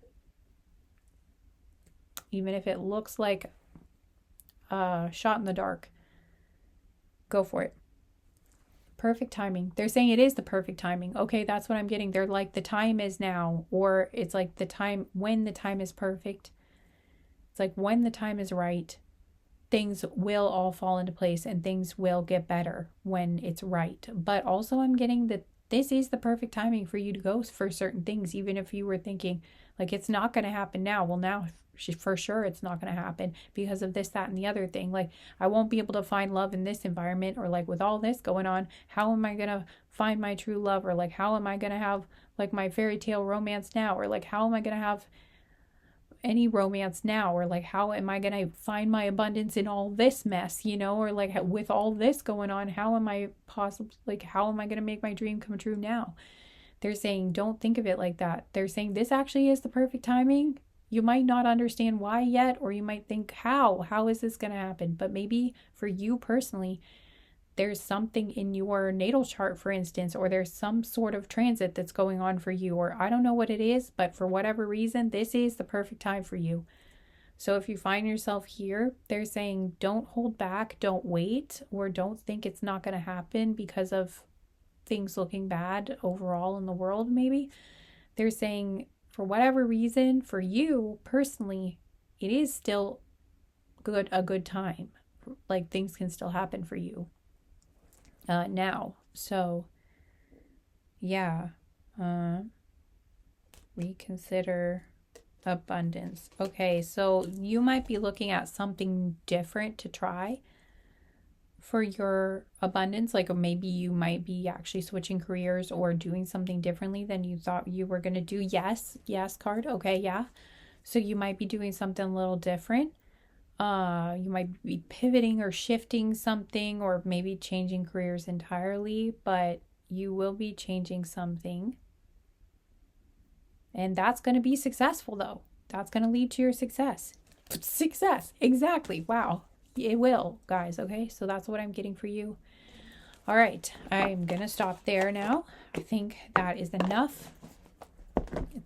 Speaker 1: even if it looks like a shot in the dark, go for it. Perfect timing. They're saying it is the perfect timing. Okay, that's what I'm getting. They're like, the time is now, or it's like the time, when the time is perfect. It's like when the time is right, things will all fall into place and things will get better when it's right. But also I'm getting that this is the perfect timing for you to go for certain things, even if you were thinking like it's not going to happen now. Well, now for sure it's not going to happen because of this, that, and the other thing. Like I won't be able to find love in this environment, or like with all this going on, how am I going to find my true love? Or like how am I going to have like my fairy tale romance now? Or like how am I going to have any romance now? Or like how am I going to find my abundance in all this mess, you know? Or like with all this going on, how am I how am I going to make my dream come true now? They're saying don't think of it like that. They're saying this actually is the perfect timing. You might not understand why yet, or you might think, how is this going to happen? But maybe for you personally, there's something in your natal chart, for instance, or there's some sort of transit that's going on for you, or I don't know what it is, but for whatever reason, this is the perfect time for you. So if you find yourself here, they're saying don't hold back, don't wait, or don't think it's not going to happen because of things looking bad overall in the world, maybe. They're saying for whatever reason, for you personally, it is still a good time. Like things can still happen for you now. So yeah, reconsider abundance. Okay, so you might be looking at something different to try for your abundance. Like maybe you might be actually switching careers or doing something differently than you thought you were going to do. Yes card. Okay, yeah. So you might be doing something a little different. You might be pivoting or shifting something, or maybe changing careers entirely, but you will be changing something. And that's going to be successful, though. That's going to lead to your success. Success. Exactly. Wow. It will, guys. Okay. So that's what I'm getting for you. All right. I'm going to stop there now. I think that is enough.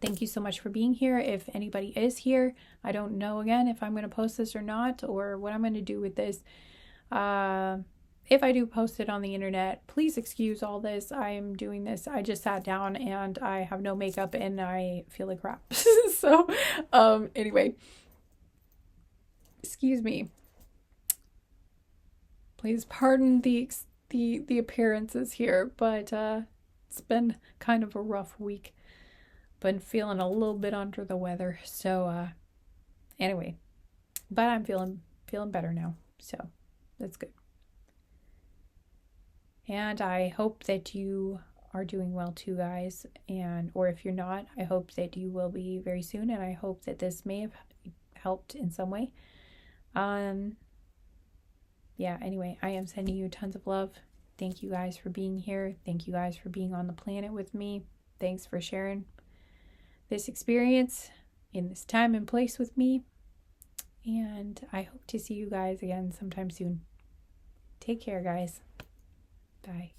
Speaker 1: Thank you so much for being here. If anybody is here, I don't know again if I'm going to post this or not, or what I'm going to do with this. If I do post it on the internet, please excuse all this. I am doing this. I just sat down and I have no makeup and I feel like crap. So, anyway, excuse me. Please pardon the appearances here, but it's been kind of a rough week. Been feeling a little bit under the weather. So, anyway, but I'm feeling better now. So, that's good. And I hope that you are doing well too, guys. Or if you're not, I hope that you will be very soon. And I hope that this may have helped in some way. Yeah, anyway, I am sending you tons of love. Thank you guys for being here. Thank you guys for being on the planet with me. Thanks for sharing this experience in this time and place with me. And I hope to see you guys again sometime soon. Take care, guys. Bye.